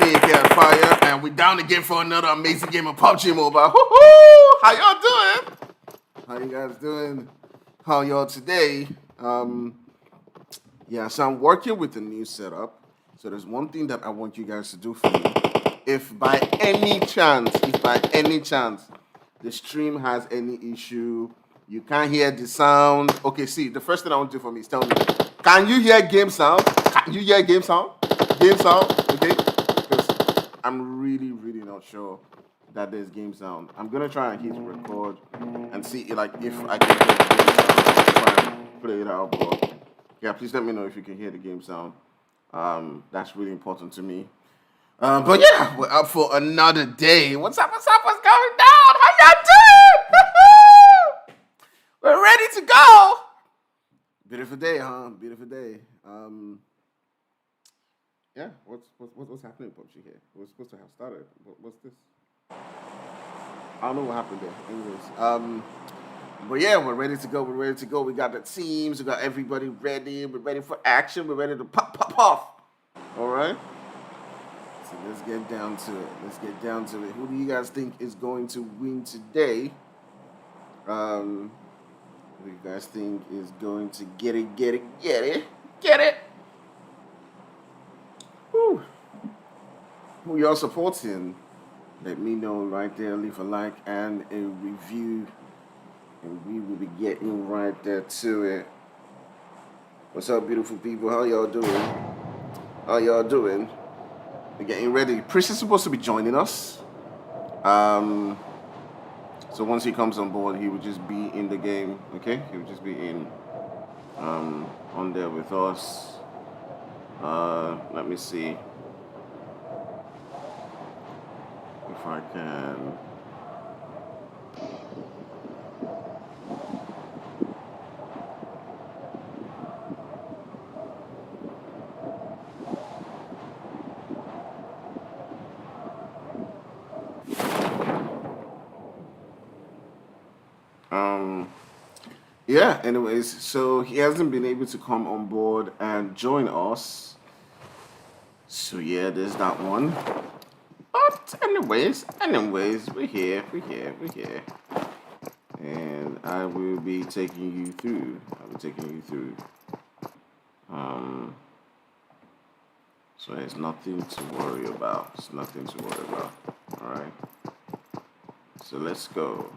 me, aka Fire, and we're down again for another amazing game of PUBG Mobile. Woo-hoo! How y'all doing? How you guys doing? How y'all today? Yeah, so I'm working with a new setup. So there's one thing that I want you guys to do for me. If by any chance, the stream has any issue, you can't hear the sound. Okay, see, the first thing I want to do for me is tell me, can you hear game sound? Can you hear game sound? Game sound, okay? Because I'm really not sure that there's game sound. I'm gonna try and hit record and see like if I can hear the game sound. Try and play it out, but yeah, please let me know if you can hear the game sound. That's really important to me. But yeah, we're up for another day. What's up? What's going down? How y'all doing? We're ready to go. Beautiful day, huh? Beautiful day. Yeah. What's happening, PUBG here? We're supposed to have started. What's this? I don't know what happened there. Anyways, but yeah, we're ready to go. We're ready to go. We got the teams. We got everybody ready. We're ready for action. We're ready to pop off. All right. So let's get down to it. Who do you guys think is going to win today? Who do you guys think is going to get it? Whew. Who y'all supporting? Let me know right there. Leave a like and a review, and we will be getting right there to it. What's up, beautiful people? How y'all doing? We're getting ready. Chris is supposed to be joining us. So once he comes on board, he will just be in the game. Okay, he will just be in on there with us. Let me see if I can. Yeah, anyways, so he hasn't been able to come on board and join us. So yeah, there's that one. But anyways, we're here. And I will be taking you through. So there's nothing to worry about. Alright. So let's go.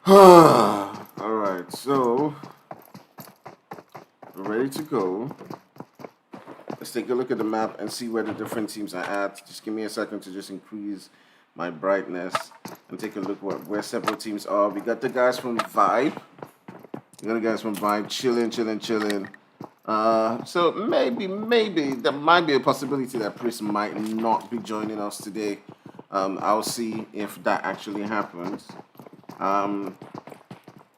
Alright, so we're ready to go. Let's take a look at the map and see where the different teams are at. Just give me a second to just increase my brightness and take a look where several teams are. We got the guys from Vibe. Chilling. So maybe there might be a possibility that Chris might not be joining us today. I'll see if that actually happens.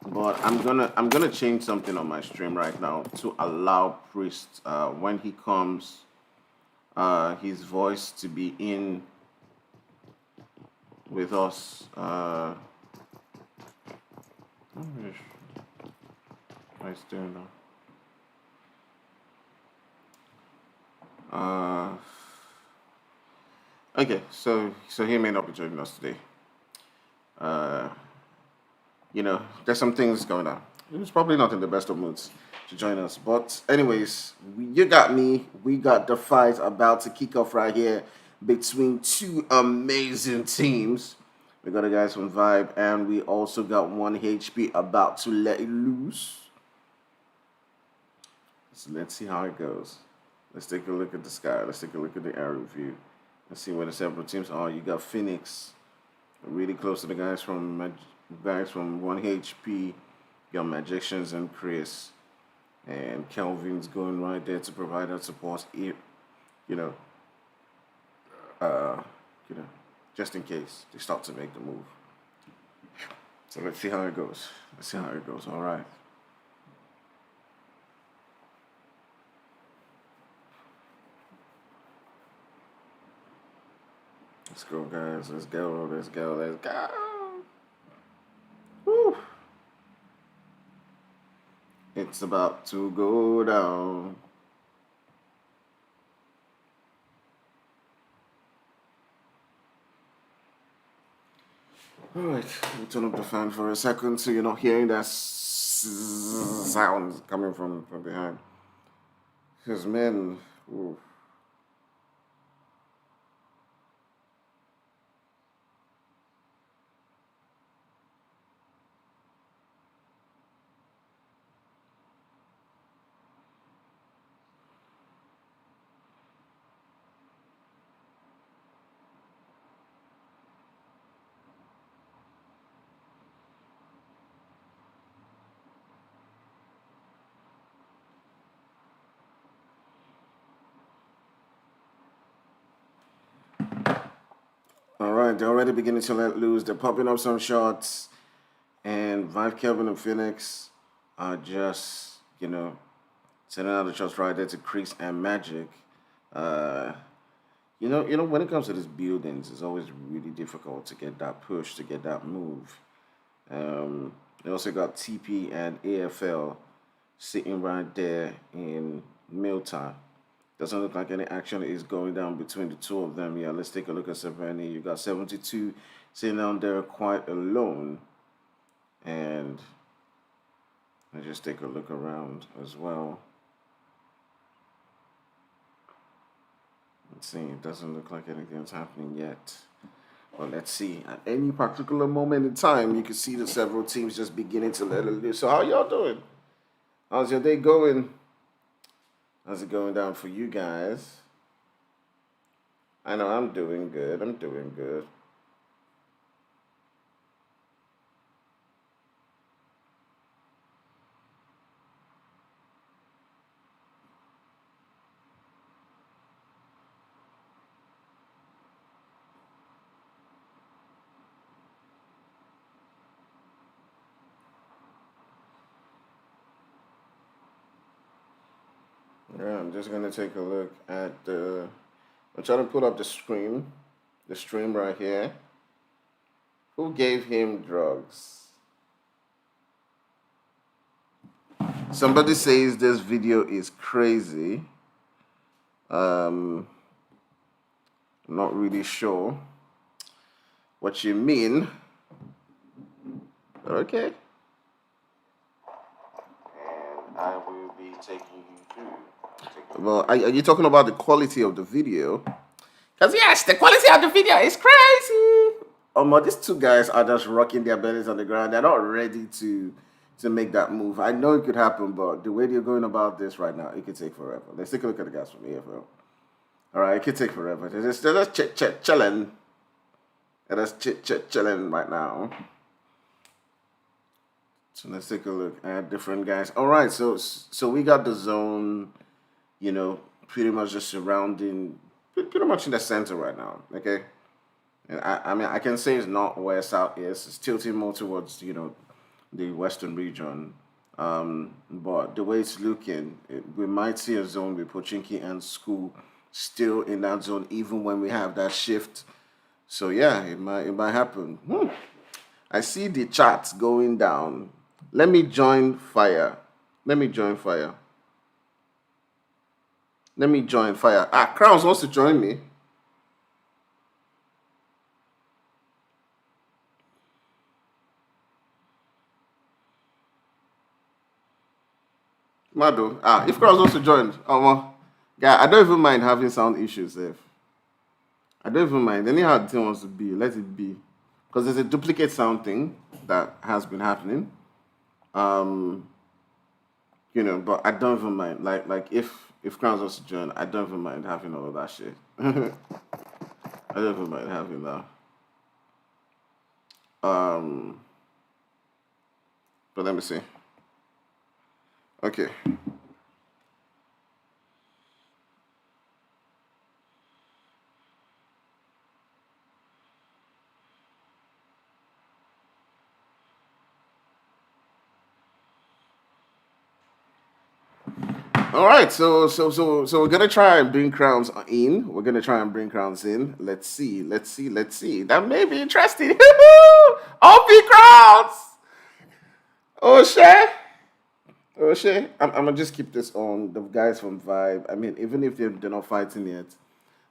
But I'm gonna change something on my stream right now to allow Priest when he comes, his voice to be in with us. What is doing now? Okay, so he may not be joining us today. There's some things going on. He was probably not in the best of moods to join us. But anyways, you got me. We got the fight about to kick off right here between two amazing teams. We got the guys from Vibe, and we also got 1HP about to let it loose. So let's see how it goes. Let's take a look at the sky. Let's take a look at the aerial view. Let's see where the several teams are. You got Phoenix, really close to the guys from 1HP. You got Magicians and Chris, and Kelvin's going right there to provide that support. Just in case they start to make the move. So let's see how it goes. All right. Let's go, guys. Let's go. Woo. It's about to go down. All right, we'll turn up the fan for a second so you're not hearing that sound coming from behind. Because, man, ooh. All right, they're already beginning to let loose. They're popping up some shots. And Vibe Kelvin and Phoenix are just, sending out the shots right there to Chris and Magic. Uh, when it comes to these buildings, it's always really difficult to get that push, to get that move. They also got TP and AFL sitting right there in Milta. Doesn't look like any action is going down between the two of them. Yeah, let's take a look at Savannah. You got 72 sitting down there quite alone. And let's just take a look around as well. Let's see, it doesn't look like anything's happening yet. Well, let's see. At any particular moment in time, you can see the several teams just beginning to let it loose. So how y'all doing? How's your day going? How's it going down for you guys? I know I'm doing good. I'm doing good. Yeah, I'm just gonna take a look at the. I'm trying to pull up the stream right here. Who gave him drugs? Somebody says this video is crazy. I'm not really sure what you mean. Okay. And I will be taking you through. Well, are you talking about the quality of the video? Because, yes, the quality of the video is crazy. These two guys are just rocking their bellies on the ground. They're not ready to make that move. I know it could happen, but the way they're going about this right now, it could take forever. Let's take a look at the guys from AFL. All right, it could take forever. They're just chilling. They're just chilling right now. So let's take a look at different guys. All right, so we got the zone, pretty much just surrounding, pretty much in the center right now. Okay, and I mean I can say it's not where South is. It's tilting more towards the western region. But the way it's looking, we might see a zone with Pochinki and School still in that zone, even when we have that shift. So yeah, it might happen. I see the charts going down. Let me join fire. Let me join fire. Let me join fire. Crowns wants to join me. Mado. If Crowns wants to join, yeah, I don't even mind having sound issues. I don't even mind. Anyhow the thing wants to be, let it be. Because there's a duplicate sound thing that has been happening. But I don't even mind. Like if Crowns wants to join, I don't even mind having all of that shit. I don't even mind having that. But let me see. Okay. All right, so we're gonna try and bring Crowns in. We're gonna try and bring Crowns in. Let's see. That may be interesting. OP Crowns. Oh shit. I'm gonna just keep this on. The guys from Vibe. I mean, even if they're not fighting yet,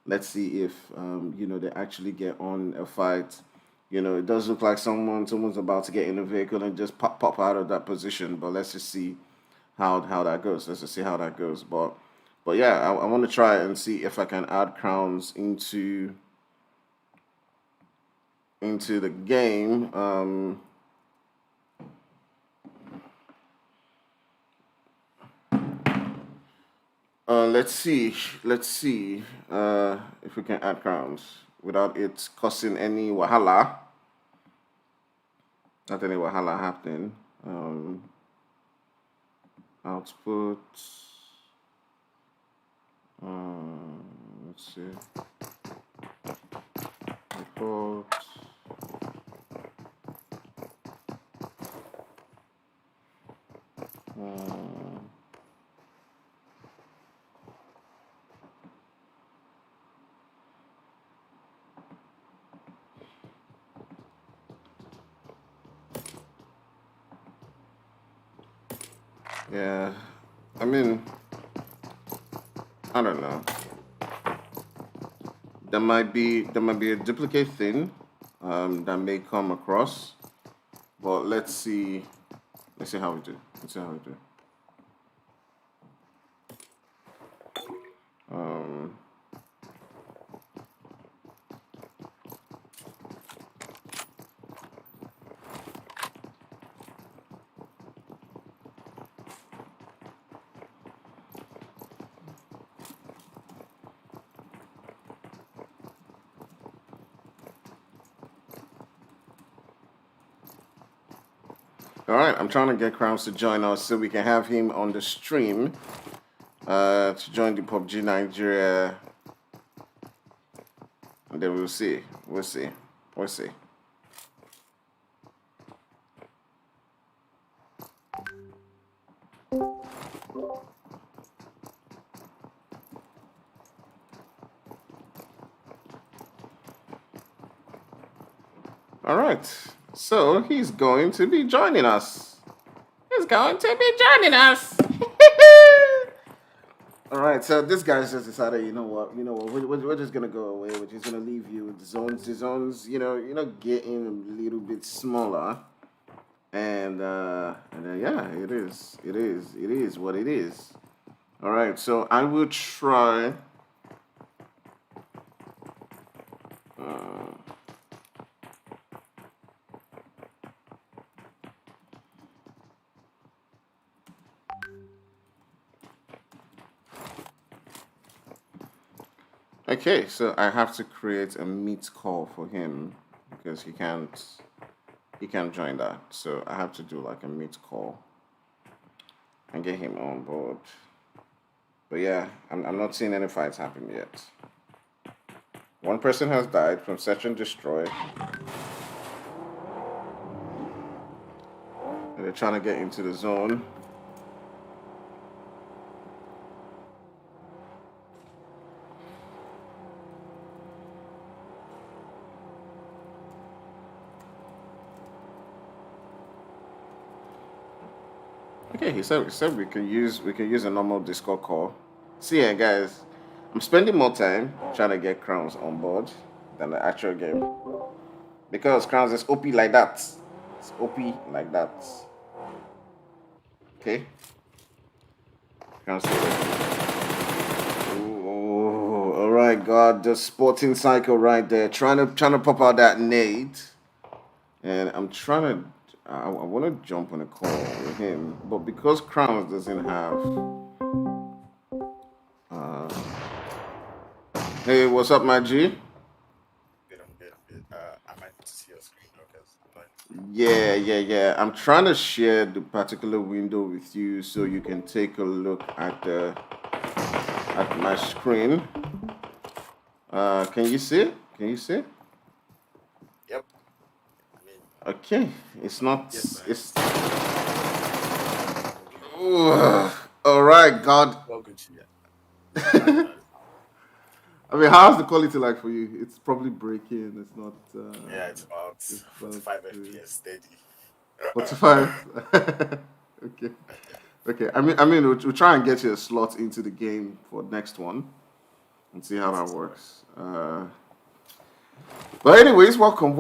let's see if they actually get on a fight. It does look like someone's about to get in a vehicle and just pop out of that position. But let's just see how that goes. Let's just see how that goes. But yeah, I want to try and see if I can add crowns into the game. Let's see. Let's see if we can add crowns without it causing any wahala. Not any wahala happening. Output. Let's see. Report. Yeah, I mean, I don't know. There might be a duplicate thing that may come across, but let's see. Let's see how we do. Let's see how we do. Um, all right, I'm trying to get Crowns to join us so we can have him on the stream to join the Pubg Nigeria, and then we'll see. We'll see. We'll see. All right. So he's going to be joining us. He's going to be joining us. All right. So this guy's just decided, we're just gonna go away. We're just gonna leave you with the zones. The zones, getting a little bit smaller, and then yeah, it is what it is. All right. So I will try. Okay, so I have to create a meet call for him because he can't join that. So I have to do like a meet call and get him on board. But yeah, I'm not seeing any fights happen yet. One person has died from search and destroy. And they're trying to get into the zone. Okay, he said we can use a normal Discord call. See ya, guys. I'm spending more time trying to get Crowns on board than the actual game because Crowns is OP like that. It's OP like that. Okay, Crowns. Oh, all right, God, the sporting cycle right there, trying to pop out that nade, and I'm trying to. I want to jump on a call with him, but because Crowns doesn't have. Uh, hey, what's up, my G? Good, I'm good, I'm good. I might need to see your screen because Yeah. I'm trying to share the particular window with you so you can take a look at my screen. Can you see it? Can you see it? Yep. I mean, Okay, it's not. yes, I It's. okay. Ooh, all right, God. Well, good to you. No, I mean, how's the quality like for you? It's probably breaking. It's not. yeah, it's about It's not 45 FPS steady. 45. Okay. Okay. I mean, we'll try and get you a slot into the game for next one and see how that That's right. works. But anyways, welcome.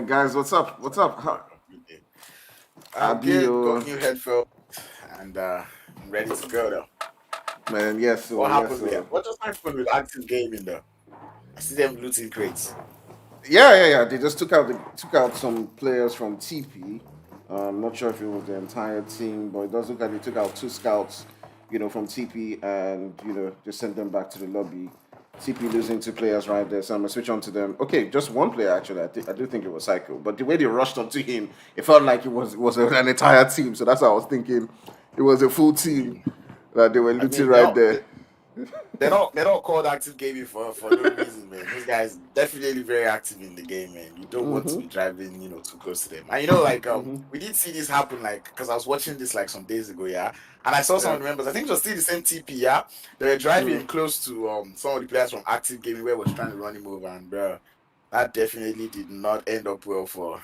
Guys, what's up? What's up? Good day. I'm good. Abio, Got new headphones and I'm ready to go though. man, yes, What so yes, happened with so what just happened with active gaming though? I see them looting crates. yeah. They just took out some players from TP. I'm not sure if it was the entire team, but it does look like they took out two scouts, from TP, and just sent them back to the lobby. TP losing two players right there, so I'm gonna switch on to them. Okay, just one player actually. I do think it was Psycho, but the way they rushed onto him, it felt like it was an entire team. So that's what I was thinking. It was a full team that they were I looting mean, right there. they're not called active gaming for no reason, man. Those guys definitely very active in the game, man. You don't want to Mhm. be driving, too close to them. And Mhm. we did see this happen, like, because I was watching this like some days ago, yeah, and I saw some Yeah. of the members. I think it was still the same TP, yeah. They were Mm. driving close to some of the players from active gaming where was trying to run him over, and bro, that definitely did not end up well for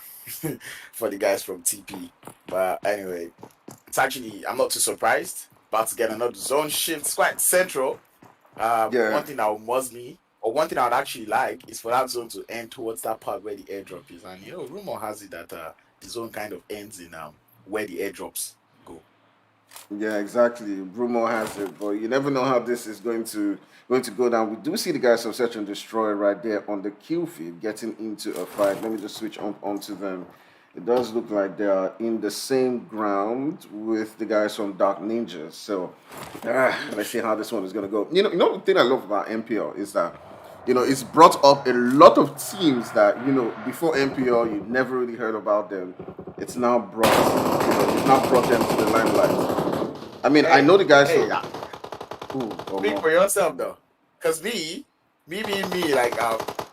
for the guys from TP. But anyway, it's actually I'm not too surprised. About to get another zone shift. It's quite central. Yeah. One thing that would must me, or one thing I would actually like, is for that zone to end towards that part where the airdrop is. And rumor has it that the zone kind of ends in where the airdrops go. Yeah, exactly. Rumor has it, but you never know how this is going to go down. We do see the guys of Search and Destroy right there on the kill feed getting into a fight. Let me just switch on onto them. It does look like they are in the same ground with the guys from Dark Ninjas. So let's see how this one is going to go. The thing I love about MPL is that it's brought up a lot of teams that before MPL you never really heard about them. It's now brought them to the limelight. I mean, I Hey, know the guys hey, from. Ooh, or speak more. for yourself though, because me being me, like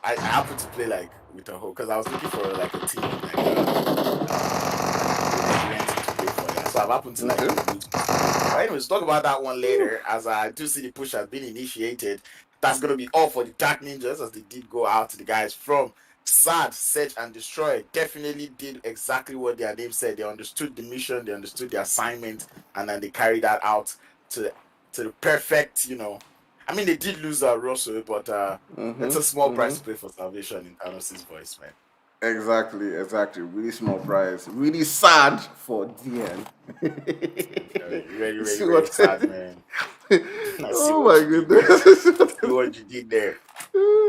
I happen to play like with a whole, because I was looking for like a team, like a Nigerian team to play for. Yeah, so I've happened to like Okay. root for some people. But anyways, talk about that one later. As I do see the push has been initiated. That's gonna be all for the Dark Ninjas, as they did go out to the guys from SAD, Search and Destroy. Definitely did exactly what their name said. They understood the mission, they understood the assignment, and then they carried that out to to the perfect. I mean, they did lose Russell, but it's Mm-hmm. a small Mm-hmm. price to pay for salvation in Thanos' voice, man. Exactly. Really small price. Really sad for DN. Very, You very, see very what? sad, man. I see Oh what my you did there. See goodness. what you did there.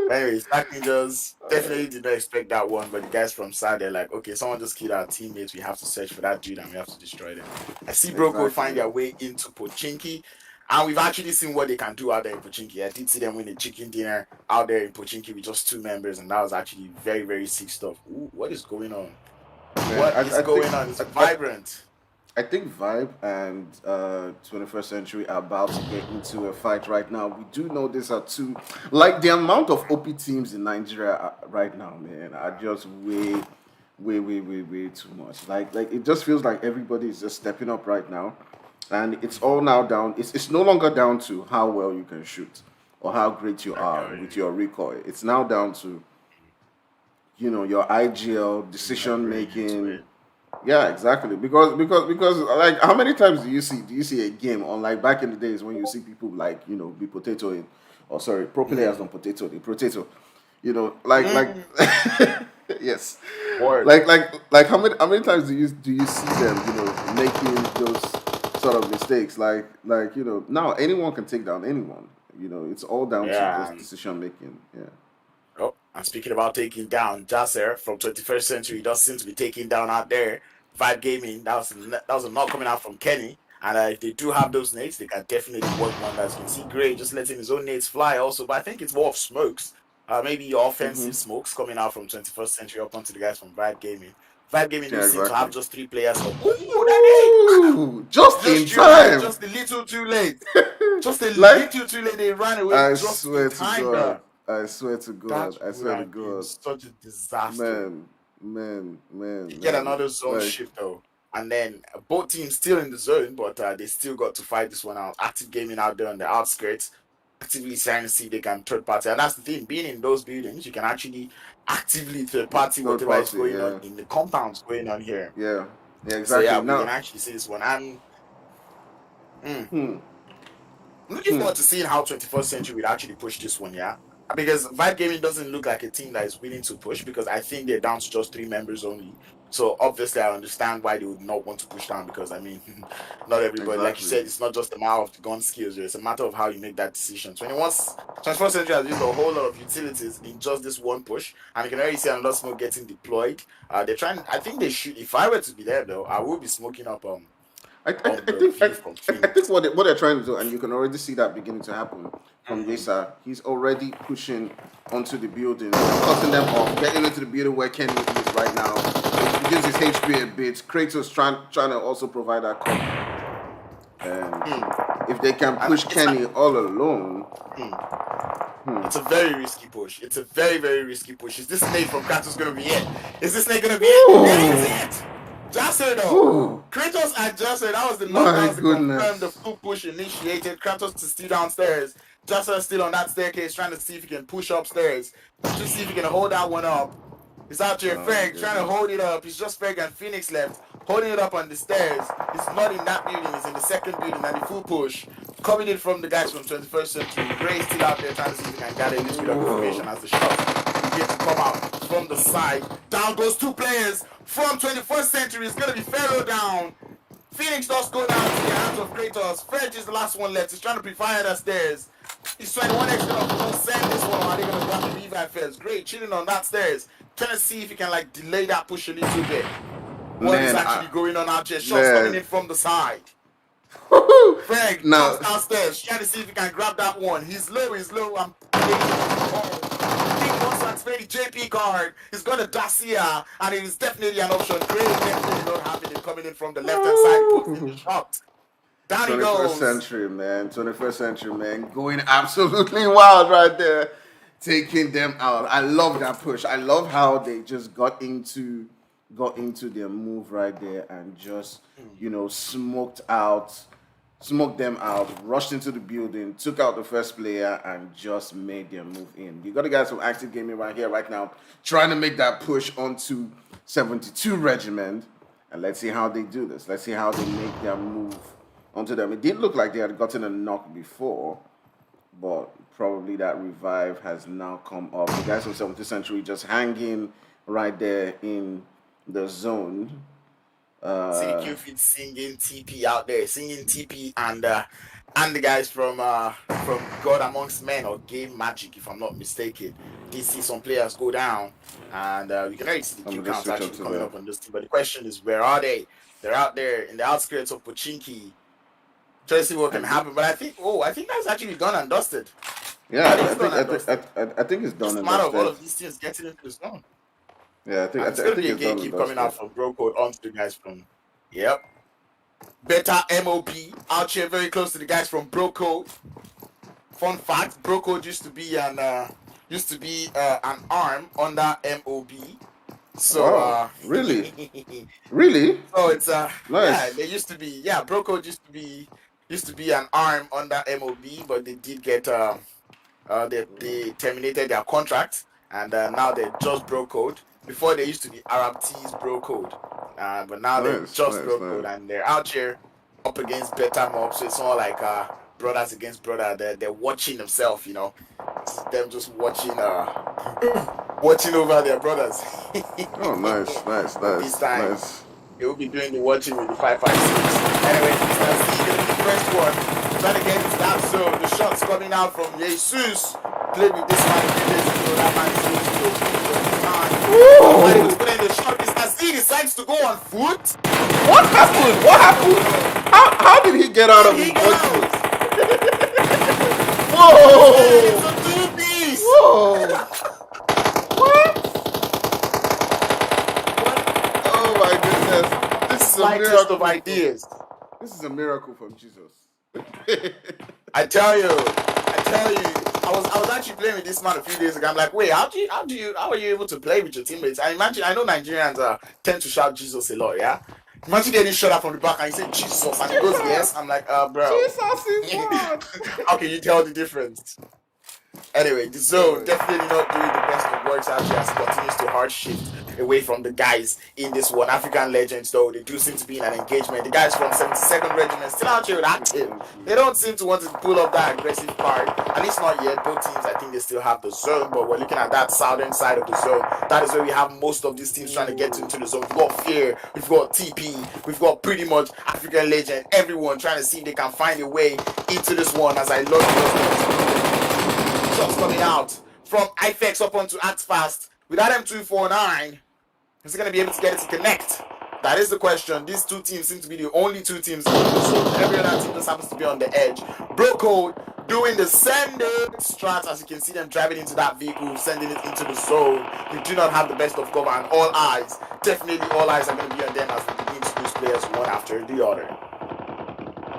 Anyways, Black Ninjas definitely did not expect that one, but the guys from SAD, they're like, okay, someone just killed our teammates. We have to search for that dude and we have to destroy them. I see Broco find Exactly. their way into Pochinki, and we've actually seen what they can do out there in Pochinki. I did see them win a chicken dinner out there in Pochinki with just two members, and that was actually very, very sick stuff. Ooh, what is going on? Man, What is I think going on? It's I, vibrant. I think Vibe and 21st Century are about to get into a fight right now. We do know these are two, like the amount of OP teams in Nigeria right now, man, are just way too much. Like it just feels like everybody is just stepping up right now, and it's all now down. It's no longer down to how well you can shoot or how great you are with your recoil. It's now down to your IGL Bringing your decision brain into making. it. Yeah, exactly. Because like how many times do you see a game on, like, back in the days when you see people like be potatoing, or sorry, pro players Mm. don't potato, they potato. Like Mm. yes. Word. Like how many times do you see them, making those sort of mistakes? Like now anyone can take down anyone. It's all down to Yeah. just decision making. Yeah. Oh, and speaking about taking down Jasser from 21st Century, does seem to be taking down out there. Vibe Gaming, that was a knock coming out from Kenny. And if they do have those nades, they can definitely work wonders. You can see Gray just letting his own nades fly also, but I think it's more of smokes. Maybe your Mm-hmm. offensive smokes coming out from 21st Century up onto the guys from Vibe Gaming. Vibe Gaming do Yeah, seem to have exactly. just three players. Oh, that nade! Ooh, just in Just you guys, time. just a little too late. Just a Like, little too late. They ran away I just in swear to time, God. bro. I swear to That God. I would swear to have been God. such a disaster. Man, man, They man, get man. another zone Like, shift though, and then both teams still in the zone, but they still got to fight this one out. Active gaming out there on the outskirts, actively trying to see if they can third party, and that's the thing. Being in those buildings, you can actually actively third party third whatever is party, going on yeah. in the compounds going on here. Yeah. Yeah, So exactly. yeah, we can Now, actually see this one. I'm hmm, looking hmm. forward to seeing how 21st Century will actually push this one. Yeah. because Vibe Gaming doesn't look like a team that is willing to push, because I think they're down to just 3 members only. So obviously I understand why they would not want to push down, because I mean, not everybody, like you Exactly. said, it's not just a matter of the gun skills, it's a matter of how you make that decision. 21st Century has used a whole lot of utilities in just this one push, and you can already see another smoke getting deployed. They're trying, I think they should, if I were to be there though, I would be smoking up I, I, on I the think view from I think Phoenix. what they're trying to do, and you can already see that beginning to happen from Mhm. Yesa. He's already pushing onto the building, cutting them off, getting into the building where Kenny is right now. It reduces his HP a bit. Kratos trying to also provide that cover. And if they can And push Kenny all alone, it's a very risky push. It's a very, very risky push. Is this snake from Kratos going to be it? Is this snake going to be it? It is it! Jasser though. Ooh. Kratos and Jasser, that was the My knockdowns to goodness. confirm the full push initiated. Kratos is still downstairs. Jasser still on that staircase trying to see if he can push upstairs. Just see if he can hold that one up. He's out here, Ferg, trying to hold it up. He's just Ferg and Phoenix left, holding it up on the stairs. He's not in that building, he's in the second building, and the full push. Coming in from the guys from 21st Century. Gray still out there trying to see if he can gather a little bit of information as the shot begins to come out from the side. Down goes 2 players from 21st Century. It's going to be Pharaoh down. Phoenix does go down to the hands of Kratos. Ferg is the last one left. He's trying to pre-fire the stairs. He's 21x going to send this one. Are they going to grab the Levi first? Great, chilling on that stairs. Trying to see if he can like delay that push a little bit. What is actually going on out here? Shots coming in from the side. Frank comes downstairs, trying to see if he can grab that one. He's low. I'm the JP card. He's got a Dacia, and it is definitely an option. Great, definitely not having it coming in from the left hand side, putting the shot. Down he goes. 21st century, man. Going absolutely wild right there. Taking them out. I love that push. I love how they just got into their move right there and just, smoked them out, rushed into the building, took out the first player, and just made their move in. You got the guys from Active Gaming right here, right now, trying to make that push onto 72 Regiment. And let's see how they do this. Let's see how they make their move onto them. It did look like they had gotten a knock before, but probably that revive has now come up. The guys from 17th Century just hanging right there in the zone. CQ Feed singing TP out there, singing TP, and the guys from God Amongst Men or Game Magic, if I'm not mistaken. Did see some players go down, and we can already see the Q counts actually coming up on this team. But the question is, where are they? They're out there in the outskirts of Pochinki. Trying to see what can happen. But I think that's actually done and dusted. Yeah, I think it's done. It's a matter of all of these teams getting into the zone. Yeah, I think it's going to be a gatekeep coming out from Bro Code onto the guys from. Yep. Beta MOB out here very close to the guys from Bro Code. Fun fact: Bro Code used to be an arm under MOB. So really? Really? So it's nice. Yeah, they used to be Bro Code used to be an arm under MOB, but they did get they terminated their contract, and now they're just Bro Code. Before they used to be Arab T's Bro Code, but now they're just Bro Code, and they're out here up against Beta Mob. So it's all like brothers against brother. They're watching themselves, It's them just watching over their brothers. Oh, nice. This time, nice. They will be doing the watching with the 5.56. Anyway, the first one trying to get into that zone. The shots coming out from Jesus. Played with this man. That man was playing the shot. He decides to go on foot. What happened? How did he get out of his body? Whoa! It's a 2-piece. Whoa! What? Oh my goodness! This is a miracle of ideas. This is a miracle from Jesus. I tell you, I was actually playing with this man a few days ago. I'm like, wait, how are you able to play with your teammates? I know Nigerians tend to shout Jesus a lot, yeah? Imagine getting shot up from the back and you say Jesus and he goes yes. I'm like, bro. Jesus is God. How can you tell the difference? Anyway, the zone definitely not doing the best of works actually as he continues to hard shift away from the guys in this one. African Legends, though, they do seem to be in an engagement. The guys from 72nd Regiment still out here with active. They don't seem to want to pull up that aggressive card. At least not yet. Both teams, I think they still have the zone, but we're looking at that southern side of the zone. That is where we have most of these teams trying to get into the zone. We've got Fear, we've got TP, we've got pretty much African Legend, everyone trying to see if they can find a way into this one. As I love shots coming out from IFEX up onto Act Fast. Without M249, is he going to be able to get it to connect? That is the question. These two teams seem to be the only two teams. Every other team just happens to be on the edge. Bro Code doing the sending strat, as you can see them driving into that vehicle, sending it into the zone. You do not have the best of cover, and all eyes, definitely all eyes are going to be on them as we begin to lose players one after the other.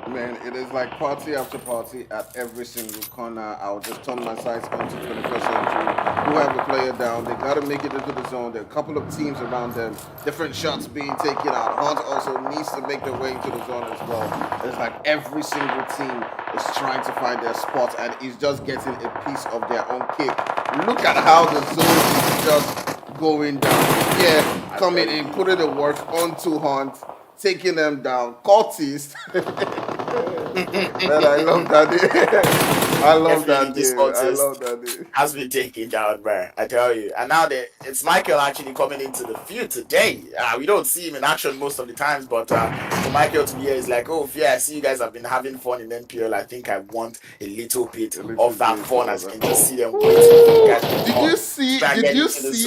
Man, it is like party after party at every single corner. I'll just turn my sights onto 21st century. Who have a player down? They got to make it into the zone. There are a couple of teams around them. Different shots being taken out. Hunt also needs to make their way into the zone as well. It's like every single team is trying to find their spot and is just getting a piece of their own cake. Look at how the zone is just going down. Yeah, coming in, putting the work onto Hunt, taking them down. Curtis. Man, I love that dude. I love that dude. I love that dude. Has been taken down, bro. I tell you. And now it's Michael actually coming into the field today. We don't see him in action most of the times, but for Michael to be here is like, oh, yeah, I see you guys have been having fun in NPL. I think I want a little bit of that fun, as you can just see them. Did you see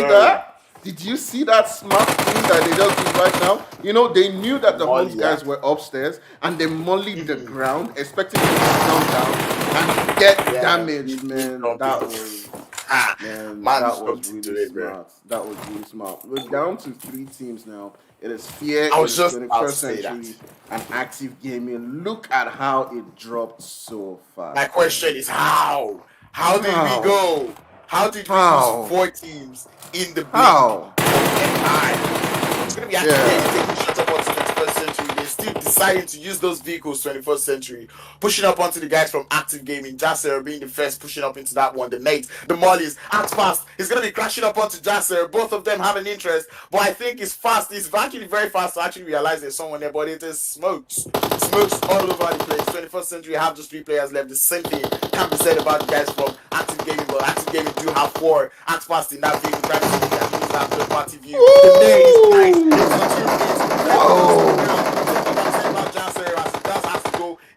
that? Did you see that smart thing that they just did right now? You know, they knew that the Hunt guys were upstairs and they mollied the ground, expecting them to come down and get damaged, man. That was really smart. That was really smart. We're down to 3 teams now. It is Fear, it is 21st Century, and Active Gaming. Look at how it dropped so fast. My question is how? How did we go? How did we lose 4 teams in the blink? It's going to be actually taking shots up onto 21st Century. They're still deciding to use those vehicles 21st Century. Pushing up onto the guys from Active Gaming. Jasser being the first, pushing up into that one. The Nates, the Mollies, Act Fast. He's going to be crashing up onto Jasser. Both of them have an interest. But I think it's fast. It's actually very fast to actually realize there's someone there. But it is smokes. Smokes all over the place. 21st Century have just 3 players left. The same thing can't be said about the guys from Active Gaming. But Active Gaming do have 4 Act Fast in that vehicle. Trying to see if they can use that third party view. The name is nice.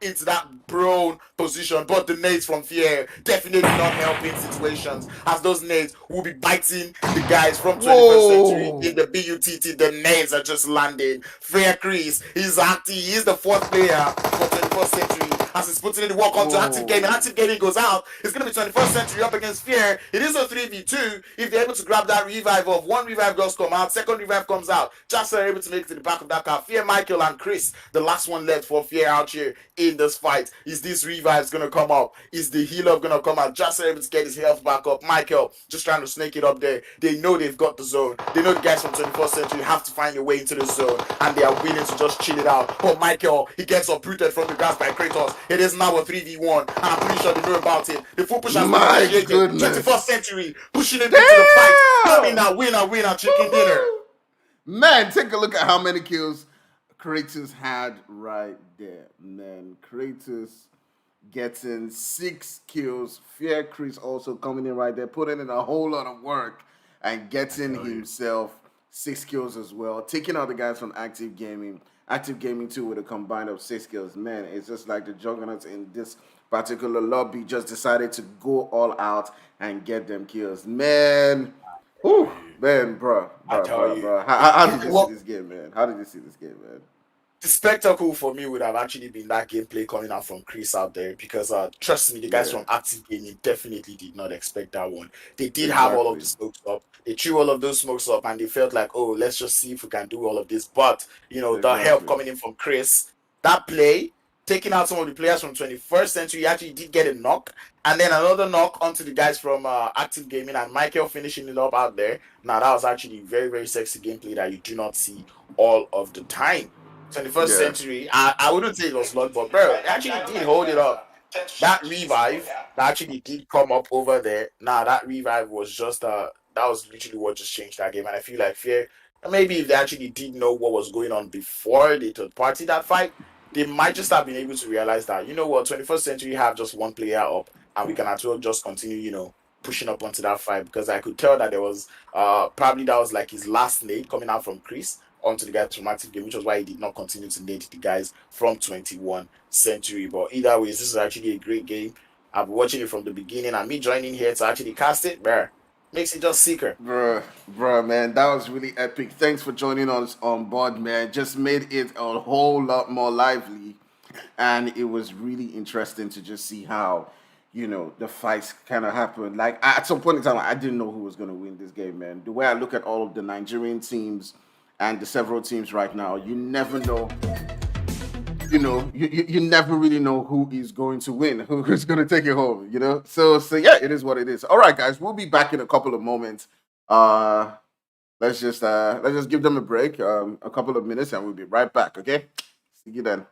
Into that prone position, but the nades from Fear definitely not helping situations, as those nades will be biting the guys from 21st Century in the BUTT. The nades are just landing. Freya Chris, he's the 4th player for 21st Century. As he's putting in the work onto Active Gaming. Active Gaming goes out. It's going to be 21st Century up against Fear. It is a 3v2. If they're able to grab that revive of 1 revive does come out, 2nd revive comes out. Just are able to make it to the back of that car. Fear, Michael, and Chris, the last one left for Fear out here in this fight. Is this revive going to come up? Is the healer going to come out? Just are able to get his health back up. Michael just trying to snake it up there. They know they've got the zone. They know the guys from 21st Century have to find a way into the zone, and they are willing to just chill it out. But Michael, he gets uprooted from the grass by Kratos. It is now a 3v1, and I'm pretty sure they know about it. The full push has been initiated. 21st Century pushing it into the fight. Having that winner, chicken dinner. Man, take a look at how many kills Kratos had right there. Man, Kratos getting 6 kills. Fear Chris also coming in right there, putting in a whole lot of work and getting himself 6 kills as well. Taking out the guys from Active Gaming. Active Gaming too with a combined of 6 kills. Man, it's just like the juggernauts in this particular lobby just decided to go all out and get them kills. Man, bro. How did you see this game, man? How did you see this game, man? The spectacle for me would have actually been that gameplay coming out from Chris out there, because trust me, the guys from Active Gaming definitely did not expect that one. They did have all of the smokes up. They threw all of those smokes up and they felt like, oh, let's just see if we can do all of this. But, the help coming in from Chris, that play, taking out some of the players from 21st Century, actually did get a knock. And then another knock onto the guys from Active Gaming, and Michael finishing it up out there. Now, that was actually very, very sexy gameplay that you do not see all of the time. 21st Century, I wouldn't say it was luck, but bro, it actually did hold it up. That revive that actually did come up over there. Now that revive was just that was literally what just changed that game. And I feel like Fear, maybe if they actually did know what was going on before they took part in that fight, they might just have been able to realize that, you know what, 21st century have just one player up, and we can as well just continue, pushing up onto that fight, because I could tell that there was probably that was like his last nade coming out from Chris onto the guys from active game, which was why he did not continue to nade the guys from 21 century. But either way, this is actually a great game. I've been watching it from the beginning, and me joining here to actually cast it, bruh, makes it just sicker. Bruh, man, that was really epic. Thanks for joining us on board, man. Just made it a whole lot more lively. And it was really interesting to just see how, the fights kind of happened. Like, at some point in time, I didn't know who was going to win this game, man. The way I look at all of the Nigerian teams and the several teams right now, you never know. You never really know who is going to win, who's going to take it home, So yeah, it is what it is. All right, guys, we'll be back in a couple of moments. Uh, let's just give them a break, a couple of minutes, and we'll be right back. Okay, see you then.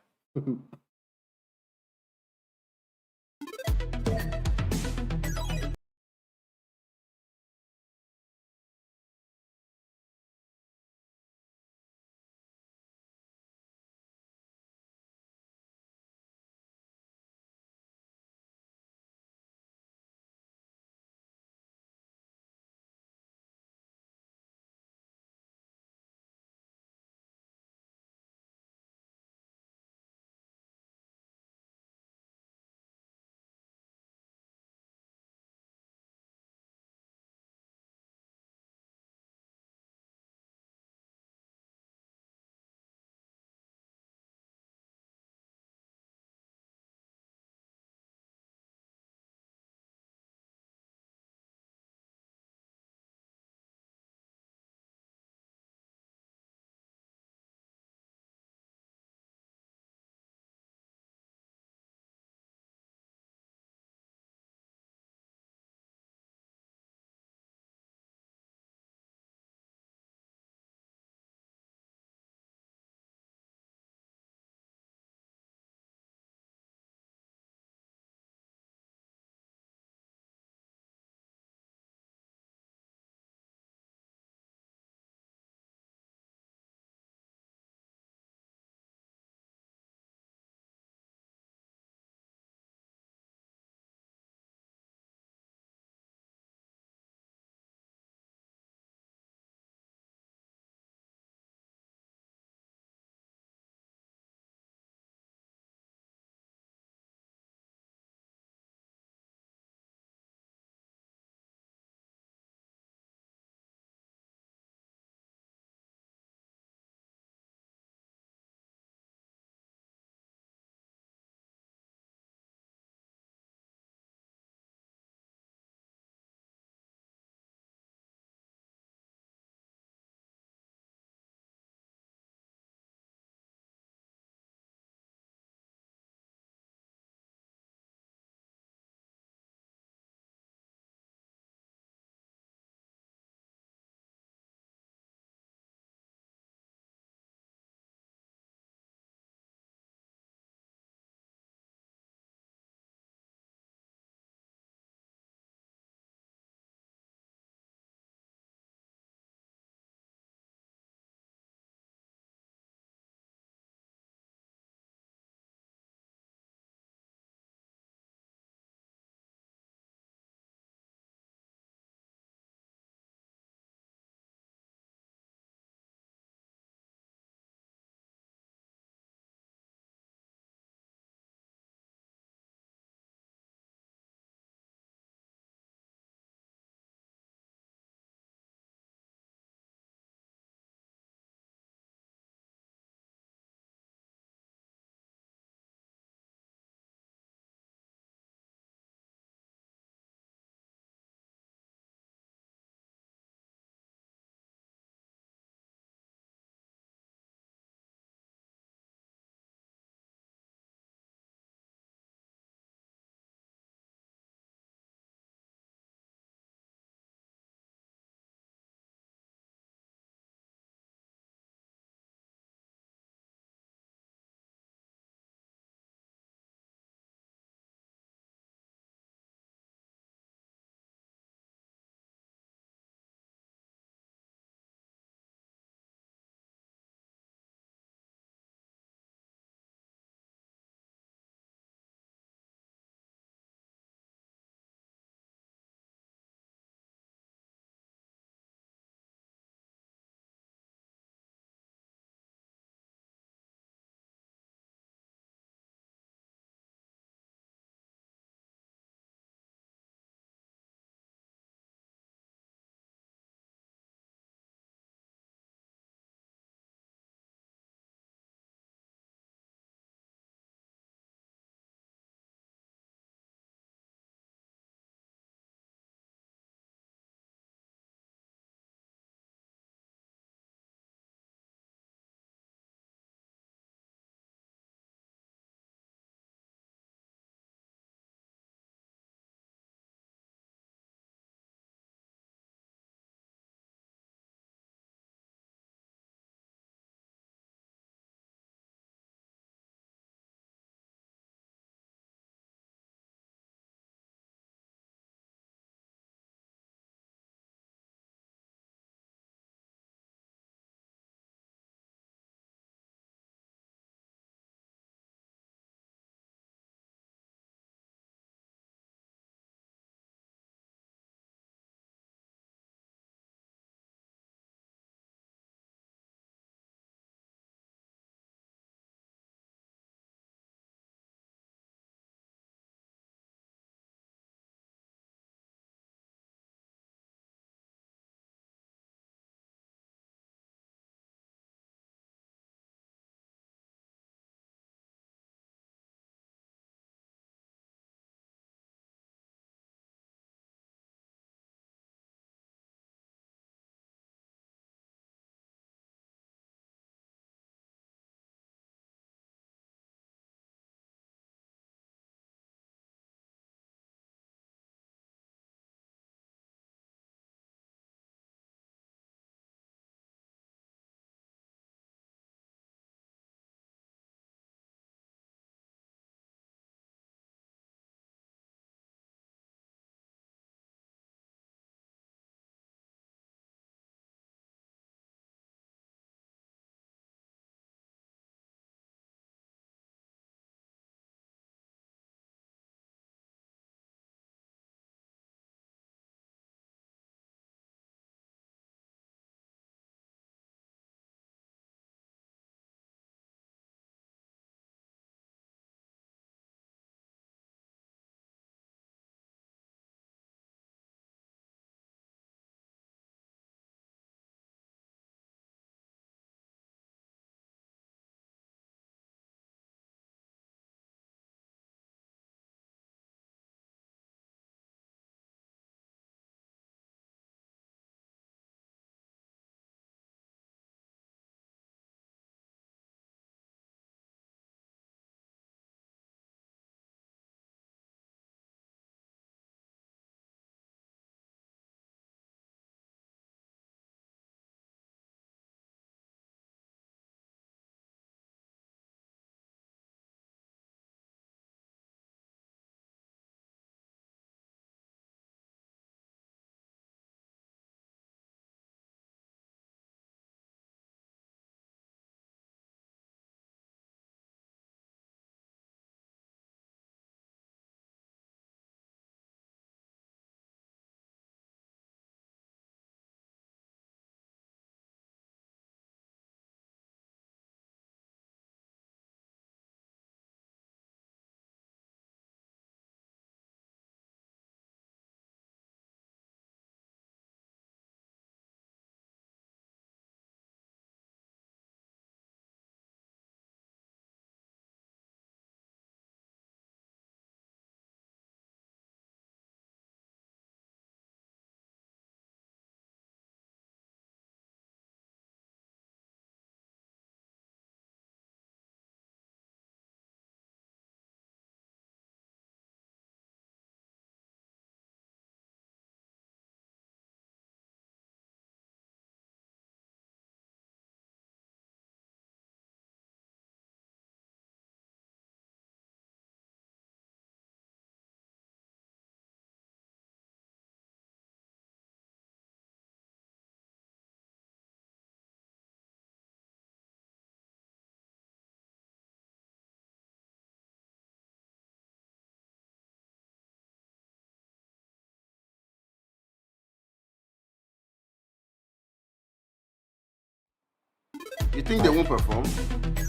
You think they won't perform?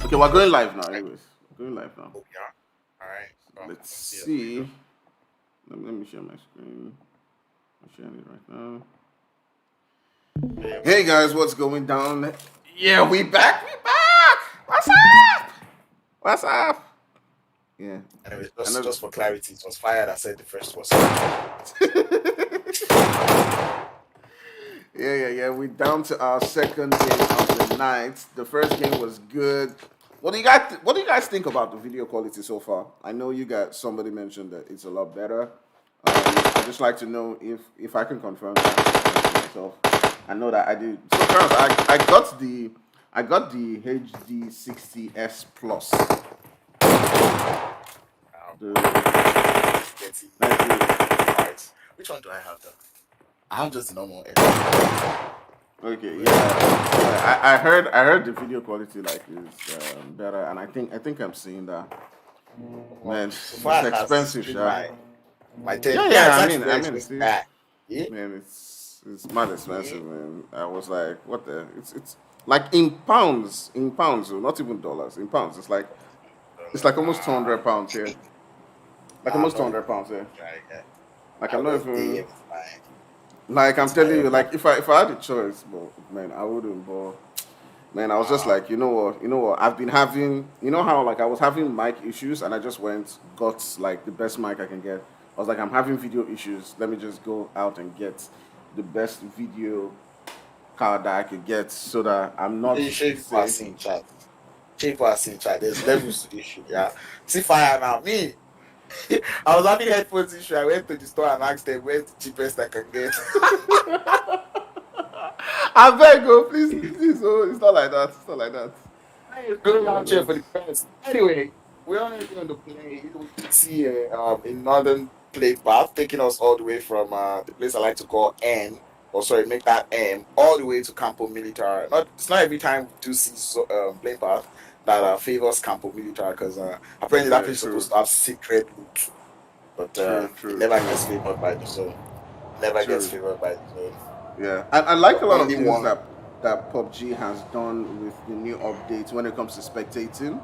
Okay, we're going live now. Anyways, we're going live now. Oh, yeah. All right. Let's see see. Let me share my screen. I'm sharing it right now. Hey guys, what's going down? Yeah, we back. We back. What's up? What's up? Yeah. Anyway, just for clarity, it was Fire that said the first was. Yeah. We're down to our second game of the night. The first game was good. What do you guys think about the video quality so far? I know you got somebody mentioned that it's a lot better. I just like to know if I can confirm that myself. I know that I did. So Charles, I got the HD 60S Plus. Right. Which one do I have though? I have just the normal. Okay, yeah. I heard the video quality like is better, and I think I'm seeing that. Man, it's expensive, yeah. My I mean, yeah. Man, it's mad expensive, man. I was like, what the? It's like in pounds, not even dollars, in pounds. It's like almost £200 here. Like almost £200 here. Like I'm not even. Like I'm telling you, like if I had a choice, but man, I wouldn't. But man, I was just like, you know what? I've been having, you know how like I was having mic issues, and I just got like the best mic I can get. I was like, I'm having video issues. Let me just go out and get the best video card that I could get, so that I'm not. Passing chat. There's levels to this shit. Yeah. See Fire now. Me. I was having headphones issue. I went to the store and asked them where's the cheapest I can get. I beg you, please. Oh, it's not like that. It's not like that. Going out here for the best. Anyway, we're already on the plane. We can see a northern plate path taking us all the way from the place I like to call N, or sorry, make that M, all the way to Campo Militar. It's not every time we do see plane path that favors Campo Militar, because apparently that place is supposed to have secret loot, but it never gets favored by the zone. Gets favored by the zone. Yeah, I like a lot of things that Pubg has done with the new updates when it comes to spectating.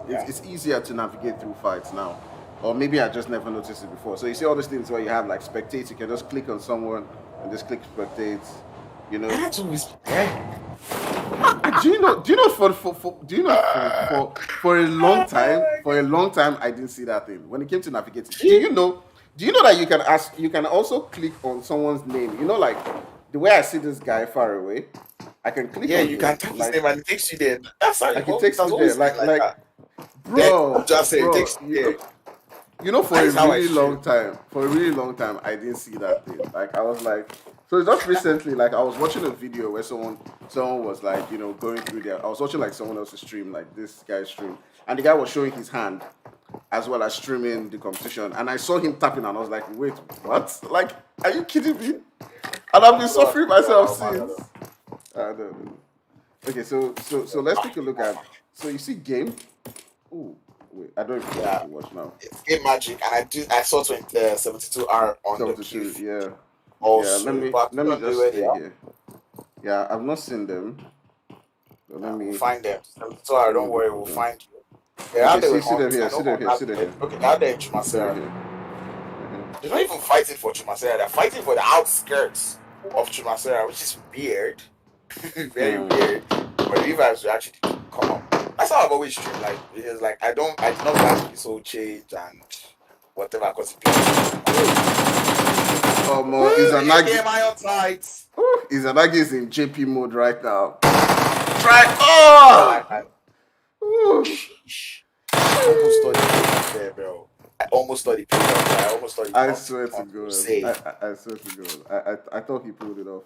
It's easier to navigate through fights now, or maybe I just never noticed it before. So you see all these things where you have like spectate, you can just click on someone and just click spectate. You know. That's always. Do you know for a long time I didn't see that thing when it came to navigating. Do you know that you can also click on someone's name? You know, like the way I see this guy far away, I can click on you can type his name and it takes you there. That's how it takes you there. Like bro, just say it takes you there. You know, for a really long time, I didn't see that thing. Like I was like, so just recently, like I was watching a video where someone was like, going through there. I was watching like someone else's stream, like this guy's stream, and the guy was showing his hand as well as streaming the competition, and I saw him tapping, and I was like, wait, what? Like, are you kidding me? And I've been suffering myself since. I don't know. Okay, so let's take a look at. So you see game. Ooh. Wait, I don't even know watch now. It's Game Magic, and I saw 72R on 72, the queue. Yeah. Also, let me just stay here. Yeah, I've not seen them. So let me find them. 72R, don't worry, we'll find you. Yeah, see them here. Okay, now they're in Chumasera. They're not even fighting for Chumasera, they're fighting for the outskirts of Chumasera, which is weird. Very weird. But revivers will actually come up. That's how I've always streamed. Like, because like I did not like to be so changed and whatever, because Izanagi is in JP mode right now. Try. Oh! I almost thought he there, bro. I swear to God. I swear to God. I thought he pulled it off.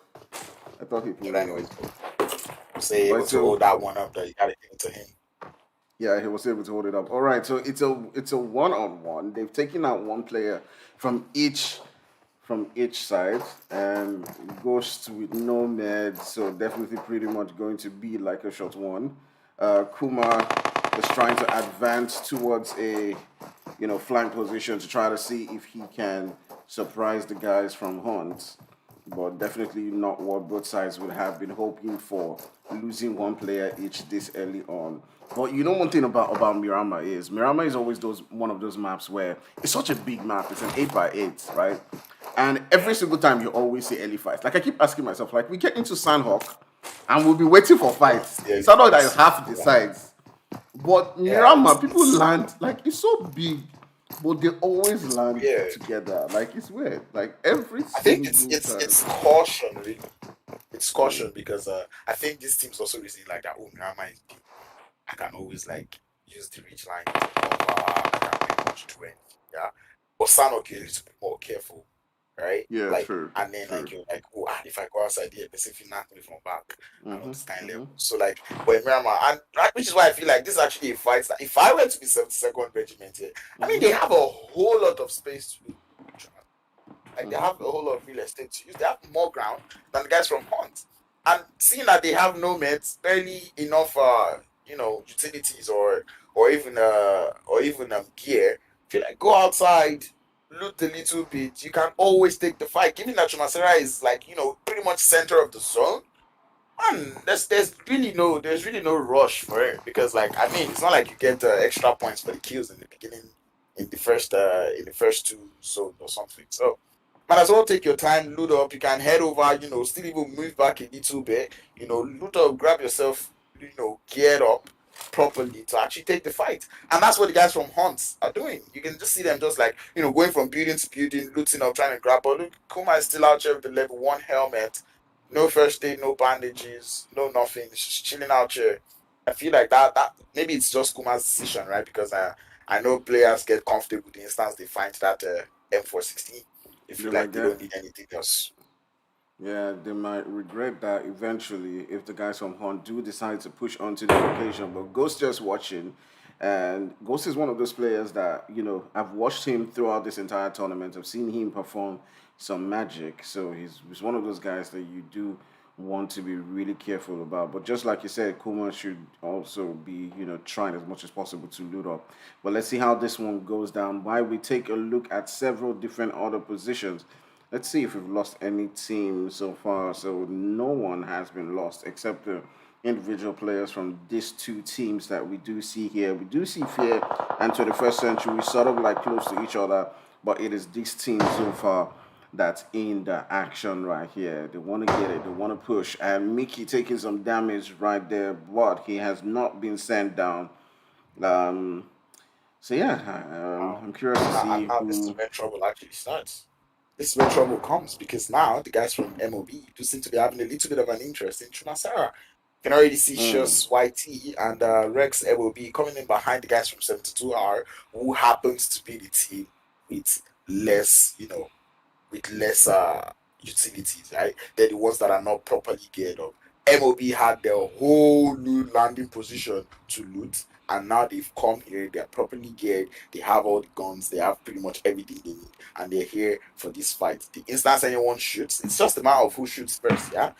Say able to hold that one up, though. You gotta give it to him. Yeah, he was able to hold it up. All right, so it's a one-on-one. They've taken out one player from each side, and Ghost with no meds, so definitely pretty much going to be like a short one. Kuma is trying to advance towards a flank position to try to see if he can surprise the guys from Hunt, but definitely not what both sides would have been hoping for losing one player each this early on. But you know one thing about Miramar is always those one of those maps where it's such a big map. It's an 8 by 8, right? And every single time you always see early fights. Like I keep asking myself, like we get into Sandhawk and we'll be waiting for You don't fights. see any Sandhawk that is fights. half the Yeah, size. But yeah, Miramar, people it's land like it's so big, but they always land weird. together. Like it's weird. Like every I think single time. it's caution really. It's Mm, caution because I think this team's also reasoning like that. Oh, Mirama is big. I can always like use the ridge line to cover. I can pretty much do anything. Yeah. But Sanok you need to be more careful, right? yeah, Like, true, and then true. like you're like, oh, if I go outside here, basically knock me from back and all Mm-hmm, this kind of mm-hmm. level. So like, but in Myanmar, and which is why I feel like this is actually a fight that if I were to be 72nd regiment here, I mean Mm-hmm. they have a whole lot of space to do. Like they Mm-hmm. have a whole lot of real estate to use. They have more ground than the guys from Hunt. And seeing that they have no mates, barely enough utilities or even gear, feel like go outside, loot a little bit. You can always take the fight. Given that Chumasera is like, pretty much center of the zone, man, there's really no rush for it because like I mean it's not like you get extra points for the kills in the beginning in the first two zones or something. So might as well take your time, loot up. You can head over, still even move back a little bit, loot up, grab yourself, geared up properly to actually take the fight. And that's what the guys from Hunts are doing. You can just see them just like, going from building to building, looting up, trying to grab. But look, Kuma is still out here with the level 1 helmet, no first aid, no bandages, no nothing. It's just chilling out here. I feel like that maybe it's just Kuma's decision, right? Because I know players get comfortable the instance they find that M416. They feel They're like like they that. don't need anything else. Yeah, they might regret that eventually if the guys from Hunt do decide to push onto the location. But Ghost just watching, and Ghost is one of those players that I've watched him throughout this entire tournament. I've seen him perform some magic, so he's one of those guys that you do want to be really careful about. But just like you said, Kuma should also be trying as much as possible to loot up. But let's see how this one goes down. While we take a look at several different other positions. Let's see if we've lost any team so far. So no one has been lost except the individual players from these two teams that we do see here. We do see Fear and 21st Century sort of like close to each other, but it is this team so far that's in the action right here. They want to get it, they want to push, and Mickey taking some damage right there, but he has not been sent down. Um, so yeah, Now, I'm curious to and see now this is who. where trouble actually starts. This is where trouble comes because now the guys from MOB do seem to be having a little bit of an interest in Trunasara. You can already see Mm, Shus YT and Rex MOB coming in behind the guys from 72R, who happens to be the team with less, utilities, right? They're the ones that are not properly geared up. MOB had their whole new landing position to loot, and now they've come here, they're properly geared, they have all the guns, they have pretty much everything they need, and they're here for this fight. The instance anyone shoots, it's just a matter of who shoots first, yeah?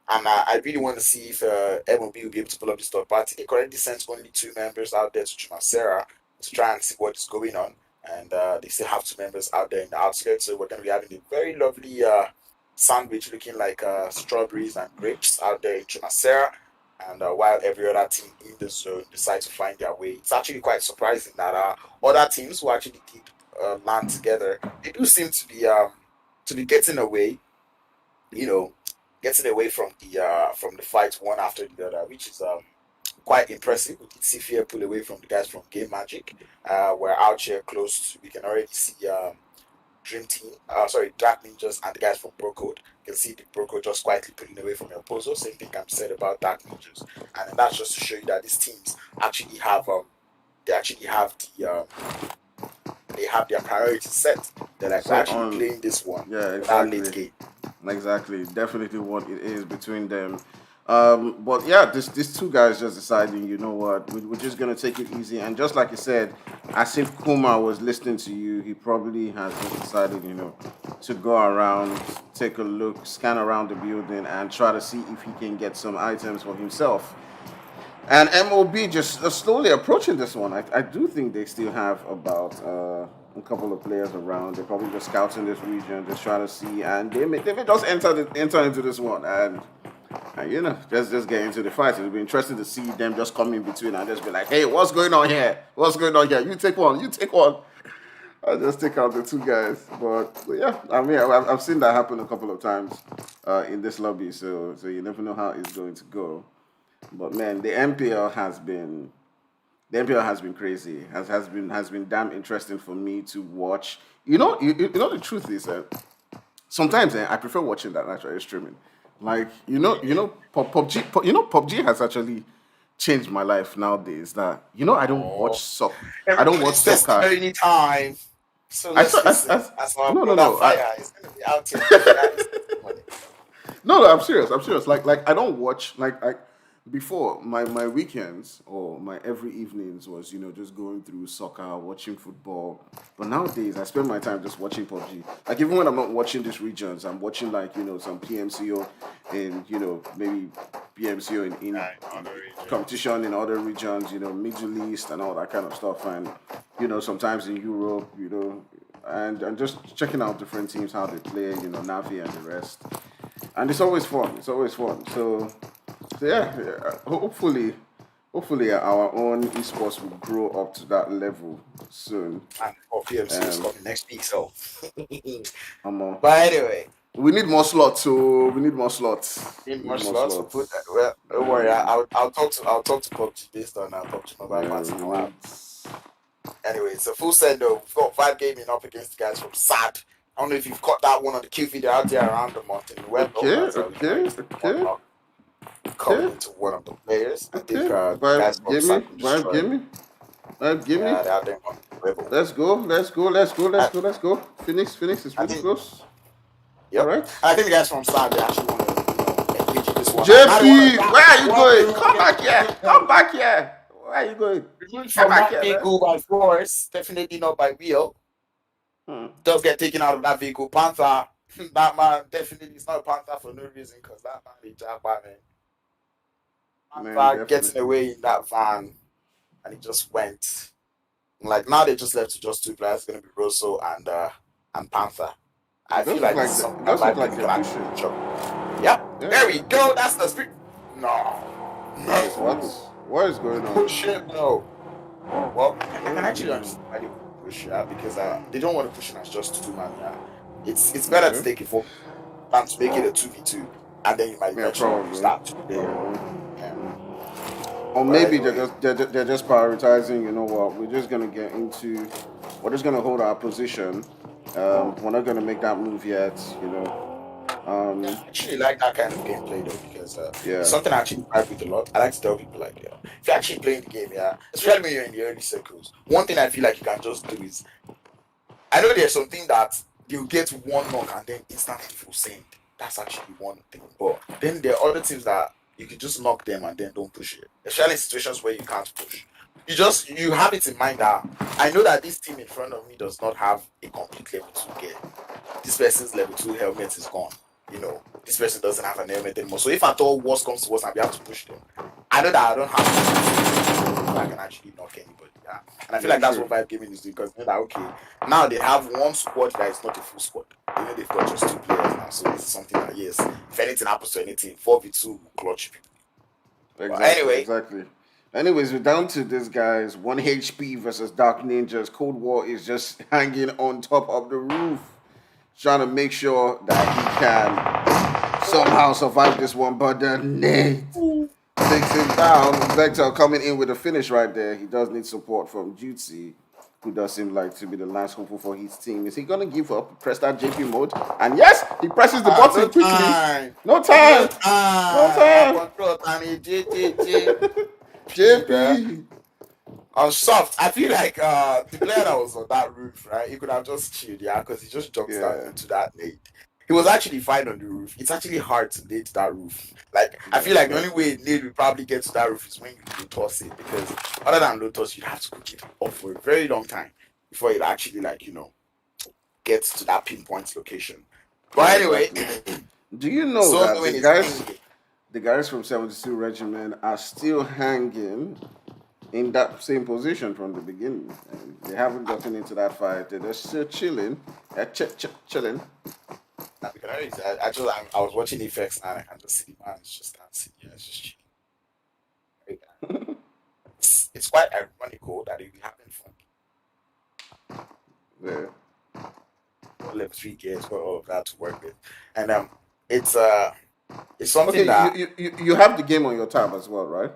And I really want to see if MLB will be able to pull up this third party. They currently sent only two members out there to Jumasera to try and see what is going on. And they still have two members out there in the outskirts. So we're going to be having a very lovely sandwich looking like strawberries and grapes out there in Jumasera. And while every other team in the zone decides to find their way, it's actually quite surprising that other teams who actually did land together, they do seem to be getting away, you know, getting away from the fight one after the other, which is quite impressive. We did see Fear pull away from the guys from Game Magic. We're out here close to, we can already see Dream Team, Dark Ninjas and the guys from Bro Code. You can see the Bro Code just quietly pulling away from El Pozo. Same thing can be said about Dark Ninjas. And then that's just to show you that these teams actually have they actually have they have their priorities set. They're like we're set actually on. playing this one Yeah, without late exactly. game. Exactly, definitely what it is between them. But yeah, this these two guys just deciding, you know what, we're just gonna take it easy, and just like you said, as if Kuma was listening to you, he probably has just decided, to go around, take a look, scan around the building, and try to see if he can get some items for himself. And MOB just slowly approaching this one. I do think they still have about a couple of players around. They're probably just scouting this region, just trying to see, and they may just enter into this one. And And just get into the fight. It'll be interesting to see them just come in between and just be like, "Hey, what's going on here? What's going on here? You take one. You take one." I'll just take out the two guys. But yeah, I mean, I've seen that happen a couple of times in this lobby. So you never know how it's going to go. But man, the MPL has been crazy. Has been damn interesting for me to watch. The truth is that sometimes I prefer watching that actually streaming. Like PUBG has actually changed my life nowadays. That I don't watch Oh, soccer. I don't watch everybody's testing soccer. any time. So I let's saw. face it, as our No, no, brother no. Fire is going to be out here pushing out his money. No, I'm serious. I'm serious. Like I don't watch like before my weekends or my every evenings was just going through soccer, watching football. But nowadays I spend my time just watching PUBG. Like even when I'm not watching these regions, I'm watching like some PMCO and maybe PMCO in Right, other regions. competition in other regions, Middle East and all that kind of stuff, and sometimes in Europe, and just checking out different teams how they play, Navi and the rest, and it's always fun. It's always fun. So yeah, hopefully our own esports will grow up to that level soon. And for PMC is Um, coming next week, so. um, But anyway, we need more slots. So we need more slots. need We more need more slots. We'll put that. slots. Well, don't worry. Um, I'll talk to PUBG based on our PUBG mobile yeah, pass we now. need. Anyway, it's a full send though. We've got 5 gaming up against the guys from SAD. I don't know if you've caught that one on the Q video out there around the month in Wembley. Okay, That's how we okay, one okay, knock coming okay, into one of the players. I think okay. the guys from SAD can Vibe, destroy. give me. Yeah, they're out there on the level. Let's go, let's go, let's go, let's I, go, let's go. Phoenix is I really think, close. All yep. right. I think the guys from SAD they actually want to engage in this one. Now they want JP, to where are you going? Come back here. Come remove back here. Where are you going? Come from back that here, man. vehicle by force, definitely not by wheel. Hmm. Does get taken out of that vehicle. Panther, that man definitely is not a Panther for no reason because that man is Jackpot, man. Man, Panther getting definitely. away in that van and he just went. Like now they just left to just two players. It's gonna be Rosso and Panther. I It does feel look like this like is something it that does look Vibe like Gaming they're can actually pushing. push up. Yep, Yeah. there we go. That's the spirit. No, Wait, what? no, What is going on? push it. No. Well, I What can is actually going on? understand why they would push because they don't want to push it as just two man. Yeah, it's better to Okay. take it for than to make it a 2v2, and then you might Yeah, eventually lose probably. that two player. Probably. Yeah. Or But maybe anyway, they're just prioritizing. You know what? We're just gonna get into. We're just gonna hold our position. We're not gonna make that move yet. yeah, Um, I actually like that kind of gameplay though because it's yeah. something I actually vibe with a lot. I like to tell people like, if you're actually playing the game, yeah, especially when you're in the early circles, one thing I feel like you can just do is I know there's something that you'll get one knock and then instantly full send. That's actually one thing. But then there are other teams that you can just knock them and then don't push it. Especially in situations where you can't push. You have it in mind that I know that this team in front of me does not have a complete level 2 gear. This person's level 2 helmet is gone. This person doesn't have an helmet anymore. So if at all worst comes to worst and we have to push them, I know that I don't have to I can actually knock anybody. Yeah. And I feel Yeah. like that's True. what Vibe Gaming is doing because they're like, okay, now they have one squad that is not a full squad. They know they've got just two players now. So this is something that, yes, if anything happens to anything, 4v2 will clutch people. But Exactly. anyway, Exactly. Anyways, we're down to this guy's 1 HP versus Dark Ninjas. Cold War is just hanging on top of the roof, trying to make sure that he can somehow survive this one. But then Nate takes him down. Vector coming in with a finish right there. He does need support from Jutsi, who does seem like to be the last hopeful for his team. Is he gonna give up? Press that JP mode, and yes, he presses the no button quickly. time. No No time. No time. I time. control time. J. bruh. JP. On soft, I feel like the player that was on that roof, right? He could have just chilled, yeah, because he just jumped down Yeah. into that nade. He was actually fine on the roof. It's actually hard to nade that roof. Like I Yeah, feel like the only exactly. way nade will probably get to that roof is when you low toss it, because other than low toss, you have to cook it up for a very long time before it actually gets to that pinpoint location. But Yeah, anyway, exactly. Do you know so that knowing his game. the guys from 72 Regiment are still hanging in that same position from the beginning? And they haven't gotten into that fight. They're still chilling. Chilling. I was watching effects and I can just see the man is just standing It's just cheating. It's quite ironical that it happened from Yeah. level 3 gears, got all of that to work with, and it's something Okay, that. you have the game on your tab as well, right?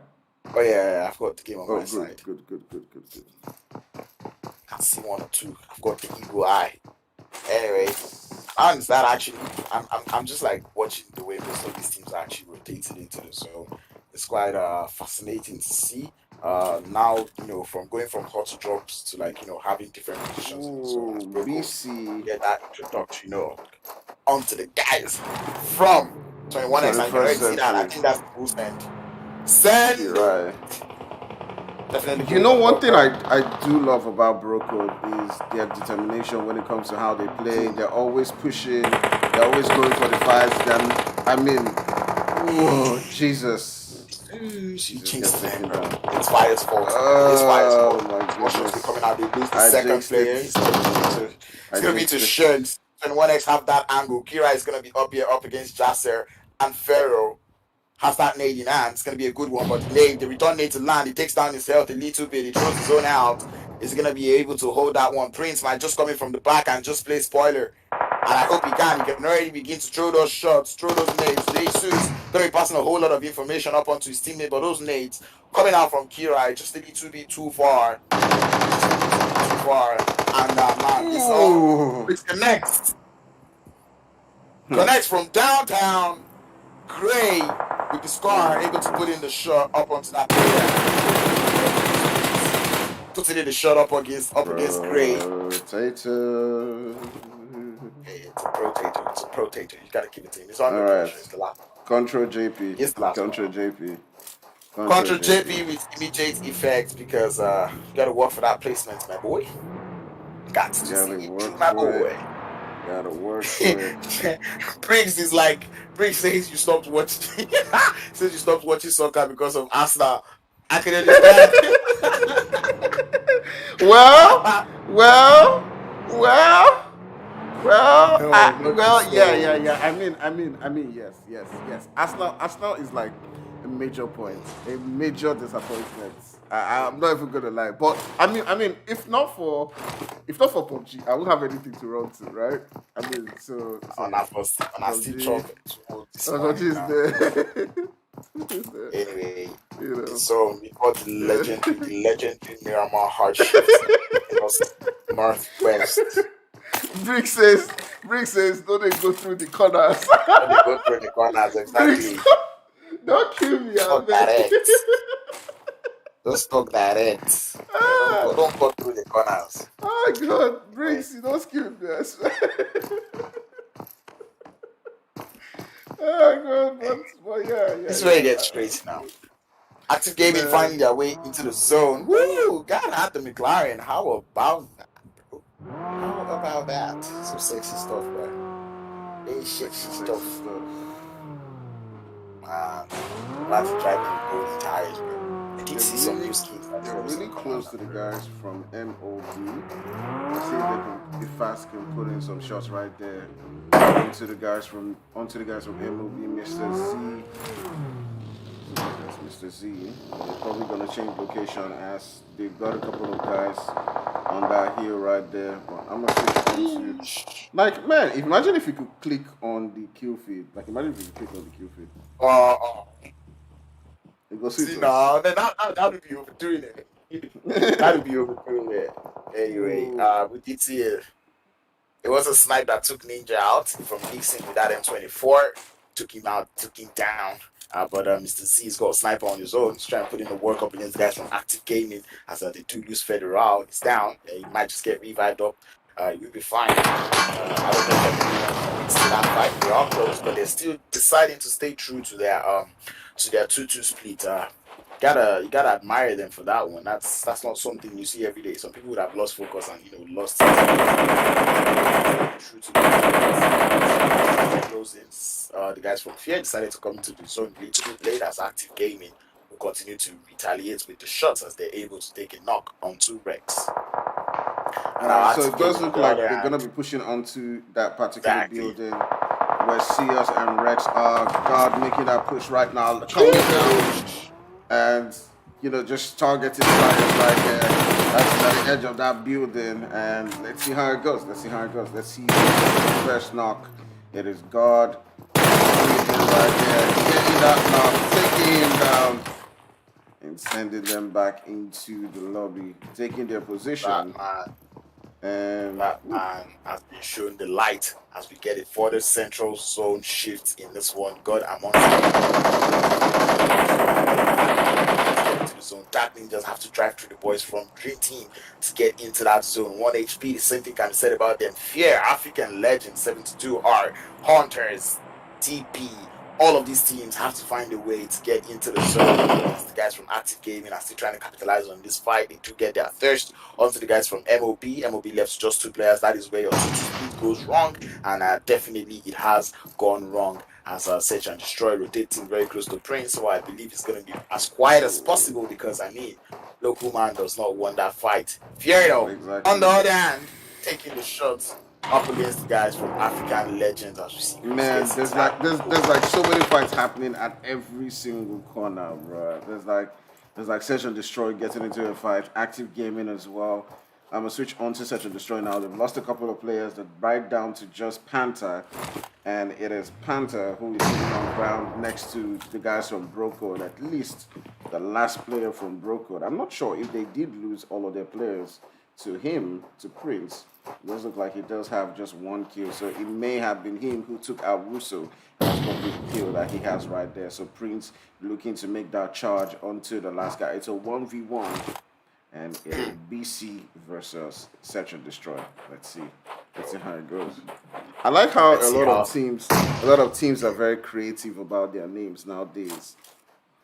Oh yeah, I've got the game on Oh, my good, side. good, good, good, good, good. I see one or two. I've got the eagle eye. Anyway, and that actually, I'm just like watching the way most of these teams are actually rotated into the zone. It's quite fascinating to see. Now from going from hot drops to like having different positions in the zone as Ooh, Brocos BC get that introduction, onto the guys from 21X, and you can 21st already see that. I century. think that's the full send. Send it. Kirai. Definitely You going know, on one top thing I do love about Broco is their determination when it comes to how they play. They're always pushing. They're always going for the fights. I mean, whoa, Jesus. You Jesus jinxed gets them, taken bro. down. It's Fire's fault. It is Fire's Oh fault. my Small shots keep goodness. coming out. They lose the I second jinxed it. player. It's I gonna be jinxed to it. Shugs. 21X have that angle. Kira is gonna be up here up against Jasser, and Pharaoh has that nade in hand. It's gonna be a good one, but the return nade to land, he takes down his health a little bit. He throws his own out. Is gonna be able to hold that one. Prince might just come in from the back and just play spoiler. And I hope he can. He can already begin to throw those shots, throw those nades. Jesus gonna be passing a whole lot of information up onto his teammate, but those nades coming out from Kira just a little bit too far. Too far. And man, this Ooh. it connects. Connects from downtown. Gray with the scar able to put in the shot up onto that player. Putting in the shot up against Gray. Rotator. Hey, it's a protator. It's a protator. You gotta keep it in. It's under All right. pressure. It's the last one. Control JP. It's the last Control one. JP. Control Contra JP. JP with immediate effect because you gotta work for that placement, my boy. Got to Gotta see it work through, my for it. boy. Gotta work for it. Briggs is like Briggs says you stopped watching says you stopped watching soccer because of Arsenal. I can understand. well, well, well. No, not Well, yeah, yeah, so. yeah. Yes. Arsenal is like a major point, a major disappointment. I'm not even gonna lie, but I mean, if not for PUBG, I won't have anything to run to, right? I mean, so On our first, on our Steve PUBG, Chalk this PUBG morning, is there. Is there, Anyway, you so we got know. the legendary Miramar hard shift in us northwest. Brick says, don't they go through the corners? When they go through the corners, Bricks, exactly. don't kill me, I Talk beg. direct. Just talk direct. Don't go through the corners. Oh God, Right. Briggs, you don't kill me, I swear. Oh God, but This is where it yeah. gets straight now. Active Gaming Man, finding their way into the zone. Woo! God had the McLaren. How about that, bro? How about that? Some sexy stuff, bro. Very sexy stuff. That's driving with golden tires, bro. I did see some new skins that they're dropped really some close to the guys from MOB. I see if Fast can put in some shots right there onto the guys from MOB, Mr. Z. That's Mr. Z. They're probably gonna change location as they've got a couple of guys on that hill right there. But I'm gonna switch into like man, imagine if you could click on the kill feed. Like imagine if you could click on the kill feed. It goes See, sweet no, that would be overdoing it. That would be overdoing it. Anyway, we did see it. It was a snipe that took Ninja out from Dixon with that M24. Took him out, took him down. But Mr. Z's got a sniper on his own. He's trying to put in the work up against guys from Active Gaming. As they do lose Federal, he's down. He might just get revived up. You'll be fine. I don't know if everyone wants to that fight. They are close, but they're still deciding to stay true to their 2-2 split. You gotta admire them for that one. That's not something you see every day. Some people would have lost focus and lost true to the closings. The guys from Fear decided to come into the zone a little bit late as Active Gaming will continue to retaliate with the shots as they're able to take a knock on 2 Rex. So it does look like they're gonna be pushing onto that particular building where Sears and Rex are God making that push right now, coming down and just targeting players right there. That's at the edge of that building, and let's see how it goes. Let's see who gets the first knock. It is God right there, getting that knock, taking him down, and sending them back into the lobby, taking their position. And That man has been shown the light as we get a further central zone shift in this one. God among to the zone. Dark Ninjas have to drive through the boys from Dream Team to get into that zone. 1 HP, the same thing can be said about them. Fear, African Legend, 72 are Hunters, TP. All of these teams have to find a way to get into the zone. The guys from Active Gaming are still trying to capitalize on this fight. They do get their thirst onto the guys from MOB. MOB left just 2 players. That is where your speed goes wrong, and definitely it has gone wrong as Search and Destroy rotating very close to Prince. So I believe it's going to be as quiet as possible because local man does not want that fight. Furious, exactly. On the other hand, taking the shots up against the guys from African Legends, as we see. Man, there's like so many fights happening at every single corner, bro. There's like Search and Destroy getting into a fight, Active Gaming as well. I'm gonna switch on to Search and Destroy now. They've lost a couple of players that right down to just Panther, and it is Panther who is sitting on the ground next to the guys from Brocode, at least the last player from Brocode. I'm not sure if they did lose all of their players to Prince. It does look like he does have just 1 kill, so it may have been him who took out Russo. That's probably the kill that he has right there. So Prince looking to make that charge onto the last guy. It's a 1v1, and it's BC versus Search and Destroy. Let's see how it goes. I like how a lot of teams are very creative about their names nowadays.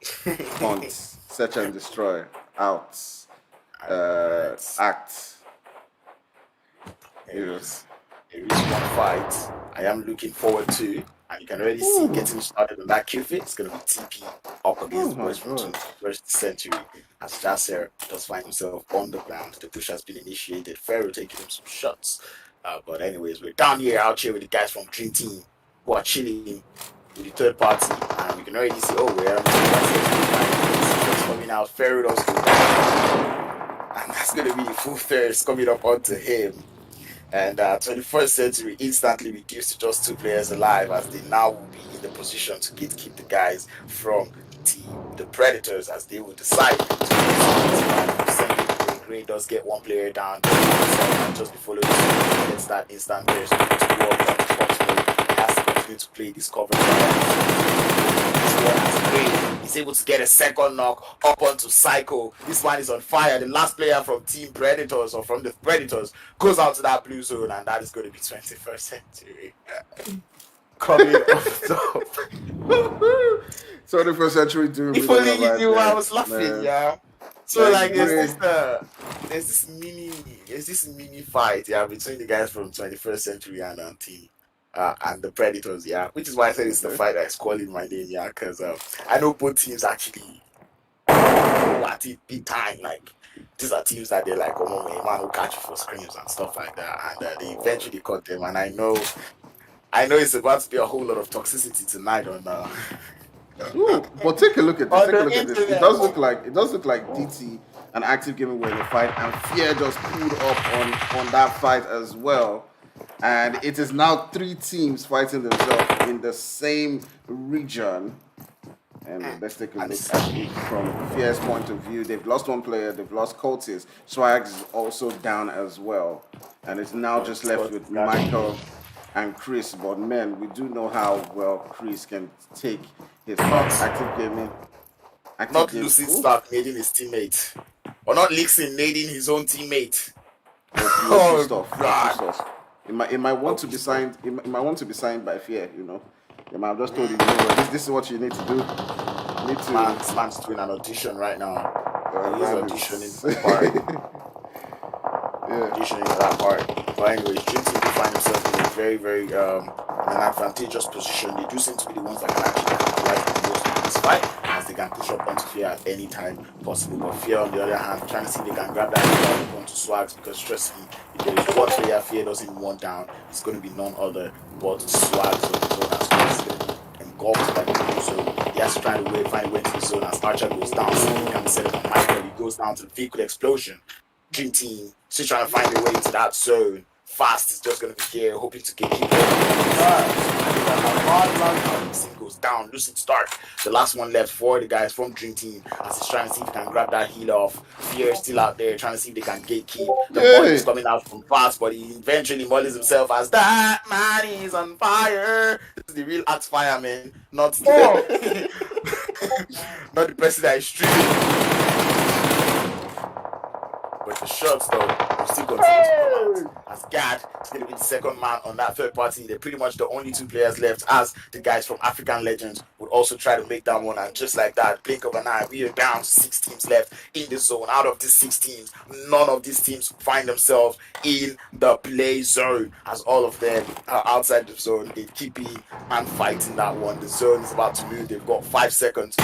Fonts, Search and Destroy, Outs, Act. It is one fight I am looking forward to, and you can already see getting started on that Q fit. It's going to be TP up against the boys from 21st century as Jasser does find himself on the ground. The push has been initiated. Pharaoh taking him some shots. But anyways, we're down here out here with the guys from Dream Team who are chilling with the third party, and we can already see, we're coming out. Pharaoh does go down, and that's going to be the full thirst coming up onto him. And 21st century instantly reduced to just 2 players alive, as they now will be in the position to keep the guys from the Predators, as they will decide to Green does get 1 player down and just before gets that instant burst to go up on the box mode. He has to continue to play this cover. He's able to get a second knock up onto Psycho. This one is on fire. The last player from Team Predators, or from the Predators, goes out to that blue zone, and that is going to be 21st century. Coming off top. 21st century doing if only you knew I was laughing, man. Yeah. So there's this mini fight, between the guys from 21st century and Team. And the Predators, which is why I said it's the fight that's calling my name, because I know both teams actually at it big time. Like, these are teams that they're like, man will catch you for screams and stuff like that, and they eventually caught them. And I know it's about to be a whole lot of toxicity tonight on. But take a look at this. It does look like DT and Active Gaming were in the fight, and Fear just pulled up on that fight as well. And it is now 3 teams fighting themselves in the same region. And let's take a look at it from Fear's point of view. They've lost 1 player. They've lost Cultist. Swags is also down as well. And it's now just left with Michael and Chris. But man, we do know how well Chris can take his Active Gaming. Not losing Stark nading his teammate. Or not Lixin nading his own teammate. God. It might want to be signed. It might want to be signed by Fear. They might have just told him, this is what you need to do. Man's doing an audition right now. He's auditioning for the part. Auditioning for that part. But anyways, Dream Team find himself in a very, very in an advantageous position. They do seem to be the ones that can actually capitalize on most of this fight, as as they can push up onto Fear at any time possible. But Fear, on the other hand, trying to see if they can grab that healer onto Swags, because trust me, if there is one player Fear doesn't want down, it's going to be none other but Swags of the zone, as Swags is going to be engulfed by the blue zone. He has to try to find a way into the zone as Archer goes down. See, he can set up on Michael. He goes down to the vehicle explosion. Dream Team still trying to find a way into that zone. Fast is just going to be here, hoping to gatekeep it. Goes down, losing start. The last one left for the guys from Dream Team as he's trying to see if he can grab that heal off. Fear still out there trying to see if they can gatekeep. The molly is coming out from fast, but he eventually mollies himself as that man is on fire. This is the real axe fireman, not the, not the person that is streaming. But the shots, though, will still continue to come out. As Gad is going to be the second man on that third party. They're pretty much the only two players left, as the guys from African Legends would also try to make that one. And just like that, blink of an eye, we are down to 6 teams left in the zone. Out of these 6 teams, none of these teams find themselves in the play zone, as all of them are outside the zone. They're keeping and fighting that one. The zone is about to move. They've got 5 seconds to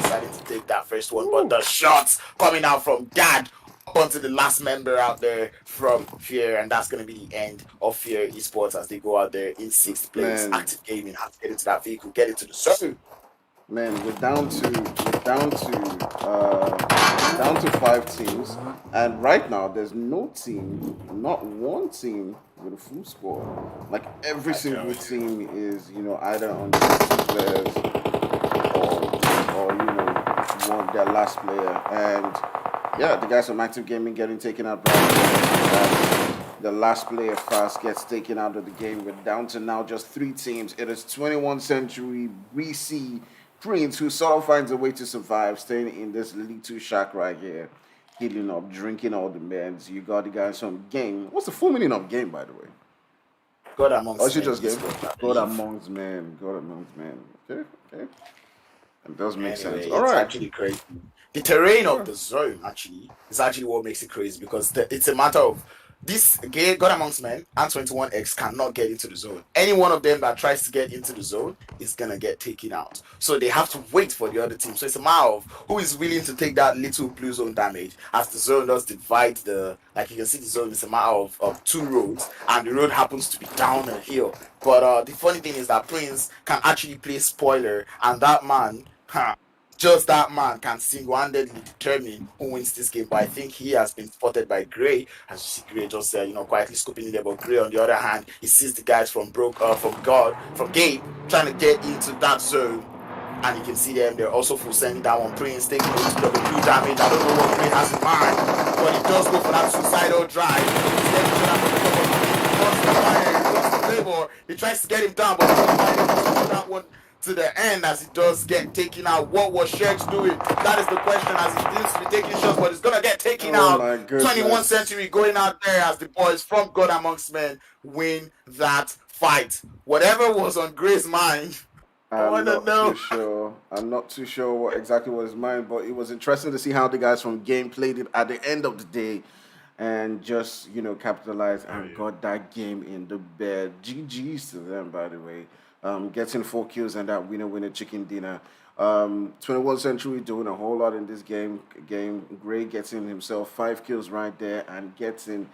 deciding to take that first one, but the shots coming out from Gad up onto the last member out there from Fear, and that's going to be the end of Fear Esports as they go out there in 6th place. Man. Active Gaming has to get into that vehicle, get into the zone. Man, we're down to 5 teams, and right now there's no team, not one team with a full squad. Like every single team is, either on 2 players or one their last player. And yeah, the guys from Active Gaming getting taken out. The last player fast gets taken out of the game. We're down to now just 3 teams. It is 21st Century BC Prince, who sort of finds a way to survive, staying in this little shack right here, healing up, drinking all the meds. You got the guys from Game. What's the full meaning of Game, by the way? God amongst men. Or is it just Game? God amongst men. God amongst men. Okay. It does make sense. All right. It's actually crazy. The terrain of the zone actually is actually what makes it crazy, because it's a matter of this game. God amongst men and 21X cannot get into the zone. Any one of them that tries to get into the zone is gonna get taken out. So they have to wait for the other team. So it's a matter of who is willing to take that little blue zone damage, as the zone does divide like you can see the zone is a matter of 2 roads, and the road happens to be down a hill. But the funny thing is that Prince can actually play spoiler, and that man, just that man can single-handedly determine who wins this game. But I think he has been spotted by Gray, as you see Gray just quietly scooping in there. But Gray, on the other hand, he sees the guys from Gabe trying to get into that zone, and you can see them. They're also full sending that one. Prince taking into double blue damage. I don't know what Gray has in mind, but he does go for that suicidal drive. He tries to get him down, but that one to the end as he does get taken out. What was Shex doing? That is the question, as he seems to be taking shots, but he's gonna get taken out. 21st Century going out there as the boys from God Amongst Men win that fight. Whatever was on Gray's mind, I'm not too sure what exactly was his mind, but it was interesting to see how the guys from Game played it at the end of the day, and just capitalized and got that game in the bed. GG's to them, by the way. Getting 4 kills and that winner chicken dinner. 21st Century doing a whole lot in this game. Gray getting himself 5 kills right there, and getting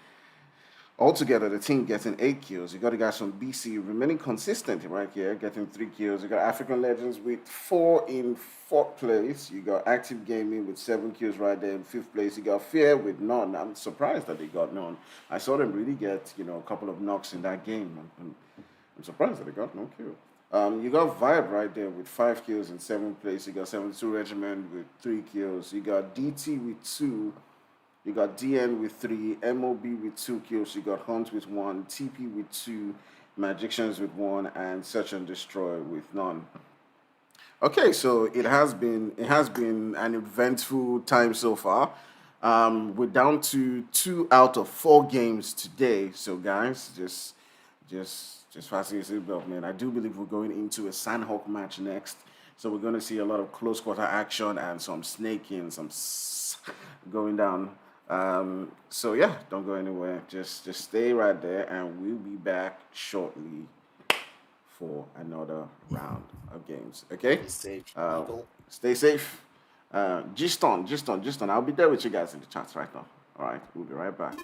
altogether the team getting 8 kills. You got the guys from BC remaining consistent right here, getting 3 kills. You got African Legends with 4 in 4th place. You got Active Gaming with 7 kills right there in 5th place. You got Fear with none. I'm surprised that they got none. I saw them really get a couple of knocks in that game. I'm surprised that they got no kill. You got Vibe right there with 5 kills in 7th place. You got 72 Regiment with 3 kills. You got DT with 2. You got DN with 3. MOB with 2 kills. You got Hunt with 1. TP with 2. Magicians with 1. And Search and Destroy with none. Okay, so it has been an eventful time so far. We're down to 2 out of 4 games today. So guys, just fasten your seatbelt, man. I do believe we're going into a Sandhawk match next. So we're going to see a lot of close quarter action and some snaking, some going down. So yeah, don't go anywhere. Just stay right there, and we'll be back shortly for another round of games. Okay? Stay safe, Uh, people. stay safe. Giston. I'll be there with you guys in the chats right now. All right, we'll be right back.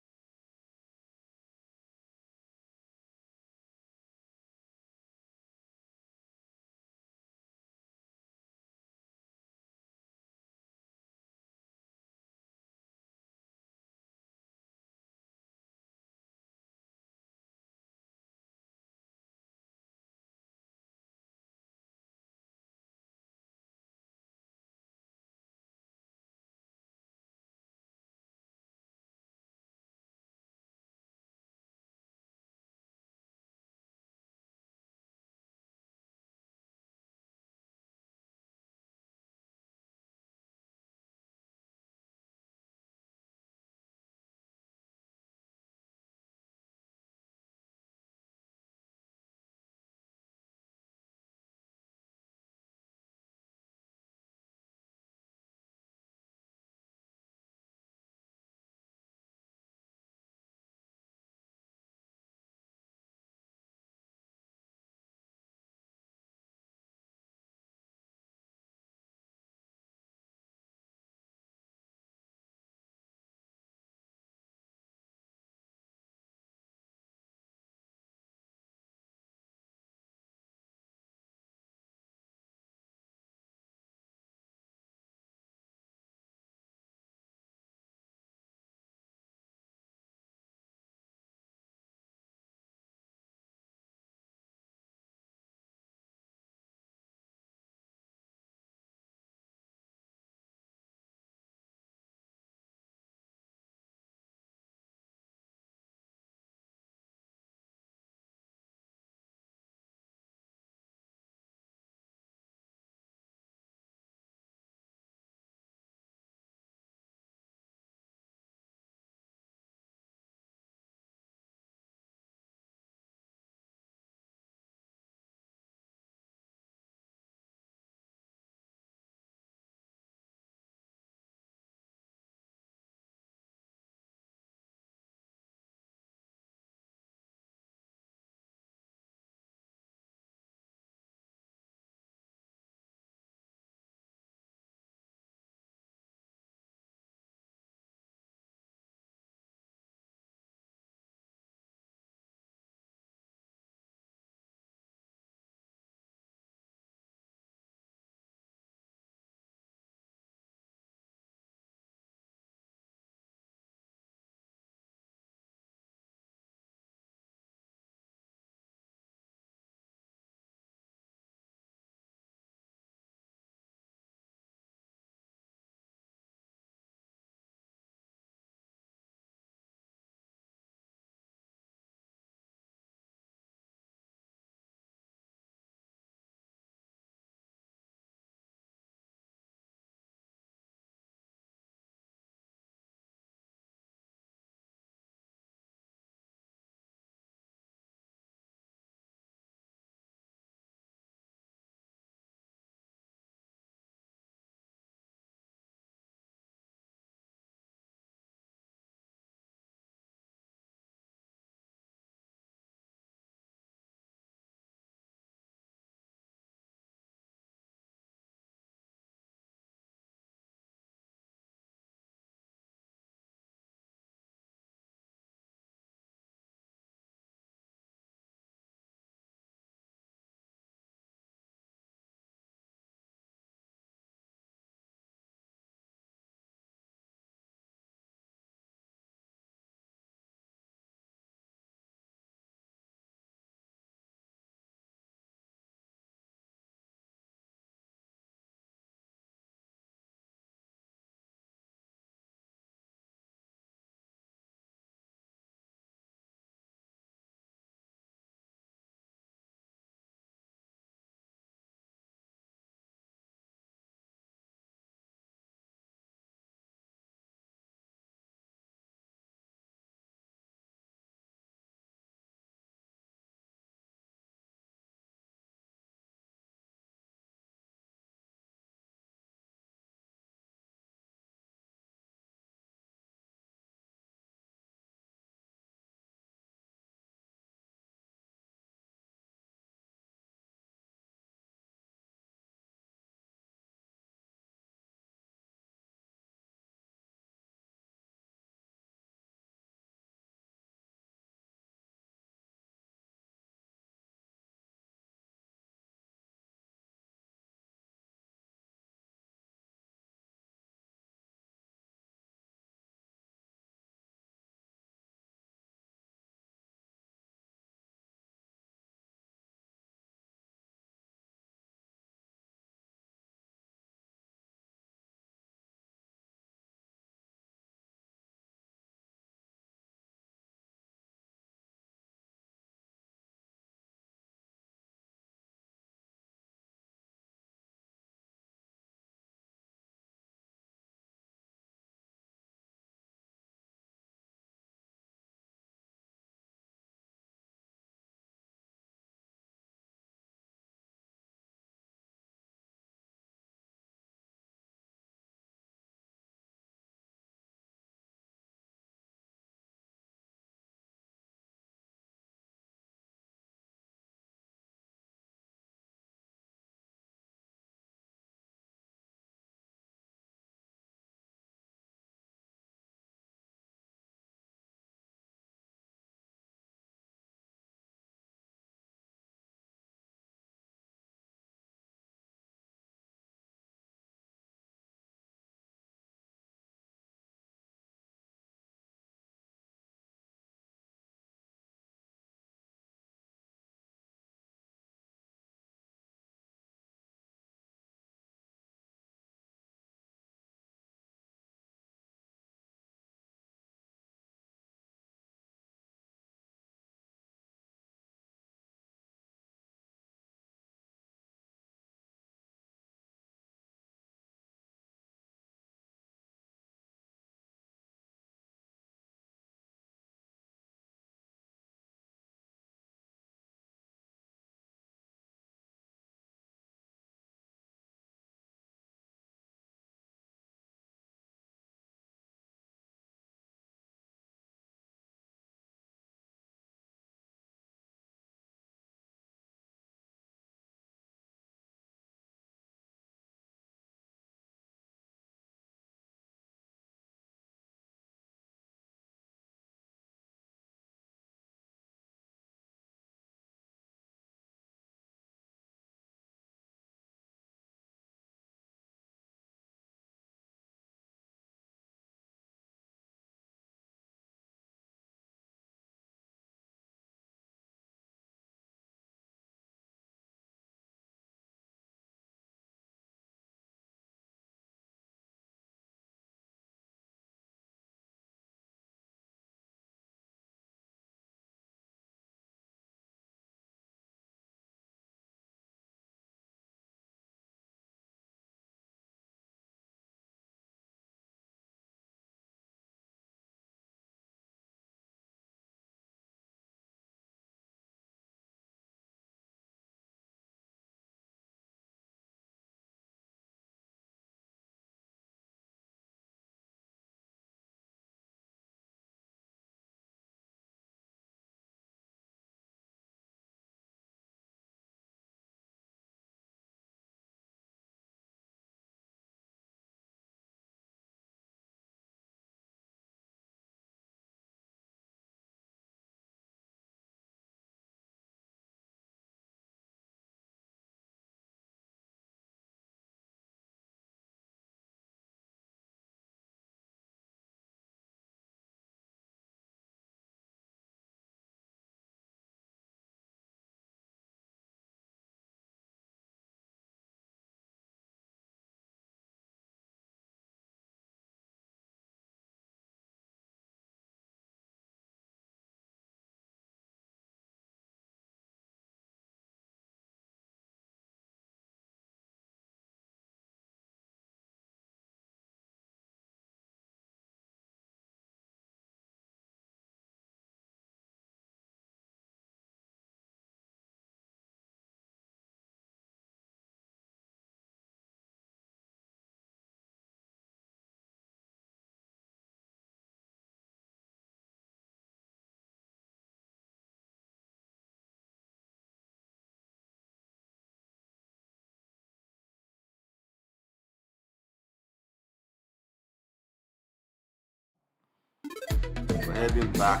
heading back,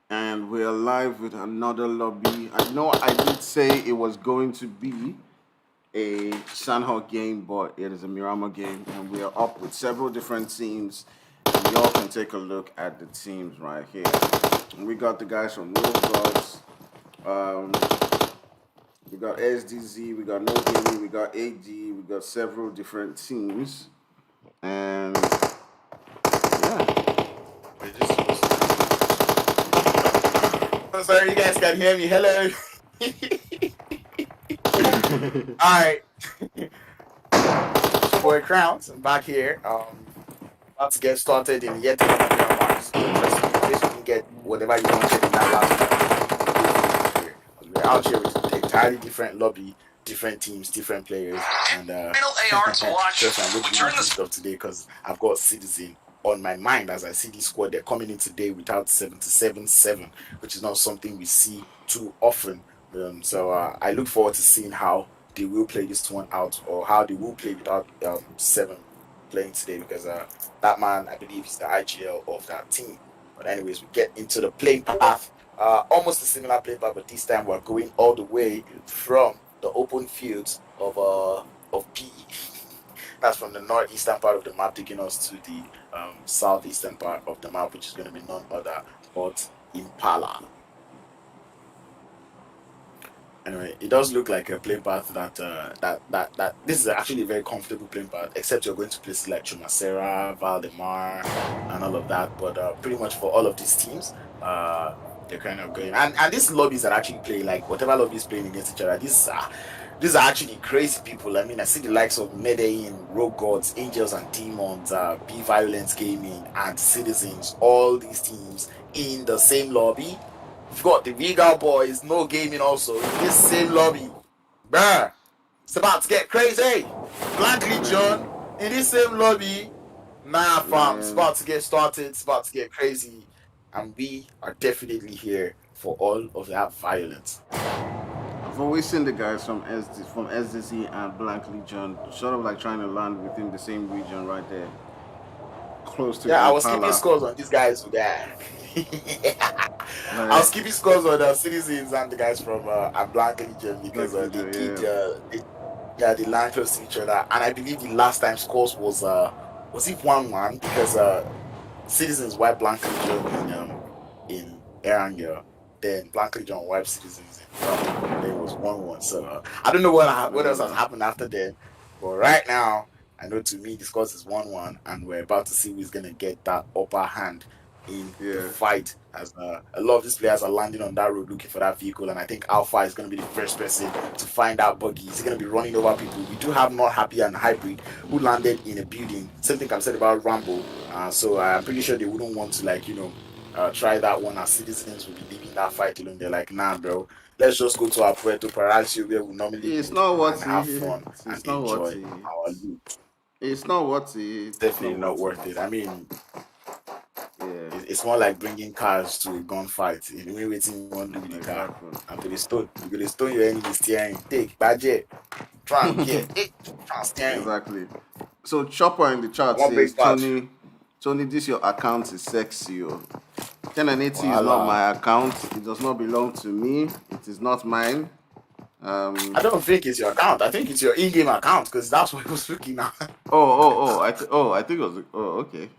and we're live with another lobby. I know I did say it was going to be a Sanhok game, but it is a Miramar game, and we are up with several different teams. And y'all can take a look at the teams right here. And we got the guys from Wolf Gods. We got SDZ, we got No Gaming, we got AD, we got several different teams. And yeah. I'm sorry, you guys can hear me. Hello. Alright. Boy Crowns, I'm back here. Let's get started in yet another marks. Just you can get whatever you wanted in that last one. We're out here with an entirely different lobby, different teams, different players, and trust me, I'm going to do this stuff today because I've got Citizen on my mind as I see this squad. They're coming in today without 77-7, which is not something we see too often. So I look forward to seeing how they will play this one out, or how they will play without 7 playing today, because that man, I believe, is the IGL of that team. But anyways, we get into the playing path. Almost a similar play path, but this time we're going all the way from the open fields of P. That's from the northeastern part of the map, taking us to the southeastern part of the map, which is going to be none other but Impala. Anyway, it does look like a play path that this is actually a very comfortable playing path, except you're going to places like Chumacera, Valdemar, and all of that. But pretty much for all of these teams, they're kind of going. And these lobbies that actually play, like whatever lobbies playing against each other, these are actually crazy people. I mean, I see the likes of Medellin, Rogue Gods, Angels and Demons, B Violence Gaming, and Citizens, all these teams in the same lobby. We've got the Regal Boys, No Gaming also in this same lobby. Bruh, it's about to get crazy. Black Legion in this same lobby. Nah, fam, it's about to get started. It's about to get crazy. And we are definitely here for all of that violence. I've always seen the guys from SDC and Blank Legion sort of like trying to land within the same region right there. Close to I was Impala. keeping scores on these guys who died. I was keeping scores on the Citizens and the guys from Blank Legion, because they did they land close to each other. And I believe the last time scores was it 1-1, because Citizens wiped Blank Legion in Erangel, then Blank Legion wiped Citizens in then it was 1-1. So I don't know what else has happened after then, but right now I know, to me, the score is 1-1, and we're about to see who's going to get that upper hand in the fight, as a lot of these players are landing on that road looking for that vehicle. And I think Alpha is going to be the first person to find out Buggy. He's going to be running over people. We do have Not Happy and Hybrid who landed in a building. Same thing I'm said about Rambo. So I'm pretty sure they wouldn't want to try that one, as Citizens will be leaving that fight alone. They're like, nah, bro, let's just go to our Puerto Paralcio where we normally it's not what and have fun and enjoy our loot. It's not worth it. It's definitely not worth it. I mean, it's more like bringing cars to a gunfight. In way waiting one do with the car. And to the stone, you go to stone your enemy steering. Take budget. Try and get it. Try steering. Exactly. So Chopper in the chat says, Tony, this your account is sexy. 1080 is not my account. It does not belong to me. It is not mine. I don't think it's your account. I think it's your in-game account, because that's what it was looking at. I think it was. Okay.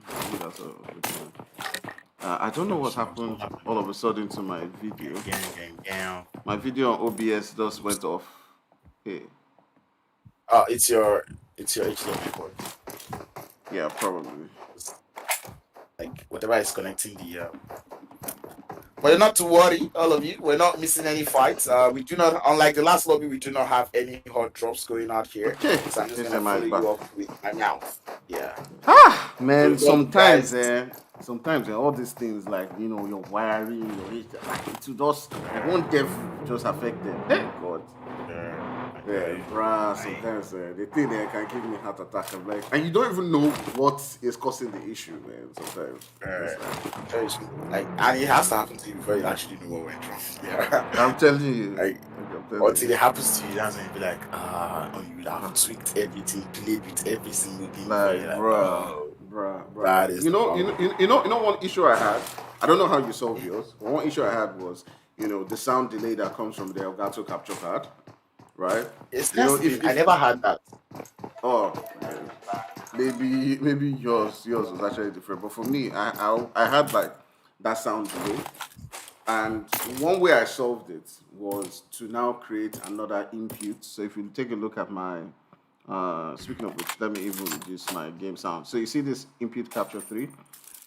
I don't know what happened all of a sudden to my video. My video on OBS just went off. Hey. It's your HDMI cord. Yeah, probably. Like whatever is connecting the. But not to worry, all of you. We're not missing any fights. We do not, unlike the last lobby, we do not have any hot drops going out here. Okay. So I'm just gonna follow you up with my mouth. Yeah. Man, sometimes all these things, like, your wiring, it will just, one dev just affect them. Hey, God. Bruh, sometimes they think they can give me heart attack. I'm like, and you don't even know what is causing the issue, man. Sometimes, and it has to happen to you before you actually know what went wrong. Yeah, I'm telling you. Until it happens to you, that's when you be like, you would have tweaked everything, played with every single thing. Like, bruh, bruh. That is the problem. One issue I had. I don't know how you solve yours, but one issue I had was, the sound delay that comes from the Elgato capture card, right? It's You that's know, the thing. I if never had that. oh, man, maybe yours was actually different, but for me, I had like that sound delay, and one way I solved it was to now create another input. So if you take a look at my speaking of which, let me even reduce my game sound. So you see this input capture 3?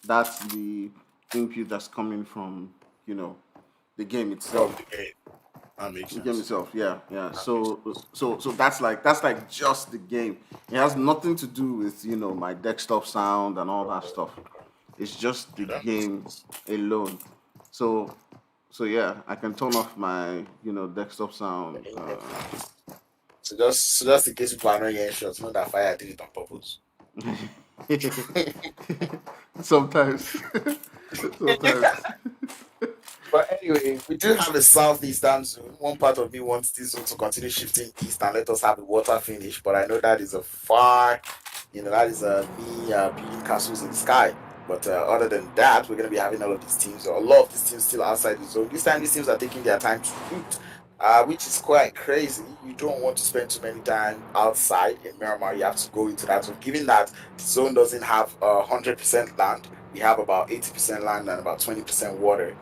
That's the input that's coming from, you know, the game From itself. the game. That makes The game sense. itself, yeah, yeah. That makes So that's like just the game. It has nothing to do with, my desktop sound and all that stuff. It's just the that makes game sense. alone. So so yeah, I can turn off my, desktop sound. So just in case people are not getting shots, not that fire did it on purpose. Sometimes, sometimes. But anyway, we do have a southeastern zone. One part of me wants this zone to continue shifting east and let us have the water finish. But I know that is a far, that is me building castles in the sky. But other than that, we're going to be having all of these teams, or a lot of these teams still outside the zone. This time, these teams are taking their time to loot, which is quite crazy. You don't want to spend too many time outside in Miramar. You have to go into that zone. Given that the zone doesn't have 100% land, we have about 80% land and about 20% water.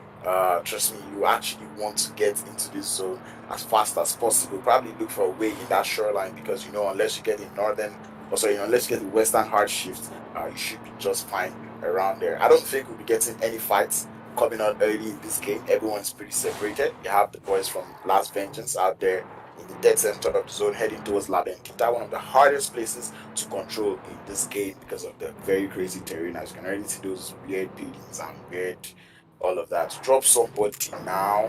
Trust me, you actually want to get into this zone as fast as possible. Probably look for a way in that shoreline because unless you get the northern, or sorry, unless you get the western hard shift, you should be just fine around there. I don't think we'll be getting any fights coming out early in this game. Everyone's pretty separated. You have the boys from Last Vengeance out there in the dead center of the zone heading towards La Bendita, one of the hardest places to control in this game because of the very crazy terrain. As you can already see those weird buildings and weird all of that. Drop somebody now.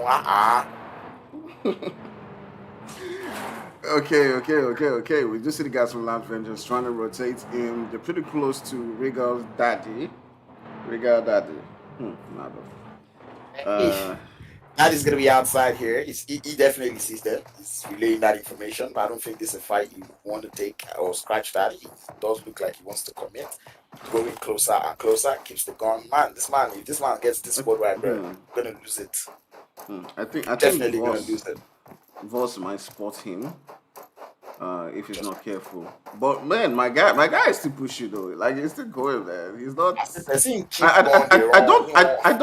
Okay. We just see the guys from Land Vengeance trying to rotate in. They're pretty close to Regal's daddy. Regal daddy. Nada. Uh, That is gonna be outside here. He definitely sees them. He's relaying that information, but I don't think this is a fight you want to take or scratch that. He does look like he wants to commit. Going closer and closer, keeps the gun. Man, if this man gets this squad right, bro, hmm, gonna lose it. I think Definitely gonna lose it. Voss might spot him if he's Just not careful. But man, my guy is still pushing though. Like he's still going, man. He's not. as the person keep I on the I run,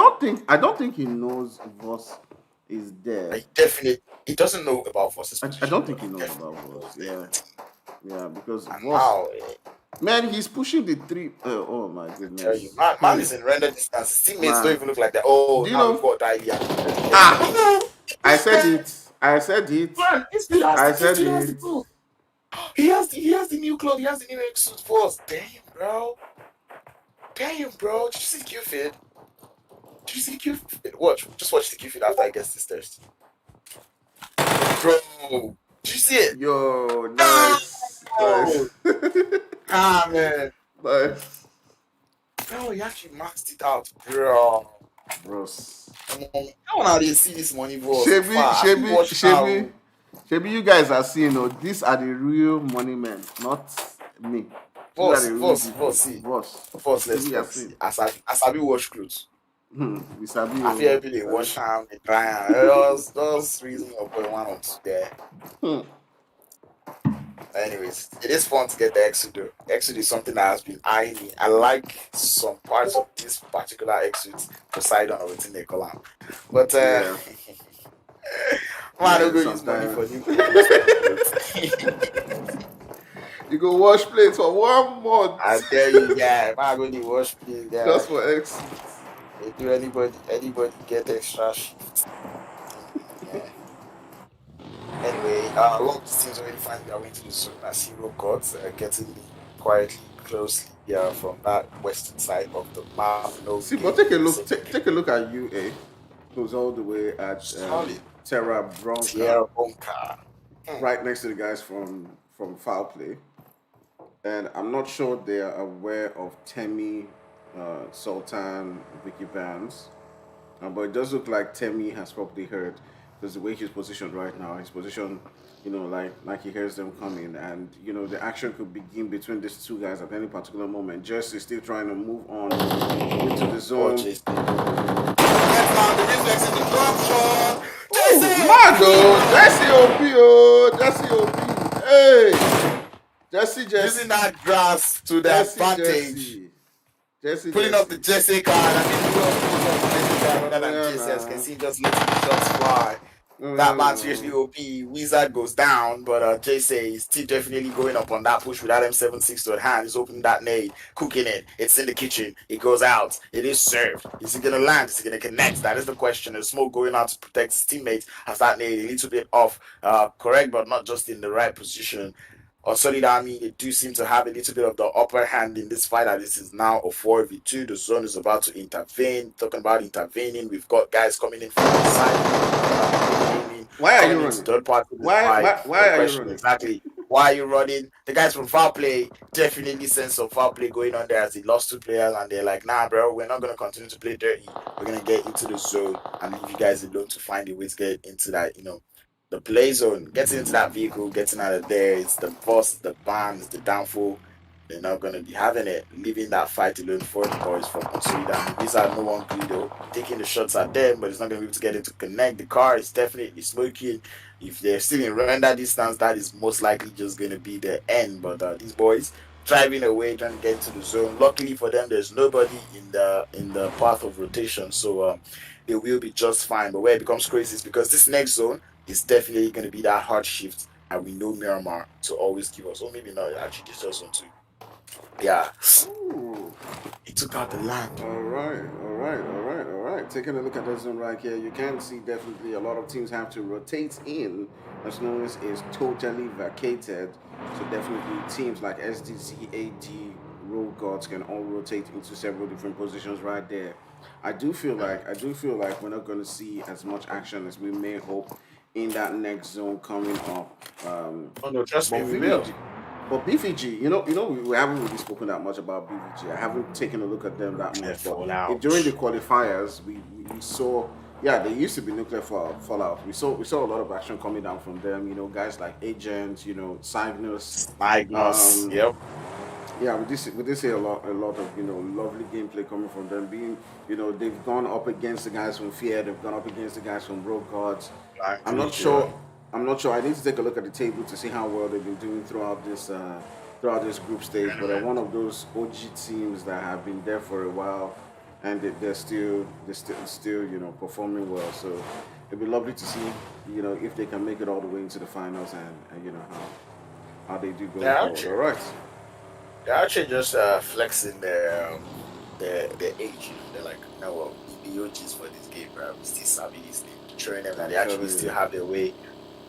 don't I don't think he knows Voss is there. he doesn't know about Voss's I position, don't but think he he knows about definitely Voss. knows the Yeah, yeah, because and Voss, now man, he's pushing the three. Oh my tell you, goodness, man is in render distance. His teammates don't man. even look like that. Oh, Do you now we've know? got Divey and Ah, I said it. I said it. man, I this said dude has the it. tools. He has the new club, he has the new suit for us. Damn, bro. Did you see the Q feed? Did you see the Q feed? Just watch the Q feed after I get this thirst. Bro, did you see it? Yo, No! nice, nice, Ah, man. nice, Bro, he actually maxed it out, bro. bros. Come on. How now they see this money for so Shebi, far? Have you Shebi, watched Shebi, now? Shebi. You guys are seeing, these are the real money men, not me. These are Boss, the real boss, people. boss, see. Boss, Boss, let's Shebi, you are talk. See. seeing. As I be wash clothes. We sabi I feel you. every day wash hand, they dry hand. Those reason your boy one or two there. Hmm. Anyways, it is fun to get the Exudo. Exudo is something that has been eyeing me. I like some parts of this particular Exude, Poseidon or within they call him. But Yeah, man, don't man. go use money for Sometimes new clothes, man. you go wash plates for 1 month I tell you, yeah, man, go the wash please, yeah. just for X. They do anybody get extra shift. Yeah. Anyway, a lot of these teams already find their way into the zone as hero gods, getting me quietly, closely from that western side of the map. No See, but game take a in the look. same Take a look at UA, who's all the way at solid Terra Bronca, Sierra Bonka. right next to the guys from Foul Play, and I'm not sure they are aware of Temi, Sultan, Vicky Vance, but it does look like Temi has probably heard because the way he's positioned right now, his position, like he hears them coming, and the action could begin between these two guys at any particular moment. Jesse still trying to move on into the Oh, zone. JC. Get down, the reflex in the drop shot. Oh, JC! Mado, Jesse OP, Jesse OP, hey, Using Jesse, that grass to their Jesse, advantage. Pulling up the Jesse. Jesse card. I mean, who else pulls up the Jesse card other Oh than yeah, Jesse? As you can nah. see, just letting the shots fly. Oh That yeah, man seriously nah. OP. Wizard goes down, but JC is still definitely going up on that push with that M76 to at hand. He's opening that nade, cooking it. It's in the kitchen. It goes out. It is served. Is he going to land? Is he going to connect? That is the question. The smoke going out to protect his teammates as that nade a little bit off. Correct, but not just in the right position. Or Solid Army, they do seem to have a little bit of the upper hand in this fight. This is now a 4v2. The zone is about to intervene. Talking about intervening, we've got guys coming in from the side. Why are you Coming into running? third party this Why fight. why why The are you question running? exactly why are you running? The guys from foul play definitely sense some foul play going on there as they lost two players and they're like, nah, bro, we're not gonna continue to play dirty. We're gonna get into the zone and leave you guys alone to find a way to get into that, the play zone, getting into that vehicle, getting out of there. It's the boss, the ban, it's the downfall. They're not going to be having it, leaving that fight alone for the boys from Unsolid. These are no one Guido taking the shots at them, but it's not going to be able to get it to connect. The car is definitely smoking. If they're still in render distance, that is most likely just going to be the end. But these boys driving away, trying to get into the zone. Luckily for them, there's nobody in the path of rotation, so they will be just fine. But where it becomes crazy is because this next zone is definitely going to be that hard shift, and we know Miramar to always give us, or maybe not, actually, this just one too. Yeah, Ooh. he took out the land. All right. Taking a look at this zone right here, you can see definitely a lot of teams have to rotate in. As long as is totally vacated, so definitely teams like SDC, AD, Road Gods can all rotate into several different positions right there. I do feel like we're not going to see as much action as we may hope in that next zone coming up. Oh no, trust me, But we will. BVG, we haven't really spoken that much about BVG. I haven't taken a look at them that Nuclear much, but fallout. during the qualifiers, we saw, yeah, they used to be nuclear fallout. We saw a lot of action coming down from them. Guys like Agent, Cygnus, Magnus. um, Yep. yeah, we did see a lot of lovely gameplay coming from them. Being they've gone up against the guys from Fear, they've gone up against the guys from Rogue Gods. I'm Exactly. not Yeah. sure. I'm not sure. I need to take a look at the table to see how well they've been doing throughout this group stage. But they're one of those OG teams that have been there for a while, and they're still performing well. So it'd be lovely to see if they can make it all the way into the finals and how they do going They're forward. actually, All right. they're actually just flexing their age. They're like, no, well, we the OGs for this game, bro. We still savvy this thing. Showing them that I'm they actually telling still you. have their way.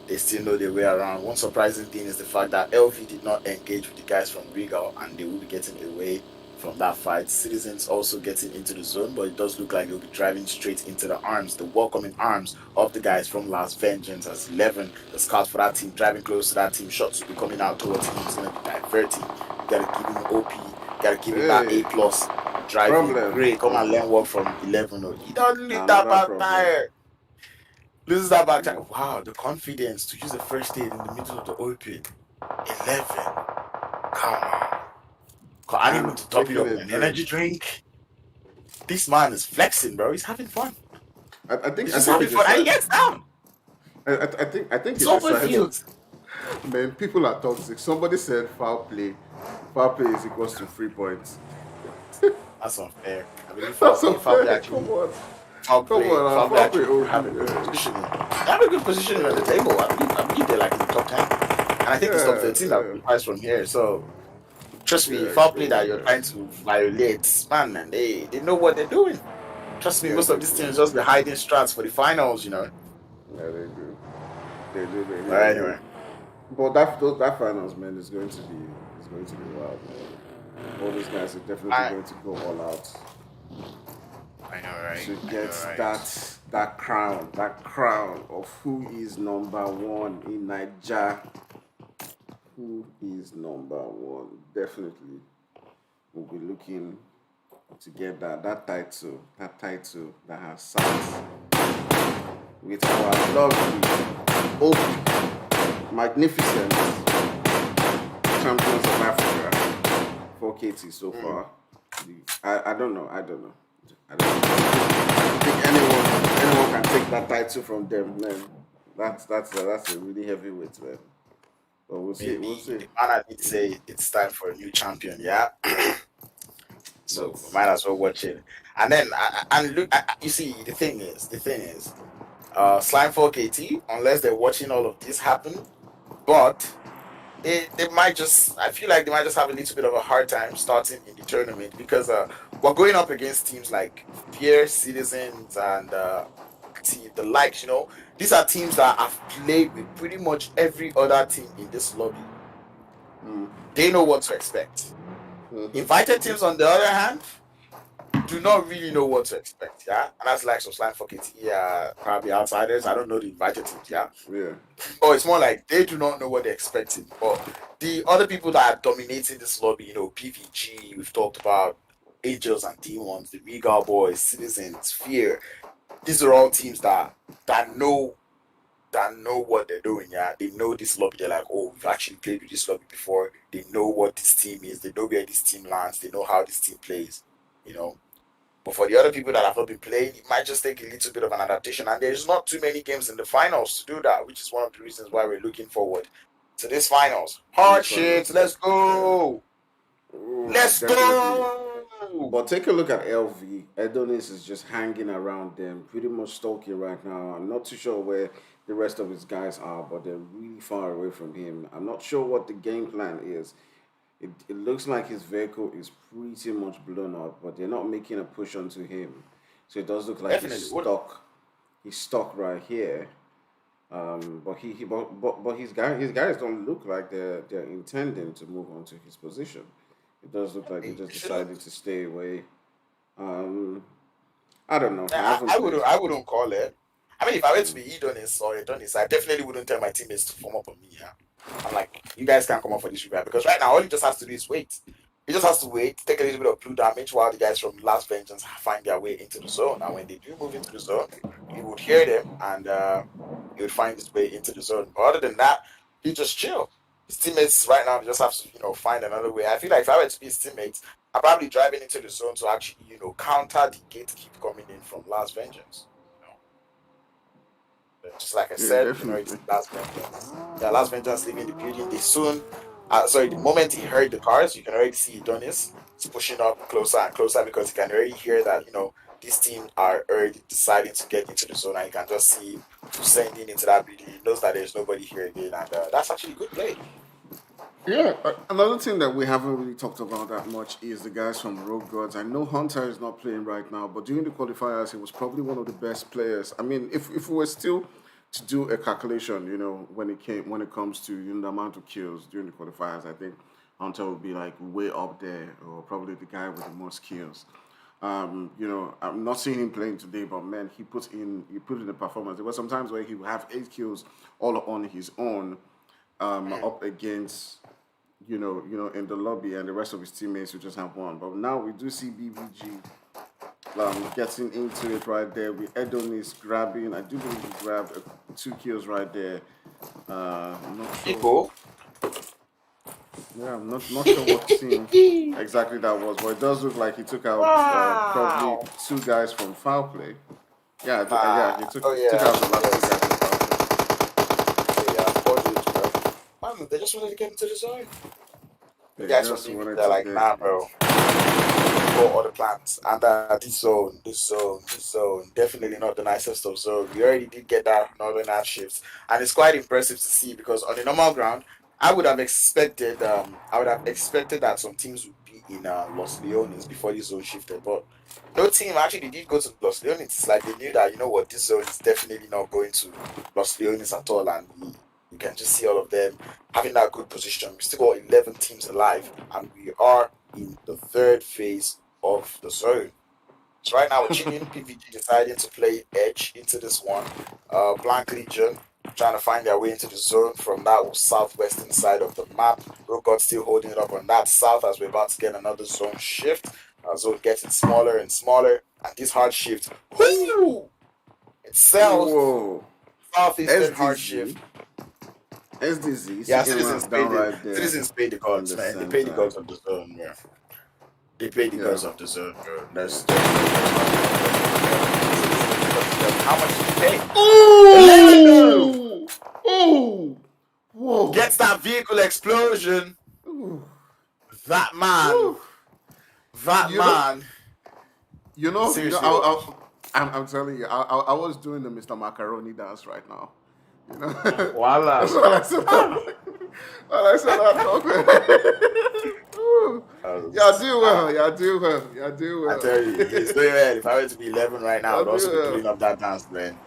They still know their way around. One surprising thing is the fact that LV did not engage with the guys from Regal and they will be getting away from that fight. Citizens also getting into the zone, but it does look like they'll be driving straight into the arms, the welcoming arms of the guys from Last Vengeance as 11, the scout for that team, driving close to that team. Shots will be coming out towards him. He's going to be diverting. You got to give him OP. You got to give him that Hey, A plus. Driving problem. great. Come and learn work from 11. Oh, he don't need that Another back problem. tire. Loses that back Come on. time. Wow, the confidence to use the first aid in the middle of the open. 11. Come on. I need him And to top it taking up a with an drink. energy drink. This man is flexing, bro. He's having fun. I think He's I just think having it's a fun. And he side. gets down. I think It's it's a open side. field. Man, people are toxic. Somebody said foul play. Foul play is equals to 3 points. That's unfair. I believe That's foul play unfair. actually Come on. foul Come play. on, Foul play foul play actually do OP. have a good positioning. They have a good positioning on the table. I believe they're like in the top 10. And I think it's top Yeah, 13 that yeah, qualifies from here. So trust me, yeah. foul play Come that on, you're trying guys. to violate, man, and they know what they're doing. Trust me, Yeah, most they of these do. teams just be hiding strats for the finals. Yeah, they do. They do. They But really do. anyway, But that finals, man, is going to be wild, man. All these guys are definitely I going to go all out I know, right? to I know, get right? that crown of who is number one in Nigeria. Who is number one? Definitely, we'll be looking to get that title that has sat with our lovely, OP, magnificent champions of Africa, 4KT so Mm. far. I don't know. I don't know. I don't think anyone can take that title from them, man. That's a really heavyweight, man. But we'll see. We'll Maybe see. the banner did say it's time for a new champion. Yeah. So we That's might as well watch it. And then and look, you see, the thing is, Slime 4KT, unless they're watching all of this happen, but they might just, I feel like they might just have a little bit of a hard time starting in the tournament because we're going up against teams like Fear, Citizens, and the likes. These are teams that have played with pretty much every other team in this lobby. mm, They know what to expect. Invited teams, on the other hand, do not really know what to expect, yeah? And that's like some Slime for KT, yeah, probably outsiders. I don't know the invited teams, yeah? yeah. Or it's more like they do not know what they're expecting. But the other people that are dominating this lobby, PVG, we've talked about Angels and Demons, the Regal Boys, Citizens, Fear. These are all teams that know what they're doing, yeah. They know this lobby. They're like, oh, we've actually played with this lobby before. They know what this team is. They know where this team lands. They know how this team plays, you know. But for the other people that have not been playing, it might just take a little bit of an adaptation. And there's not too many games in the finals to do that, which is one of the reasons why we're looking forward to this finals. This Hardships, finals. let's Yeah. go! Ooh, Let's definitely. go! But take a look at LV. Edonis is just hanging around them, pretty much stalking right now. I'm not too sure where the rest of his guys are, but they're really far away from him. I'm not sure what the game plan is. It looks like his vehicle is pretty much blown up, but they're not making a push onto him. So it does look like he's Definitely would. stuck. He's stuck right here. But his guys don't look like they're intending to move on to his position. It does look like they They just shouldn't. decided to stay away. Um, I don't know. I I, haven't I played. wouldn't. I wouldn't call it. I mean, if I were to be Edonis or Adonis, I definitely wouldn't tell my teammates to form up on me. Yeah, I'm like, you guys can't come up for this revamp because right now all he just has to do is wait. He just has to wait, take a little bit of blue damage while the guys from Last Vengeance find their way into the zone. And when they do move into the zone, he would hear them and he would find his way into the zone. But other than that, he just chill. His teammates right now just have to, find another way. I feel like if I were to be his teammates, I'm probably driving into the zone to actually, counter the gatekeep coming in from Last Vengeance. Just like I Yeah, said, we can already definitely. see Last Vengeance. Yeah, Last Vengeance leaving the building. They soon, sorry, the moment he heard the cars, you can already see Adonis. He's pushing up closer and closer because he can already hear that, these teams are already deciding to get into the zone and you can just see him descending into that building. He knows that there's nobody here again and that's actually a good play. Yeah, another thing that we haven't really talked about that much is the guys from Rogue Gods. I know Hunter is not playing right now, but during the qualifiers, he was probably one of the best players. I mean, if we were still to do a calculation, when it comes to the amount of kills during the qualifiers, I think Hunter would be like way up there, or probably the guy with the most kills. I'm not seeing him playing today, but man, he put in a performance. There were some times where he would have 8 kills all on his own, Mm. up against in the lobby, and the rest of his teammates who just have one. But now we do see BBG getting into it right there. With Edonis grabbing, I do believe he grabbed 2 kills right there. I'm not sure. People. Yeah, I'm not sure what team exactly that was, but it does look like he took out probably Wow. 2 guys from foul play. Yeah, yeah, he took Oh took yeah, out the last 2 guys yes. from foul play. Oh yeah, poor dudes, bro. Man, they just wanted to get into the zone. The They guys from just BB, wanted they're to like, get nah, it. bro. We've got all the plans. And this zone, definitely not the nicest of zone. We already did get that northern half shifts, and it's quite impressive to see because on the normal ground, I would have expected that some teams would be in Los Leones before this zone shifted, but no team actually did go to Los Leones. It's like they knew that what this zone is definitely not going to Los Leones at all, and you can just see all of them having that good position. We still got 11 teams alive, and we are in the third phase of the zone. So right now we're chilling. PVG deciding to play edge into this one. Blank Legion trying to find their way into the zone from that southwestern side of the map. Rogot still holding it up on that south as we're about to get another zone shift. Zone getting smaller and smaller. And this hard shift, whoo! Whoa. Southeastern hardship. SDZ. SDZ. Yeah, See him down right there Citizens paid the in gods, the man. They paid the center. gods of the zone, yeah. They paid the Yeah. gods of the zone, bro. How much did you pay? Ooh! Ooh! Whoa! Gets that vehicle explosion. Ooh. That man. Ooh. Seriously, OG. I'm telling you, I was doing the Mr. Macaroni dance right now. You know, Voila. that's what I said. What I said that talk. Y'all do well. Y'all do well. Y'all do well. I tell you, it's doing well. If I were to be 11 right now, I would Y'all do also be well. pulling up that dance, man.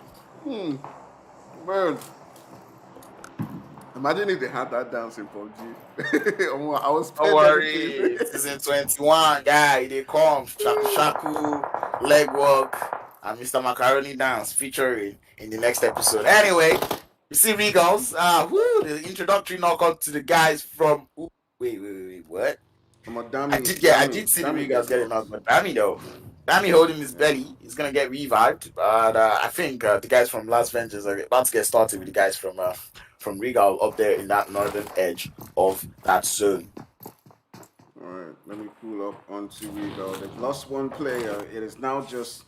Man, imagine if they had that dance in Pubg. I was Don't worry, season 21, guy, they come. Shaku Shaku, Legwork, and Mr. Macaroni Dance featuring in the next episode. Anyway, you see Regals, the introductory knockout to the guys from. Wait, what? I did see the Regals getting knocked, but Dammy holding his belly is gonna get revived. But I think the guys from Las Vengeance are about to get started with the guys from Regal up there in that northern edge of that zone. All right, let me pull up onto Regal. They've lost one player. It is now just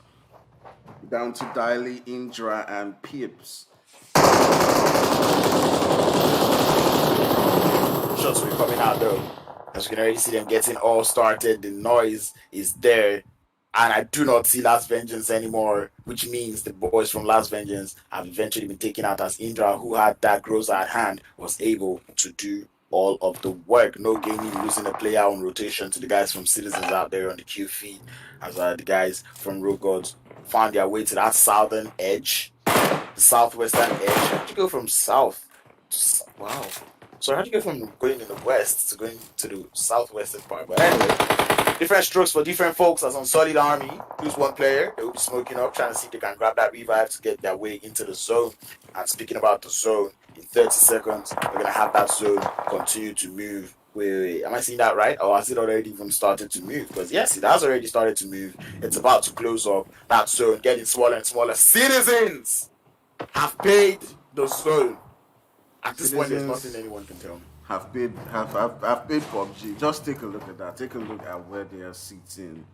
down to Diley, Indra, and Pips. Shots will be coming out though. As you can already see them getting all started, the noise is there. And I do not see Last Vengeance anymore, which means the boys from Last Vengeance have eventually been taken out as Indra, who had that Groza at hand, was able to do all of the work. No gaming, losing a player on rotation to the guys from Citizens out there on the Q feed, as the guys from Road Gods found their way to that southern edge, the southwestern edge. How'd you go from south? Wow. So how'd you go from going in the west to going to the southwestern part? But anyway, different strokes for different folks. As on Solid Army, lose one player, they will be smoking up, trying to see if they can grab that revive to get their way into the zone. And speaking about the zone, in 30 seconds, we're going to have that zone continue to move. Wait, am I seeing that right? Or has it already even started to move? Because yes, it has already started to move. It's about to close up. That zone getting smaller and smaller. Citizens have paid the zone. At this point, there's nothing anyone can tell me. Have paid Pubg. Just take a look at that. Take a look at where they are sitting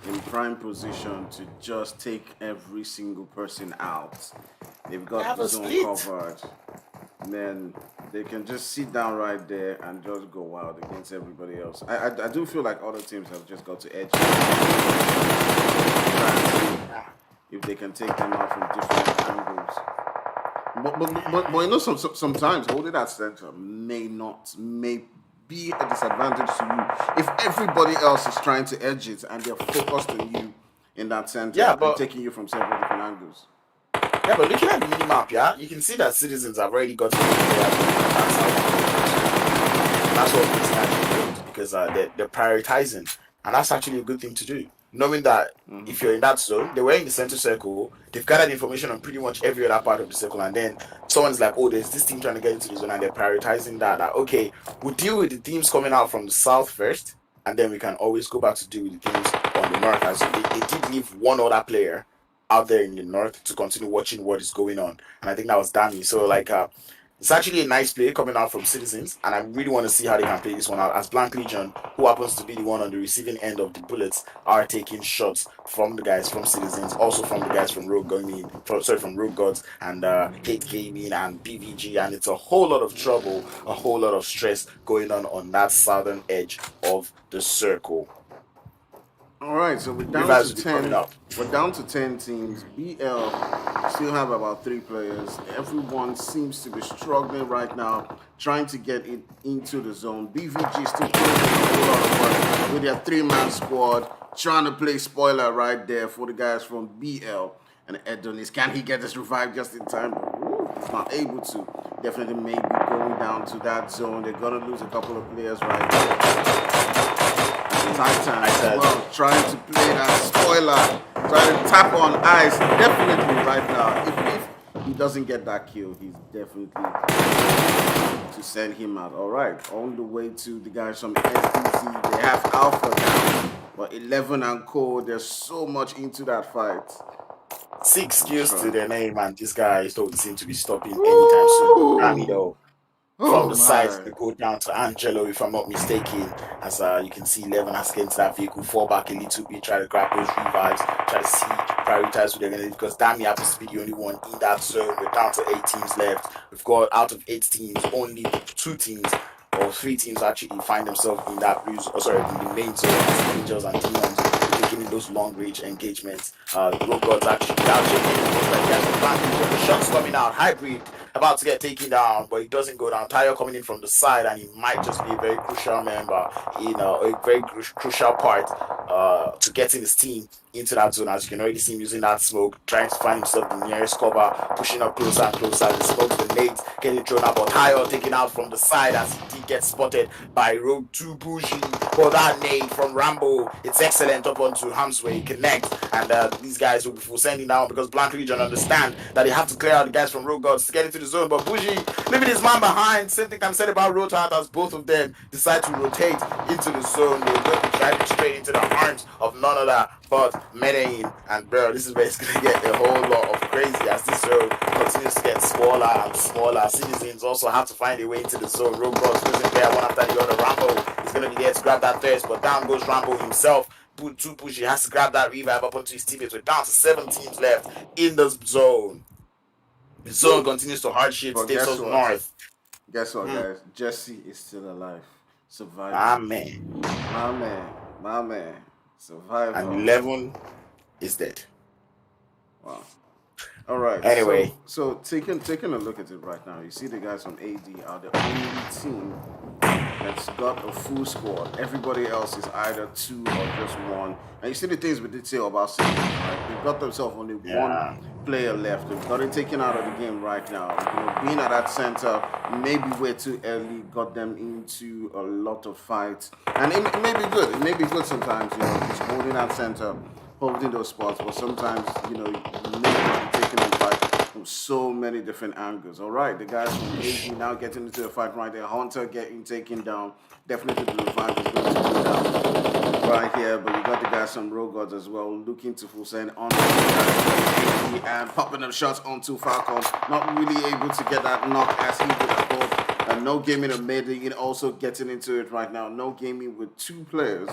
in prime position to just take every single person out. They've got the zone covered. Man, they can just sit down right there and just go wild against everybody else. I do feel like other teams have just got to edge if they can take them out from different angles. But you know, sometimes holding that center may be a disadvantage to you if everybody else is trying to edge it and they're focused on you in that center and taking you from several different angles. Yeah, but looking at the mini map, you can see that Citizens have already got to that's what makes it good because they're prioritizing, and that's actually a good thing to do. Knowing that if you're in that zone, they were in the center circle, they've gathered information on pretty much every other part of the circle, and then someone's like, oh, there's this team trying to get into the zone, and they're prioritizing that okay, we'll deal with the teams coming out from the south first, and then we can always go back to deal with the teams on the north. As they did leave one other player out there in the north to continue watching what is going on, and I think that was Danny. So it's actually a nice play coming out from Citizens, and I really want to see how they can play this one out. As Blank Legion, who happens to be the one on the receiving end of the bullets, are taking shots from the guys from Citizens, also from the guys from Rogue Gods and Hate Gaming and BVG, and it's a whole lot of trouble, a whole lot of stress going on that southern edge of the circle. All right, so we're down to 10. We're down to 10 teams. BL still have about 3 players. Everyone seems to be struggling right now, trying to get it into the zone. BVG still playing a whole lot of work with their 3-man squad, trying to play spoiler right there for the guys from BL. And Edonis, can he get this revive just in time? He's not able to. Definitely maybe going down to that zone. They're going to lose a couple of players right there. Titan as well, trying to play that spoiler, trying to tap on ice. Definitely right now, if he doesn't get that kill, he's definitely to send him out. All right, on the way to the guys from SDC, they have Alpha now, but 11 and Co. There's so much into that fight. 6 I'm kills to sure. their name, and this guy don't seem to be stopping anytime soon. Damn, Ooh. from Oh the side my. to go down to Angelo, if I'm not mistaken. As you can see, 11 has get into that vehicle, fall back a little bit, try to grab those revives, try to see, prioritize who they're going to do, because Dami happens to be the only one in that zone. We're down to 8 teams left. We've got out of 8 teams, only 2 teams or 3 teams actually find themselves in that blue, in the main zone as Angels and Demons will be getting those long range engagements. Road Gods actually out checking in, most likely as the shots coming out, hybrid about to get taken down, but he doesn't go down. Tyre coming in from the side, and he might just be a very crucial member in a very crucial part to getting his team into that zone. As you can already see him using that smoke, trying to find himself the nearest cover, pushing up closer and closer. The smokes, the nades getting thrown out, but Tyre taken out from the side as he did get spotted by Road 2 Bougie. But that nade from Rambo, it's excellent up onto Hamsway, connect, and these guys will be full sending down because Blank Region understand that they have to clear out the guys from Road Gods to get into the zone. But Bougie leaving his man behind. Same thing I'm said about Rotat as both of them decide to rotate into the zone. They're going to be driving straight into the arms of none other but Medellin. And bro, this is where it's going to get a whole lot of crazy as this zone continues to get smaller and smaller. Citizens also have to find a way into the zone. Road Gods losing player one after the other. Rambo is going to be there to grab that thirst, but down goes Rambo himself. Too pushy, has to grab that revive up onto his teammates. We're down to 7 teams left in the zone. The zone continues to hard shift, But takes guess us what? north. Guess what, Hmm. guys? Jesse is still alive, Ah, surviving. man. My man, my man, And survivor. 11 is dead. Wow. All right, Anyway, taking a look at it right now, you see the guys from AD are the only team that's got a full squad. Everybody else is either two or just one. And you see the things we did say about City, right? They've got themselves only one yeah. player left. They've got it taken out of the game right now. Being at that center, maybe way too early, got them into a lot of fights. And it may be good. It may be good sometimes, just holding that center, holding those spots. But sometimes, you may just be taking them fight from so many different angles. All right, the guys from AG now getting into a fight right there. Hunter getting taken down. Definitely the revive is going to go down right here. But you got the guys from Road Gods as well looking to full send on and popping them shots onto Falcon. Not really able to get that knock as he would have hoped. And no gaming and Medellin also getting into it right now. No gaming with 2 players.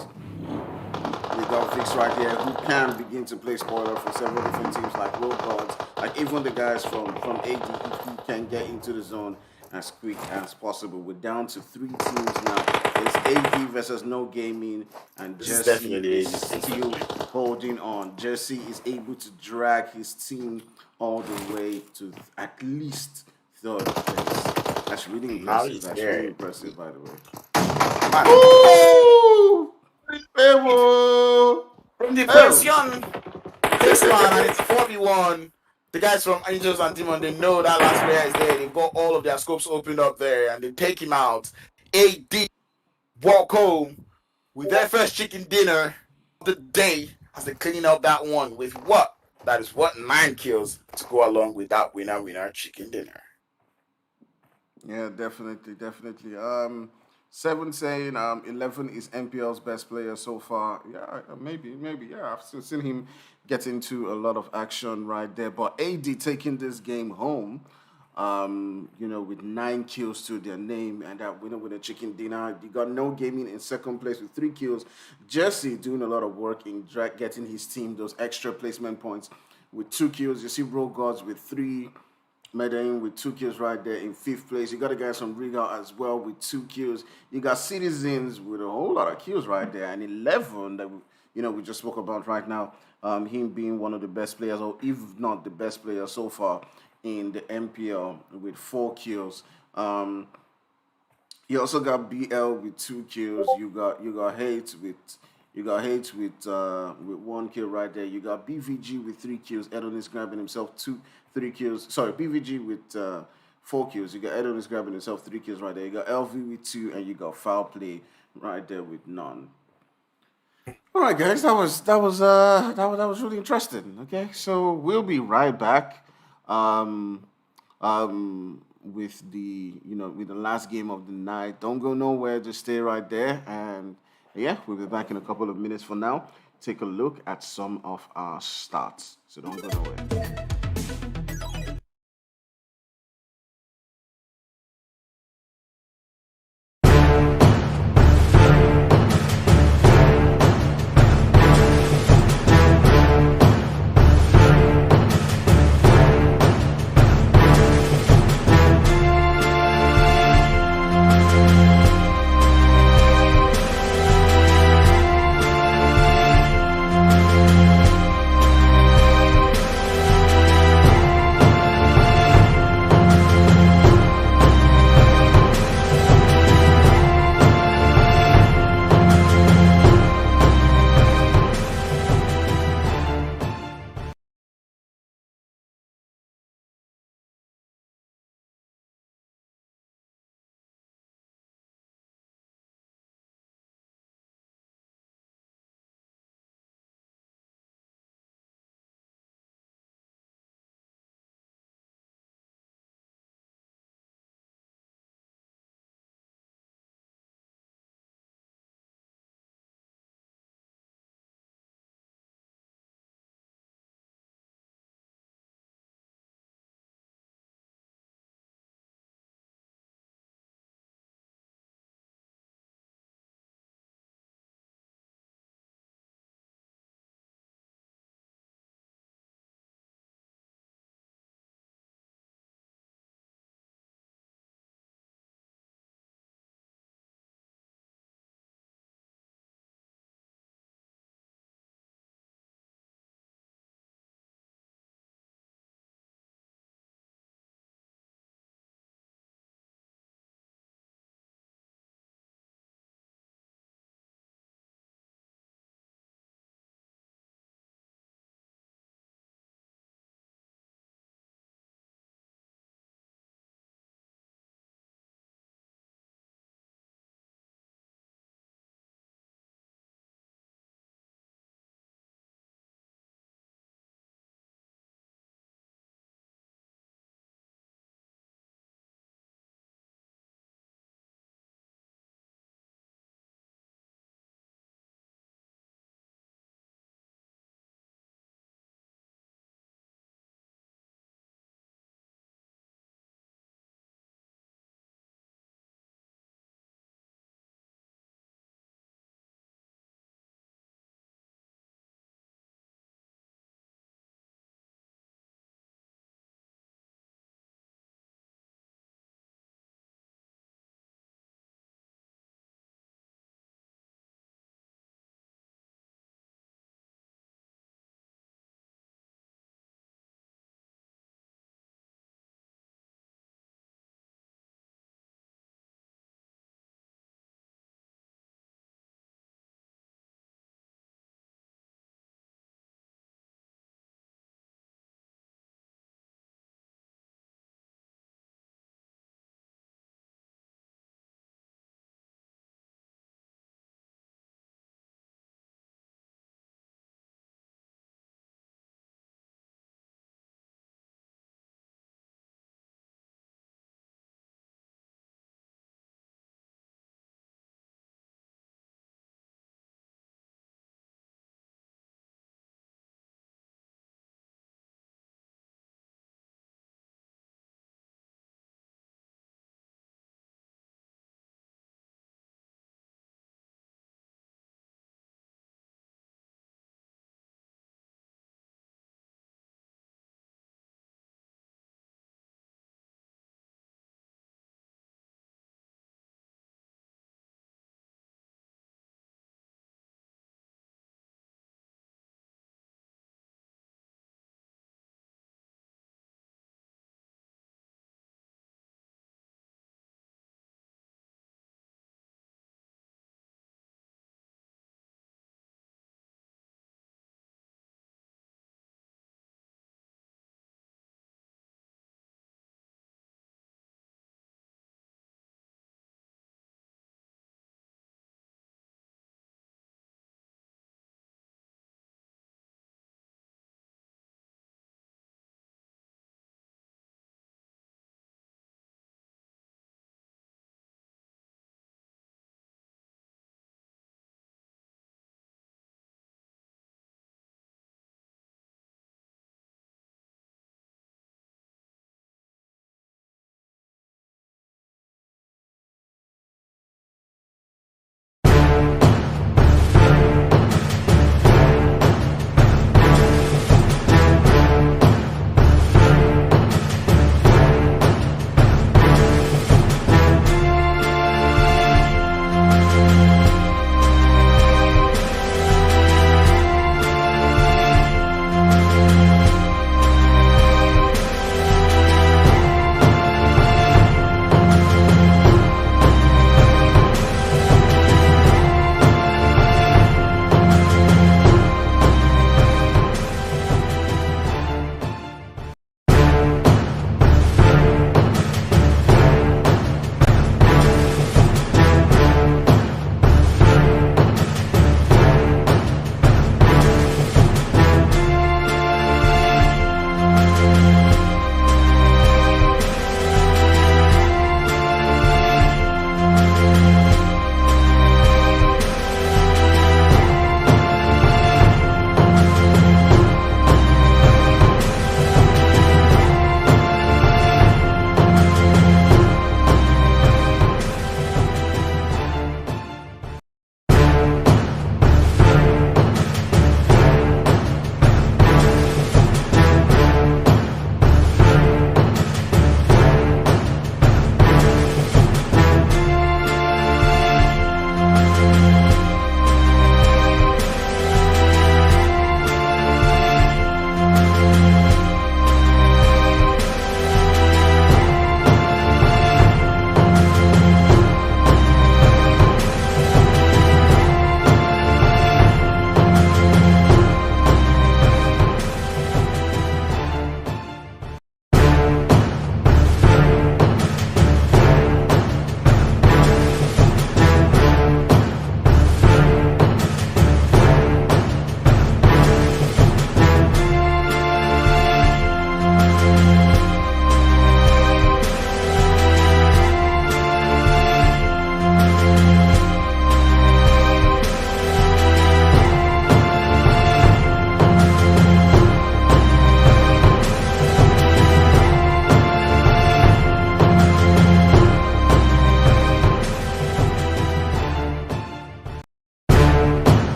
We got Vix right here who can begin to play spoiler for several different teams like Road Gods, like even the guys from AD if he can get into the zone as quick as possible. We're down to 3 teams now. It's AD versus No Gaming, and This is Jesse definitely is AG's take. still holding on. Jesse is able to drag his team all the way to at least third place. That's really Now impressive. he's That's really there. impressive, by the way. Man, Ooh! Ewo! from the Oh! question takes one, and it's 4v1. The guys from Angels and Demon, they know that last player is there. They've got all of their scopes opened up there, and they take him out. AD walk home with their first chicken dinner of the day as they clean up that one with what? That is what 9 kills to go along with that winner chicken dinner. Yeah, definitely, definitely. 7 saying 11 is MPL's best player so far. Yeah, maybe. Yeah, I've still seen him get into a lot of action right there. But AD taking this game home, with 9 kills to their name and that winner with a chicken dinner. You got No Gaming in second place with 3 kills. Jesse doing a lot of work in getting his team those extra placement points with 2 kills. You see Road Gods with 3. Medellin with 2 kills right there in fifth place. You got the guys from Riga as well with 2 kills. You got Citizens with a whole lot of kills right there, and 11 that we just spoke about right now. Him being one of the best players, or if not the best player so far in the MPL with 4 kills. You also got BL with 2 kills. You got Hate with 1 kill right there. You got BVG with 3 kills. Edonis grabbing himself 3 kills. Sorry, BVG with 4 kills. You got Edonis grabbing himself 3 kills right there. You got LV with 2, and you got Foul Play right there with none. All right, guys, that was really interesting. Okay, so we'll be right back. Um, with the last game of the night. Don't go nowhere. Just stay right there, and yeah, we'll be back in a couple of minutes. For now, take a look at some of our stats. So don't go nowhere.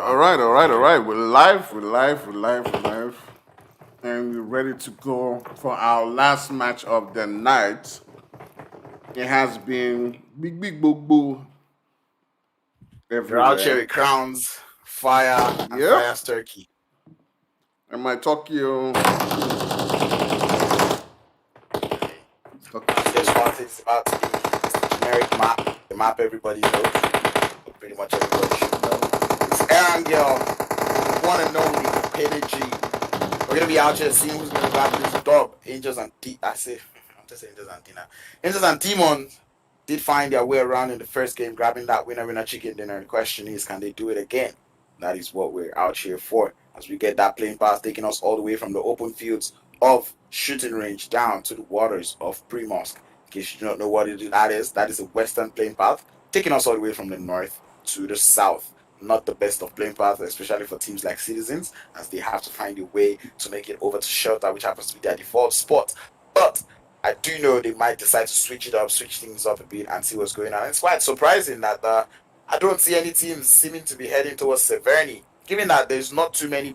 All right. We're live, and we're ready to go for our last match of the night. It has been big boo boo They're out here everywhere. with crowns, fire, and Yep. fire's turkey. And my Tokyo, As we get started, it's about to be the generic map, the map everybody knows, pretty much everybody should know. It's Erangel, one and only Pedigree. We're gonna be out here seeing who's gonna grab this dub. Angels and I'm just saying Angels and Tina. Angels and Demons did find their way around in the first game, grabbing that winner chicken dinner. The question is, can they do it again? That is what we're out here for. As we get that plane pass taking us all the way from the open fields of shooting range down to the waters of Primorsk. In case you do not know what that is a western plane path taking us all the way from the north to the south. Not the best of plane paths, especially for teams like Citizens, as they have to find a way to make it over to Shelter, which happens to be their default spot. But I do know they might decide to switch things up a bit, and see what's going on. It's quite surprising that I don't see any teams seeming to be heading towards Severny, given that there's not too many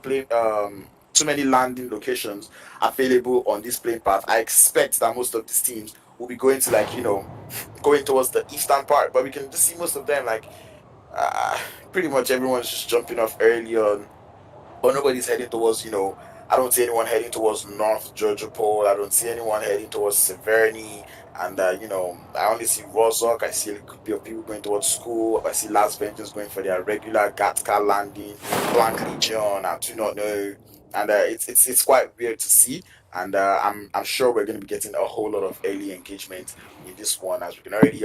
landing locations available on this plane path. I expect that most of these teams will be going to going towards the eastern part, but we can just see most of them uh, pretty much everyone's just jumping off early on, but nobody's heading towards, I don't see anyone heading towards North Georgia Pole. I don't see anyone heading towards Severny. And, I only see Rozok. I see a good bit of people going towards school. I see Last Vengeance going for their regular Gatka landing, Blank Legion. I do not know. And it's quite weird to see. And I'm sure we're going to be getting a whole lot of early engagement in this one, as we can already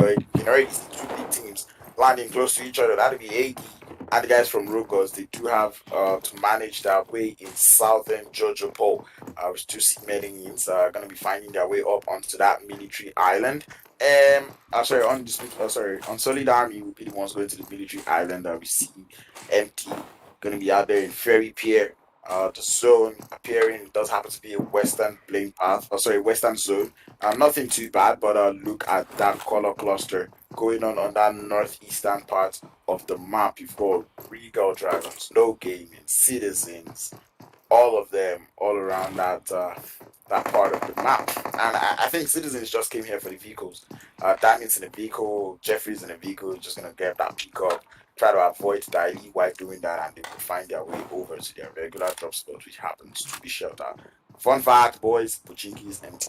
see two big teams landing close to each other. That'll be AD and the guys from Rogos. They do have to manage their way in southern Georgia Pole, which two see Medellins are going to be finding their way up onto that military island. Sorry, on Solid Army will be the ones going to the military island. We see MT going to be out there in Ferry Pier. The zone appearing does happen to be a western plane path, western zone. Nothing too bad, but look at that color cluster going on that northeastern part of the map. You've got Regal Dragons, No Gaming, Citizens, all of them all around that part of the map. And I think Citizens just came here for the vehicles. Daniel's in a vehicle, Jeffrey's in a vehicle, just gonna get that pickup. Try to avoid Daily while doing that, and they will find their way over to their regular drop spot, which happens to be Shelter. Fun fact, boys, Puchinki is empty.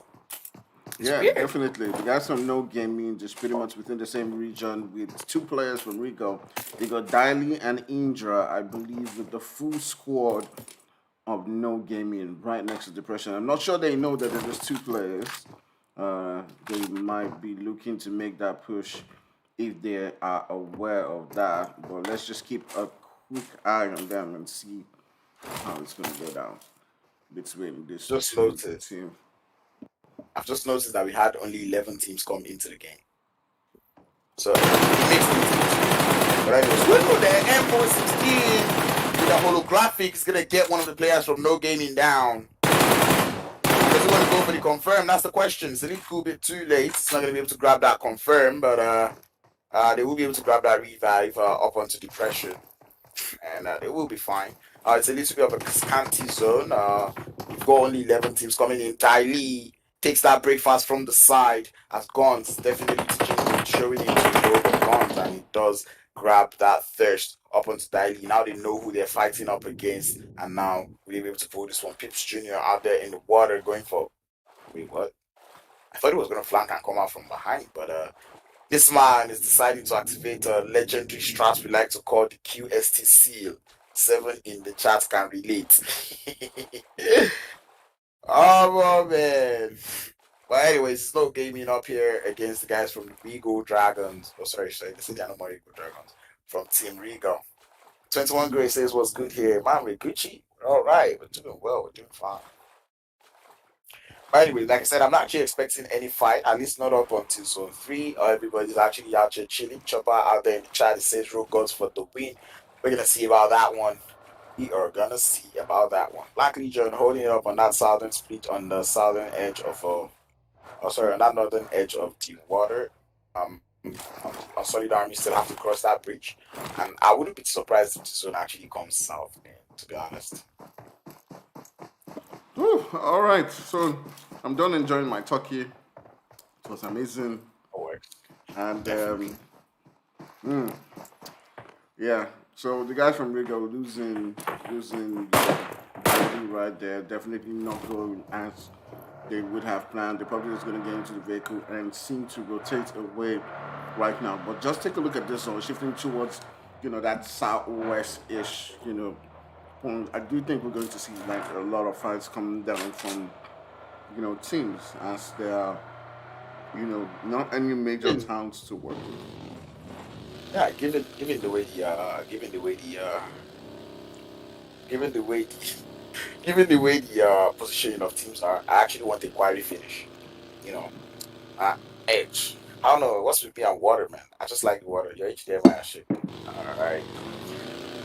It's yeah, weird. definitely. The guys from No Gaming, just pretty much within the same region with two players from Rigo. They got Diley and Indra, I believe, with the full squad of No Gaming right next to Depression. I'm not sure they know that there's two players. They might be looking to make that push if they are aware of that. But let's just keep a quick eye on them and see how it's going to go down between these Just two noticed. teams. I've just noticed that we had only 11 teams come into the game. So it makes things easy. But anyways, we know that M416 with the holographic is gonna get one of the players from No Gaming down. Does he want to go for the confirm? That's the question. It's a little bit too late. It's not gonna be able to grab that confirm, but they will be able to grab that revive up onto depression, and they will be fine. It's a little bit of a scanty zone. We've got only 11 teams coming in. Ty Lee takes that breakfast from the side as Guns definitely showing him to know the Guns, and he does grab that thirst up onto Ty Lee. Now they know who they're fighting up against, and now we'll be able to pull this one. Pips Jr. out there in the water going for. Wait, what? I thought he was going to flank and come out from behind, but this man is deciding to activate a legendary strat we like to call the QST seal. 7 in the chat can relate. Oh man. But anyways, slow gaming up here against the guys from the Regal Dragons. Oh sorry, this is the no more Regal Dragons. From Team Regal. 21 Gray says what's good here. Man, we're Gucci. We're alright. We're doing well. We're doing fine. But anyway, like I said, I'm not actually expecting any fight, at least not up until zone 3. Everybody's actually out here chilling. Chopper out there in the chat, it says Road Gods for the win. We're going to see about that one. We are going to see about that one. Black Legion holding it up on that southern split on the southern edge of, on that northern edge of the water. on Solid Army still have to cross that bridge. And I wouldn't be surprised if the zone actually comes south, man, to be honest. Whew, all right, so I'm done enjoying my turkey. It was amazing, It works. and Definitely. yeah. So the guys from Riga losing Brady right there. Definitely not going as they would have planned. They're probably just going to get into the vehicle and seem to rotate away right now. But just take a look at this one, shifting towards that southwest ish. I do think we're going to see like a lot of fights coming down from teams as there are not any major Given, towns to work with. yeah, given the way the given the way the given the way the positioning of teams are, I actually want a quarry finish. You know, uh, edge. I don't know what's with me and water, man. I just like the water. You're HDMI and shit. All right.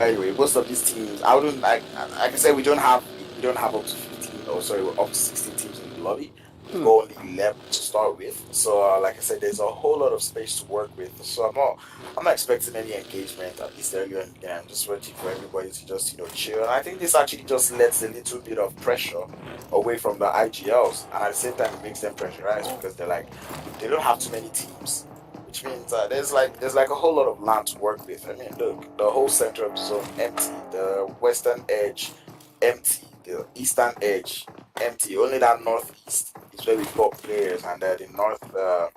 Anyway, most of these teams, I wouldn't like I said, we don't have up to 15 or sorry, up to 16 teams in the lobby. We've got only 11 to start with. So like I said, there's a whole lot of space to work with. So I'm not expecting any engagement at least early on in the game. I'm just waiting for everybody to just chill. And I think this actually just lets a little bit of pressure away from the IGLs, and at the same time it makes them pressurized because they don't have too many teams, which means there's like a whole lot of land to work with. I mean, look, the whole center of the zone empty, the western edge empty, the eastern edge empty. Only that northeast is where we've got players, and the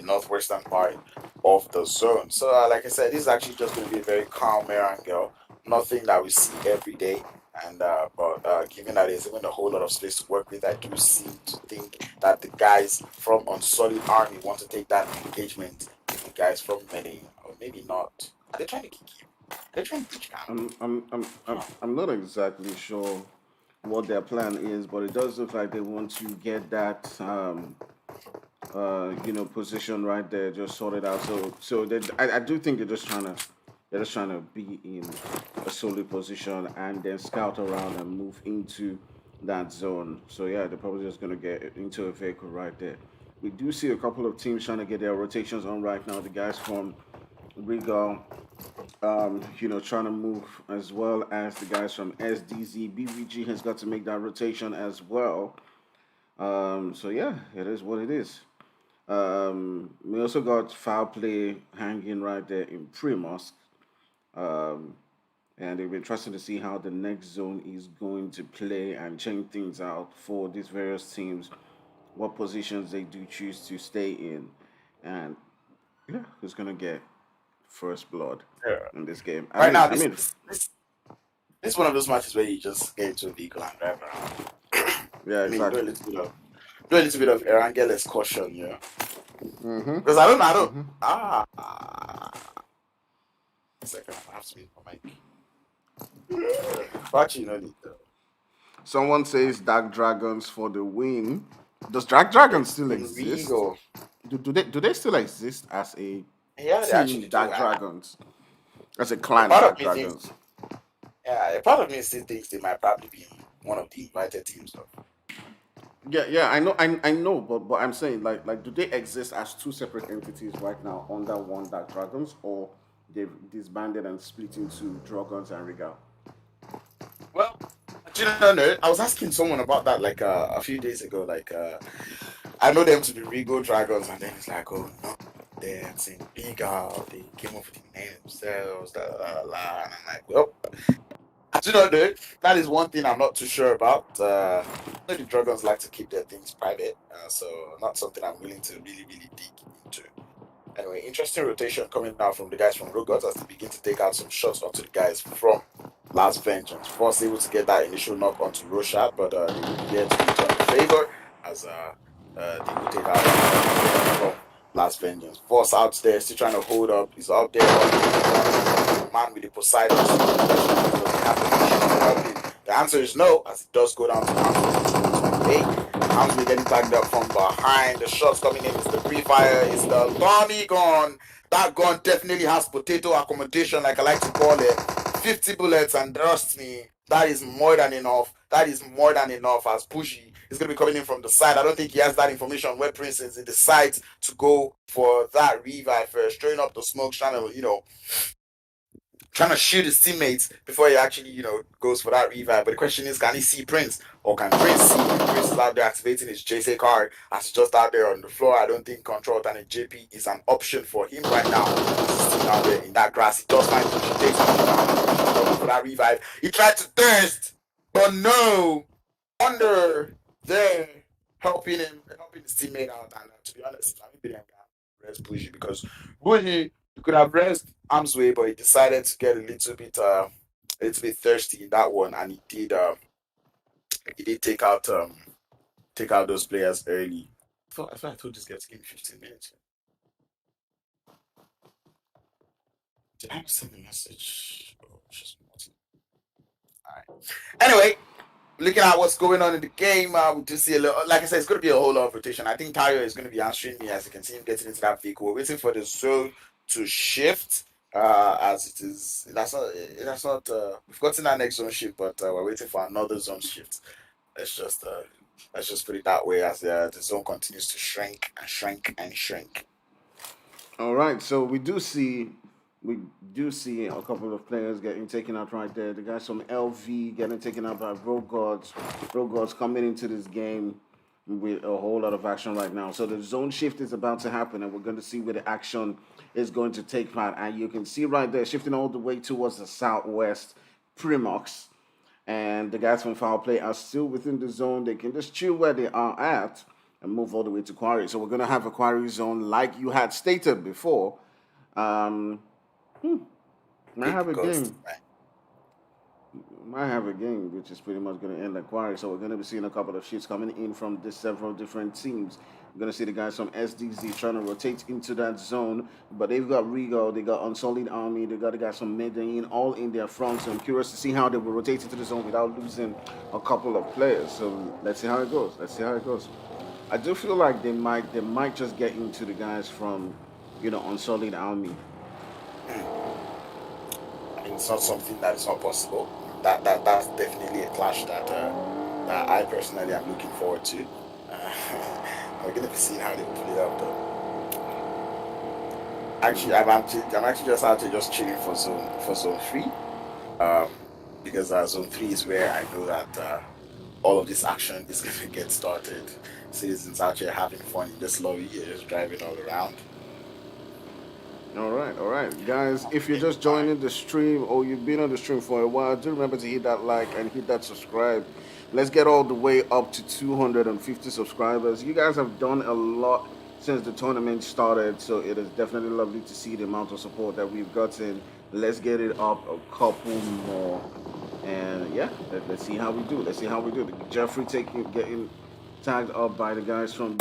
northwestern part of the zone. So, like I said, this is actually just going to be a very calm Erangel. Nothing that we see every day. And but given that there's even a whole lot of space to work with, I do seem to think that the guys from Unsolid Army want to take that engagement with the guys from Medellin, or maybe not. Are they trying to kick you? Are they trying to teach camp? I'm not exactly sure what their plan is, but it does look like they want to get that position right there just sorted out. I do think they're just trying to be in a solid position and then scout around and move into that zone. So yeah, they're probably just gonna get into a vehicle right there. We do see a couple of teams trying to get their rotations on right now. The guys from Riga, trying to move as well as the guys from SDZ. BVG has got to make that rotation as well. So yeah, it is what it is. We also got foul play hanging right there in Primus. Um, and it'll be interesting to see how the next zone is going to play and change things out for these various teams, what positions they do choose to stay in, and yeah, who's gonna get first blood Yeah. in this game. I Right mean, now, I this mean, this this this is one of those matches where you just get into a vehicle and drive around. yeah, I mean, exactly. do a little bit of Erangel excursion, Mm-hmm. Because I don't. Mm-hmm. Second, I have to mute my mic. But actually, no need to. Someone says Dark Dragons for the win. Does Dark Dragons still In exist? Vigo, Do they still exist as a yeah, they team actually do. Dark Dragons? As a A clan part of Dark me thinks, Dragons? yeah, a part of me still thinks they might probably be one of the invited teams, though. Yeah, yeah, I know, but I'm saying like do they exist as two separate entities right now under one Dark Dragons, or they've disbanded and split into Dragons and Regal? Well, do you know? I was asking someone about that like a few days ago. Like, I know them to be Regal Dragons, and then it's like, oh no, they're saying Regal. They came up with the name themselves. And I'm like, well, I do not know. That is one thing I'm not too sure about. I know the Dragons like to keep their things private, so not something I'm willing to really, really dig into. Anyway, interesting rotation coming now from the guys from Rogot as they begin to take out some shots onto the guys from Last Vengeance. Force able to get that initial knock onto Roshat, but they would be there to return the favor as they would take out from Last Vengeance. Force out there, still trying to hold up. He's up there. Man with the Poseidon. Does he have the machine to help him? The answer is no, as it does go down to Hamsley. Hamsley getting backed up from behind. The shots coming in is the pre-fire. It's the Tommy gun. That gun definitely has potato accommodation, like I like to call it. 50 bullets, and trust me, that is more than enough. That is more than enough as Pushy is going to be coming in from the side. I don't think he has that information where Prince is in the side to go for that revive first, throwing up the smoke, trying to shoot his teammates before he actually, goes for that revive. But the question is, can he see Prince? Or can Prince see him? Prince is out there activating his JC card as he's just out there on the floor. I don't think Control and JP is an option for him right now. He's still out there in that grass. He does find push. He takes him down for that revive. He tried to thirst, but no. Under there helping his teammate out. And to be honest, I mean, rest Bougie because Bougie you could have rest arms way, but he decided to get a little bit thirsty in that one, and he did take out those players early. I thought I told this guy to give me 15 minutes. Did I send the message? Oh, just all right. Anyway, looking at what's going on in the game, we do see a little. Like I said, it's going to be a whole lot of rotation. I think Tario is going to be answering me as you can see him getting into that vehicle. We're waiting for the zone to shift. As it is, that's not. That's not. We've gotten our next zone shift, but we're waiting for another zone shift. Let's just uh, let's just put it that way as the zone continues to shrink and shrink and shrink. All right, so we do see a couple of players getting taken out right there. The guys from LV getting taken out by Rogods. Rogods coming into this game with a whole lot of action right now. So the zone shift is about to happen, and we're going to see where the action is going to take part. And you can see right there, shifting all the way towards the southwest, Primox. And the guys from Foul Play are still within the zone. They can just chill where they are at and move all the way to Quarry. So we're going to have a Quarry zone like you had stated before. Um, might Big have a ghost. game. Might have a game, which is pretty much going to end like Quarry. So we're going to be seeing a couple of shits coming in from this several different teams. We're going to see the guys from SDZ trying to rotate into that zone. But they've got Regal, they got Unsullied Army, they got the guys from Medellin all in their front. So I'm curious to see how they will rotate into the zone without losing a couple of players. So let's see how it goes. Let's see how it goes. I do feel like they might just get into the guys from, Unsullied Army. I mean, it's not something that is not possible. That's definitely a clash that I personally am looking forward to. Uh, we're gonna be seeing how they pull it out though. Actually, I'm actually just out here just chilling for zone three. Um, because zone three is where I know that all of this action is gonna get started. Citizens out here having fun in this lobby, you're just driving all around. All right, guys. If you're just joining the stream or you've been on the stream for a while, do remember to hit that like and hit that subscribe. Let's get all the way up to 250 subscribers. You guys have done a lot since the tournament started, so it is definitely lovely to see the amount of support that we've gotten. Let's get it up a couple more, and yeah, let's see how we do. Let's see how we do. Jeffrey getting tagged up by the guys from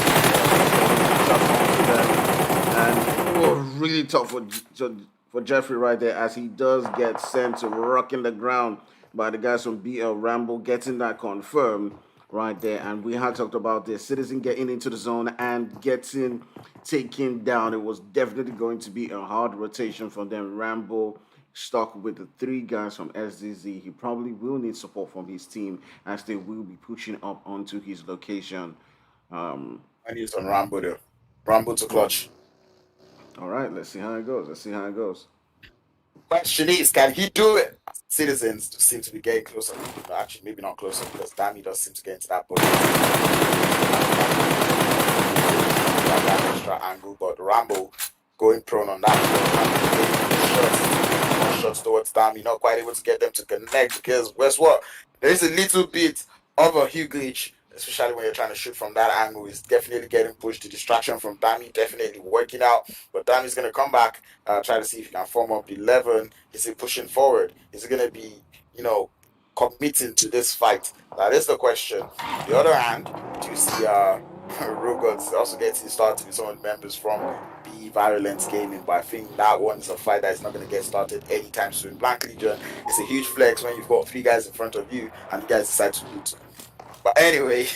and really tough for Jeffrey right there as he does get sent to rocking the ground by the guys from BL Rambo getting that confirmed right there. And we had talked about this citizen getting into the zone and getting taken down. It was definitely going to be a hard rotation for them. Rambo stuck with the three guys from SDZ. He probably will need support from his team as they will be pushing up onto his location. Um, I need on Rambo though. Rambo to clutch. all right, let's see how it goes. Let's see how it goes. Question is, can he do it? Citizens seem to be getting closer. Actually, maybe not closer because Dami does seem to get into that that extra angle. But Rambo going prone on that shots towards Dami, not quite able to get them to connect because guess what? There is a little bit of a hue glitch, especially when you're trying to shoot from that angle. Is definitely getting pushed. The distraction from Dami definitely working out, but Dami's gonna come back, try to see if he can form up 11. Is he pushing forward? Is he gonna be, you know, committing to this fight? That is the question. On the other hand, we do see Rogots also getting started with some of the members from Be Violence Gaming, but I think that one is a fight that is not going to get started anytime soon. Blank Legion is a huge flex when you've got three guys in front of you and you guys decide to loot. But anyway,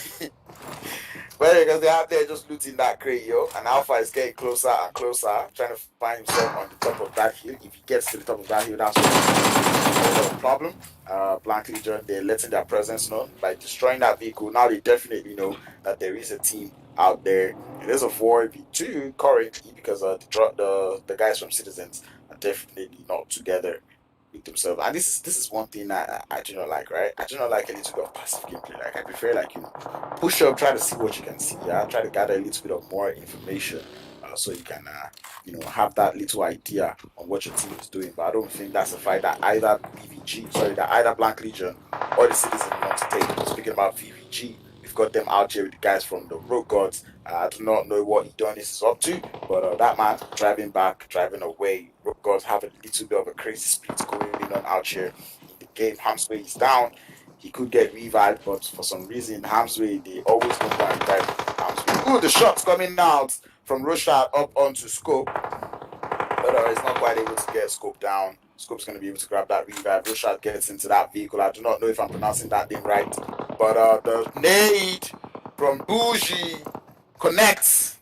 well, because they're out there just looting that crate, yo, and Alpha is getting closer and closer, trying to find himself on the top of that hill. If he gets to the top of that hill, that's a problem. Blank Legion, they're letting their presence known by destroying that vehicle. Now they definitely know that there is a team out there. It is a 4v2 currently because the guys from Citizens are definitely not together with themselves. And this is one thing I do not like, right? I do not like a little bit of passive gameplay. Like I prefer like push up, try to see what you can see. Yeah, try to gather a little bit of more information, so you can have that little idea on what your team is doing. But I don't think that's a fight that either that either Black Legion or the Citizen want to take. Speaking about VVG, we've got them out here with the guys from the Road Gods. I do not know what Adonis is up to, but that man driving back, driving away. Road Gods have a little bit of a crazy speed going on out here in the game. Hamsway is down. He could get revived, but for some reason, Hamsway, they always go and revive Hamsway. Ooh, the shot's coming out from Roshad up onto Scope, but it's not quite able to get Scope down. Scope's going to be able to grab that revive. Roshad gets into that vehicle. I do not know if I'm pronouncing that name right, but the nade from Bougie connects.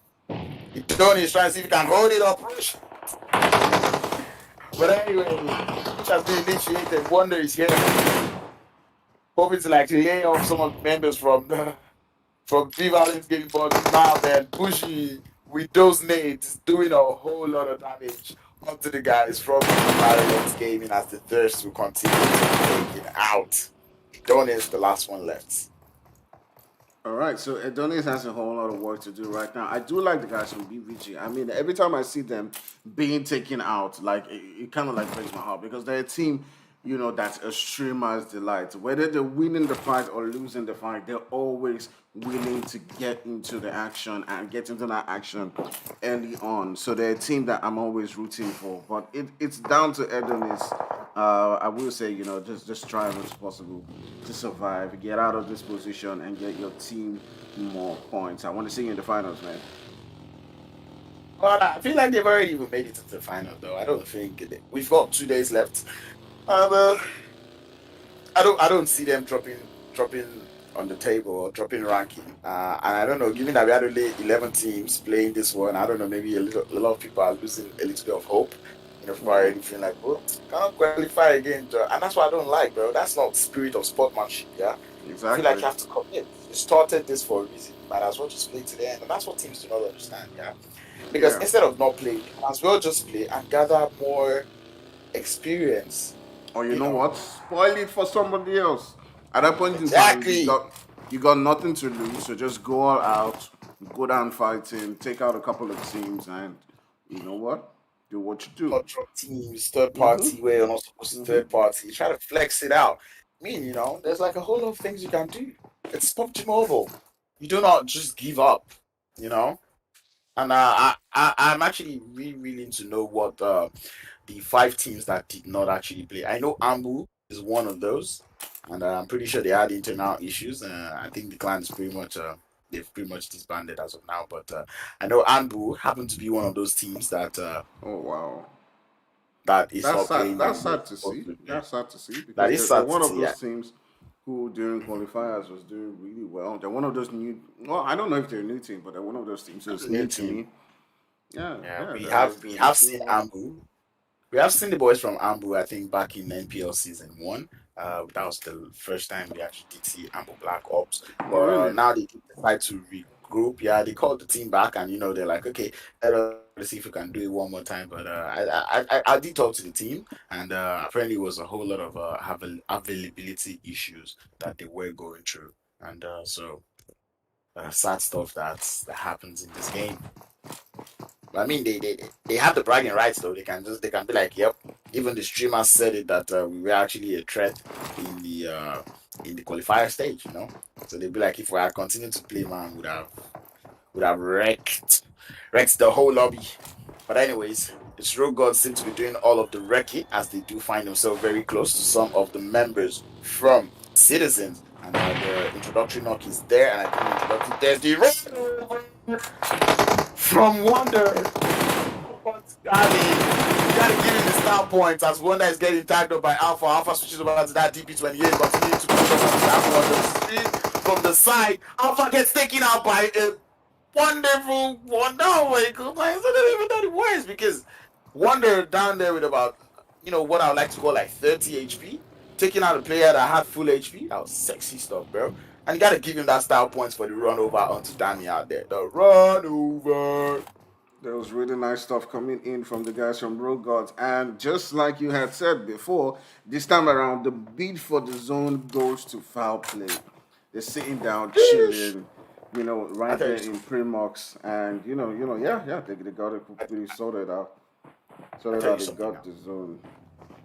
Tony is trying to see if he can hold it up. But anyway, which has been initiated. Wonder is here, hoping to like lay off some of the members from Vivalent's game. But now then, Bushi with those nades doing a whole lot of damage onto the guys from Vivalent's gaming as the thirst will continue to take it out. Adonis, the last one left. All right, so Adonis has a whole lot of work to do right now. I do like the guys from BVG. I mean, every time I see them being taken out, like it kind of like breaks my heart because they're a team, that's a streamer's delight. Whether they're winning the fight or losing the fight, they're always willing to get into the action and get into that action early on. So they're a team that I'm always rooting for. But it's down to Adonis. I will say, just try as much as possible to survive, get out of this position, and get your team more points. I want to see you in the finals, man. Well, I feel like they've already even made it to the final, though. I don't think we've got 2 days left. Uh, I don't see them dropping on the table or dropping ranking. And I don't know, given that we had only 11 teams playing this one, I don't know, maybe a lot of people are losing a little bit of hope. For already feeling like, well, can't qualify again, and that's what I don't like, bro. That's not spirit of sportsmanship, yeah. Exactly. I feel like you have to commit. You started this for a reason, might as well just play to the end, and that's what teams do not understand, yeah. Because instead of not playing, as well just play and gather more experience. Or you know what? Spoil it for somebody else. At that point in time, Exactly. you got nothing to lose, so just go all out, go down fighting, take out a couple of teams, and you know what? Do what you do. Control teams, third party, where you're not supposed to third party. Try to flex it out. I mean, there's like a whole lot of things you can do. It's PUBG Mobile. You do not just give up, you know. And I'm actually really willing to know what the 5 teams that did not actually play. I know Ambu is one of those, and I'm pretty sure they had internal issues. I think the clan is pretty much they've pretty much disbanded as of now. But I know Ambu happened to be one of those teams that Oh wow, that is that's not sad. playing That's when sad they're to supposed see. to play. That's sad to see That because is they're sad one to of see. Yeah. those teams who during qualifiers was doing really well. They're one of those new. Well, I don't know if they're a new team, but they're one of those teams. So it's New new to team. me. Yeah, Yeah, yeah, we they're have we have seen doing well. Ambu. We have seen the boys from Ambu, I think, back in NPL season 1. That was the first time we actually did see Ambu Black Ops. Oh But really? now they decide to regroup. Yeah, they called the team back, and they're like, okay, let's see if we can do it one more time. But I did talk to the team, and apparently it was a whole lot of availability issues that they were going through, and so sad stuff that happens in this game. But I mean, they have the bragging rights though. They can be like, yep. Even the streamer said it that we were actually a threat in the qualifier stage. So they'd be like, if we had continued to play, man, would have wrecked the whole lobby. But anyways, its road gods seem to be doing all of the wrecking as they do find themselves very close to some of the members from Citizens. And the introductory knock is there, and I think the introductory there's the from Wonder. You gotta give him the star points as Wonder is getting tagged up by Alpha. Alpha switches over to that DP28, continuing to push up on that Wonder. From the side, Alpha gets taken out by a wonderful Wonder. Oh my god, I don't even know the words because Wonder down there with about, what I would like to call like 30 HP, taking out a player that had full HP. That was sexy stuff, bro. And you got to give him that style points for the run over onto Danny out there. The run over. There was really nice stuff coming in from the guys from Road Gods. And just like you had said before, this time around, the bid for the zone goes to foul play. They're sitting down, chilling, I right tell there you, in Primox. And, yeah, they got it completely sorted out. I Sorted tell you out, they something got now. the zone.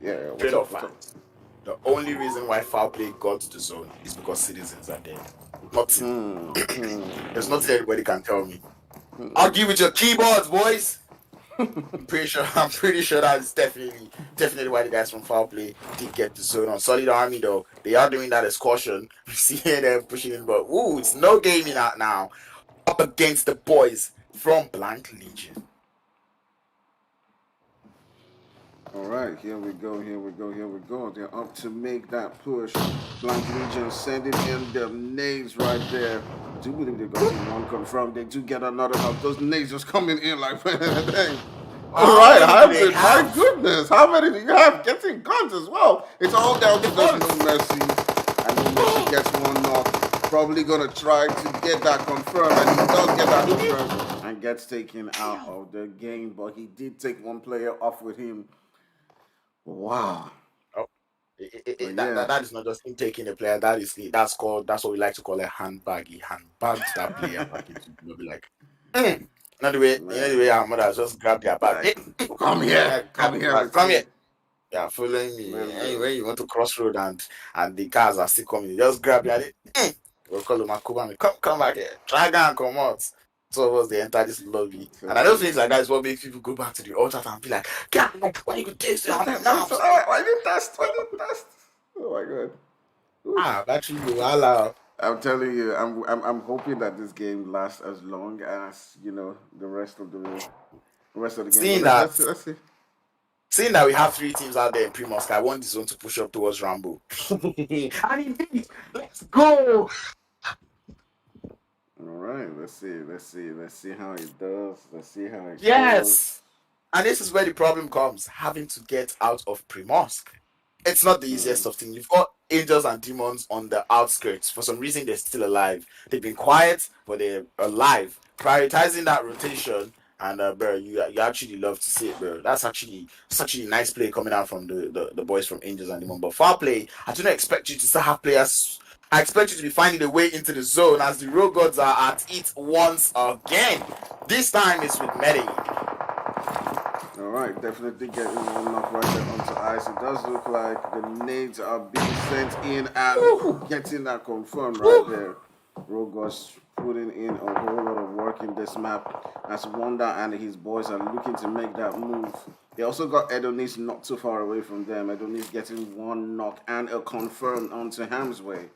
Yeah, Straight what's up up, what's up? facts. The only reason why foul play got to the zone is because citizens are dead. Nothing. Hmm, There's nothing anybody can tell me. I'll give it your keyboards, boys. I'm pretty sure. I'm pretty sure that's definitely why the guys from foul play did get the zone on Solid Army. Though they are doing that as caution. We see them pushing in, but it's no gaming out now. Up against the boys from Blank Legion. All right, here we go, here we go, here we go. They're up to make that push. Blank Legion sending in the nades right there. I do believe they got one confirmed. They do get another knock. Those nades just coming in like dang. All How right, many do they hybrid. My have? goodness, how many do you have? Getting guns as well. It's all down to The just guns. no mercy. And no mercy gets one knock. Probably gonna try to get that confirmed, and he does get that confirmed and gets taken out of the game. But he did take one player off with him. Wow. Oh, But that, yeah, that is not just him taking a player. That's what we like to call a handbag. He handbagged that player back into. You'll be like, not the way man. our mothers just grab their bag. Like, come here, come here, I Come here. say. Yeah, following me. Man, Anyway, you want to cross road and the cars are still coming. You just grab your we'll call him Akuba. Come back here. Try and come out. So of us they enter this lobby. And I don't think like that is what makes people go back to the altar and be like, God, why you could taste it? Now I didn't test. I didn't test. Oh my god. Oof. battery you allow. I'm telling you, I'm hoping that this game lasts as long as the rest of the game. But Seeing let's that let's see, let's see. seeing that we have three teams out there in Primus, I want this one to push up towards Rambo. And indeed, let's go. All right, let's see how it does. Let's see how it goes. Yes. And this is where the problem comes, having to get out of Primorsk. It's not the easiest Hmm. of things. You've got angels and demons on the outskirts. For some reason, they're still alive. They've been quiet, but they're alive. Prioritizing that rotation, and bro, you actually love to see it, bro. That's actually such a nice play coming out from the boys from Angels and Demons. But foul play, I do not expect you to still have players. I expect you to be finding a way into the zone as the Road Gods are at it once again. This time it's with Medellin. All right, definitely getting one knock right there onto ice. It does look like the nades are being sent in and getting that confirmed right there. Rogos putting in a whole lot of work in this map as Wanda and his boys are looking to make that move. They also got Edonis not too far away from them. Edonis getting one knock and a confirmed onto Hamsway.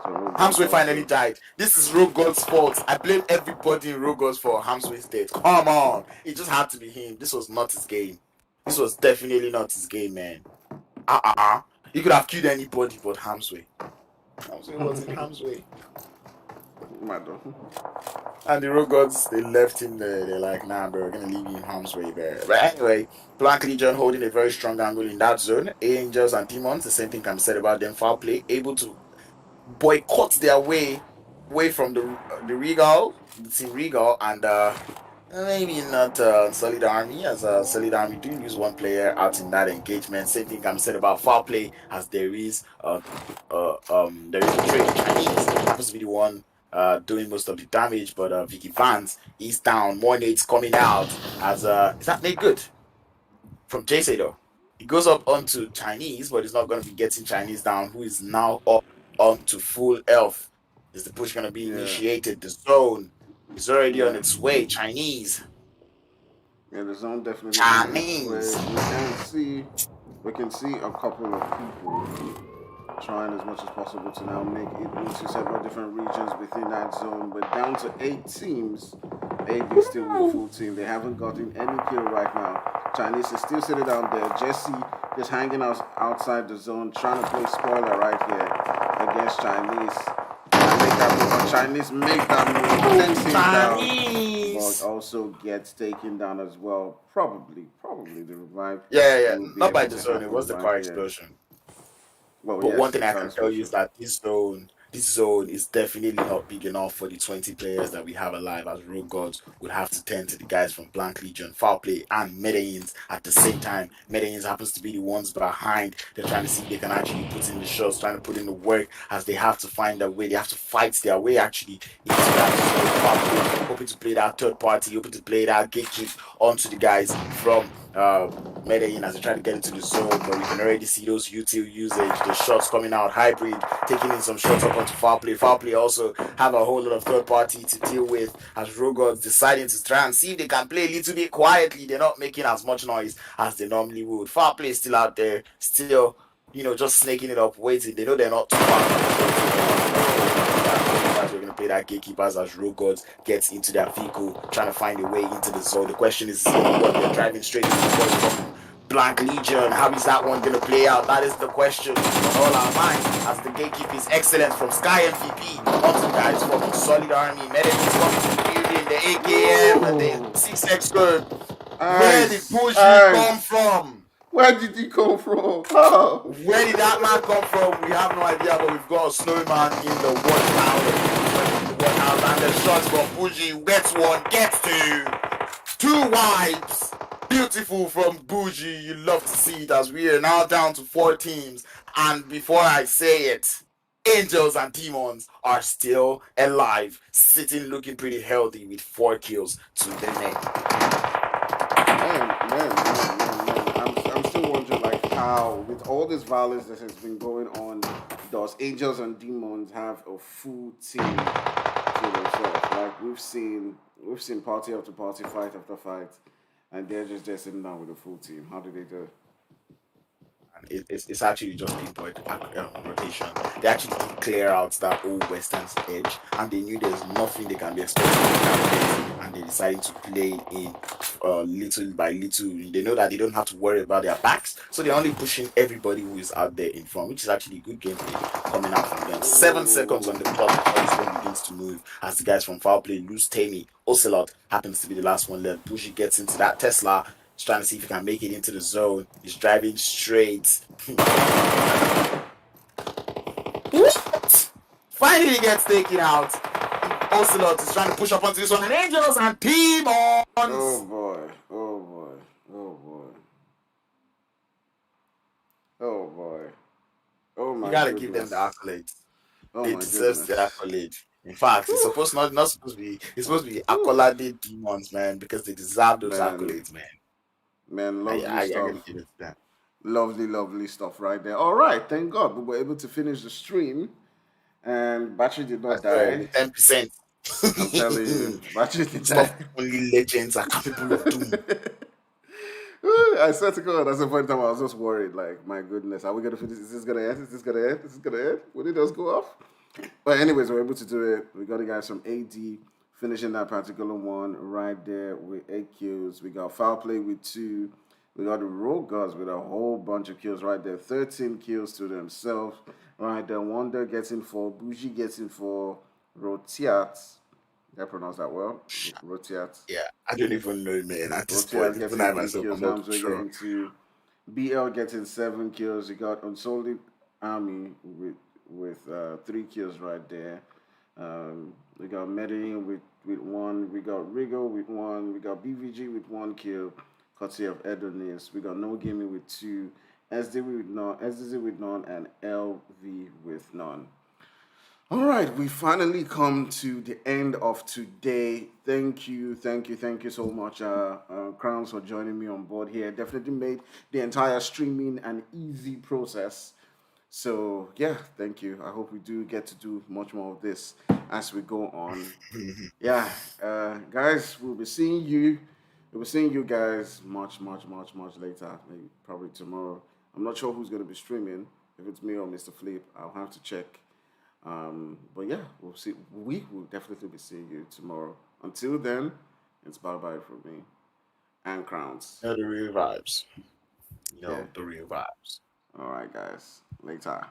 So Hamsway finally died. This is Rogod's fault. I blame everybody in Rogod's for Hamsway's death. Come on. It just had to be him. This was not his game. This was definitely not his game, man. He could have killed anybody but Hamsway. Hamsway wasn't Hamsway. And the Rogods, they left him there. They're like, nah, bro, we're going to leave you in Hamsway there. But anyway, Blank Legion holding a very strong angle in that zone. Angels and Demons, the same thing can be said about them. Foul play, able to boycott their way away from the Regal, the team Regal, and maybe not Solid Army, as Solid Army do lose one player out in that engagement. Same thing can be said about foul play, as there is there is a trade Chinese happens to be the one doing most of the damage, but Vicky Vance is down. More nades coming out as is that made good from Jay though. He goes up onto Chinese, but he's not going to be getting Chinese down, who is now up onto full health. Is the push going to be initiated? The zone is already on its way. Chinese. Yeah, the zone definitely Chinese. We can see a couple of people trying as much as possible to now make it into several different regions within that zone. But down to 8 teams. 8 is still with the full team. They haven't gotten any kill right now. Chinese is still sitting down there. Jesse just hanging out outside the zone, trying to play spoiler right here against Chinese. Chinese make that move, takes him down, but also gets taken down as well. Probably the revive. Yeah. Not by the zone. It was the car explosion. Well, but one thing I can tell you is that this zone, this zone is definitely not big enough for the 20 players that we have alive, as Road Gods would have to tend to the guys from Blank Legion, Foul Play, and Medellins at the same time. Medellins happens to be the ones behind. They're trying to see if they can actually put in the shots, trying to put in the work, as they have to find a way. They have to fight their way actually into that zone. Foul Play, hoping to play that third party, hoping to play that gatekeep onto the guys from Medellin as they try to get into the zone, but we can already see those util usage, the shots coming out, hybrid, taking in some shots up onto foul play. Foul play also have a whole lot of third party to deal with as Rogods deciding to try and see if they can play a little bit quietly. They're not making as much noise as they normally would. Foul play is still out there, still, just snaking it up, waiting. They know they're not too far from the we're going to play that gatekeepers as road gods gets into their vehicle, trying to find a way into the zone. The question is what they're driving straight into the zone from Blank Legion. How is that one going to play out? That is the question on all our minds as the gatekeep is excellent from Sky MVP onto the guys from Solid Army. Medellins coming to the building, the AKM, and the 6X squad. Where did Pubg come from? Where did he come from? Oh. Where did that man come from? We have no idea, but we've got a snowman in the watchhouse, and the shots from Pubg gets one, gets two wipes. Beautiful from Pubg. You love to see it as we are now down to 4 teams. And before I say it, Angels and Demons are still alive, sitting looking pretty healthy with 4 kills to their name. Man. I'm still wondering, like, how, with all this violence that has been going on, does Angels and Demons have a full team to themselves? Like, we've seen party after party, fight after fight, and they're just there sitting down with a full team. How do they do it? It's actually just pinpoint rotation. They actually did clear out that old Western edge, and they knew there's nothing they can be expected to and they decided to play in little by little. They know that they don't have to worry about their backs, so they're only pushing everybody who is out there in front, which is actually good gameplay coming out from them. 7 seconds on the clock before this one begins to move as the guys from foul play lose Tammy. Ocelot happens to be the last one left. Pubg gets into that Tesla. He's trying to see if he can make it into the zone. He's driving straight. What? Finally he gets taken out. Ocelot is trying to push up onto this one. And Angels and Demons. Oh boy. Oh my. You gotta give them the accolades. Oh they my deserve goodness. the accolade. In fact, it's supposed to be accolade demons, man, because they deserve those accolades, man. Man, lovely I stuff. gotta give it to them. Lovely stuff right there. All right, thank God we were able to finish the stream, and battery did not die. 10%. I'm telling you, battery did Some of die. only legends are capable of doing. I swear to God, at some point in time, I was just worried. Like, my goodness, are we gonna finish? Is this gonna end? Is this gonna end? Will it just go off? But anyways, we're able to do it. We got the guys from AD finishing that particular one right there with 8 kills. We got foul play with 2. We got the road guys with a whole bunch of kills right there. 13 kills to themselves right there. Wonder gets in 4. Bougie gets in 4. Rotiat. Did I pronounce that well? Rotiat. Yeah, I don't even know, man. At this Rotiat point, gets even I in 3 myself, kills. I'm not Hamza sure. getting 2. BL getting 7 kills. You got Unsolid Army with 3 kills right there. We got Medellin with 1. We got Rigo with 1. We got BVG with 1 kill, courtesy of Edonis. We got No Gaming with 2. SDZ with none, and LV with none. All right, we finally come to the end of today. Thank you so much, Crowns, for joining me on board here. Definitely made the entire streaming an easy process. So yeah, thank you. I hope we do get to do much more of this as we go on. Yeah, guys, we'll be seeing you. We'll be seeing you guys much later. Maybe probably tomorrow. I'm not sure who's going to be streaming. If it's me or Mr. Flip, I'll have to check. But yeah, we'll see. We will definitely be seeing you tomorrow. Until then, it's bye from me and Crowns. The real vibes. The real vibes. All right, guys. Later.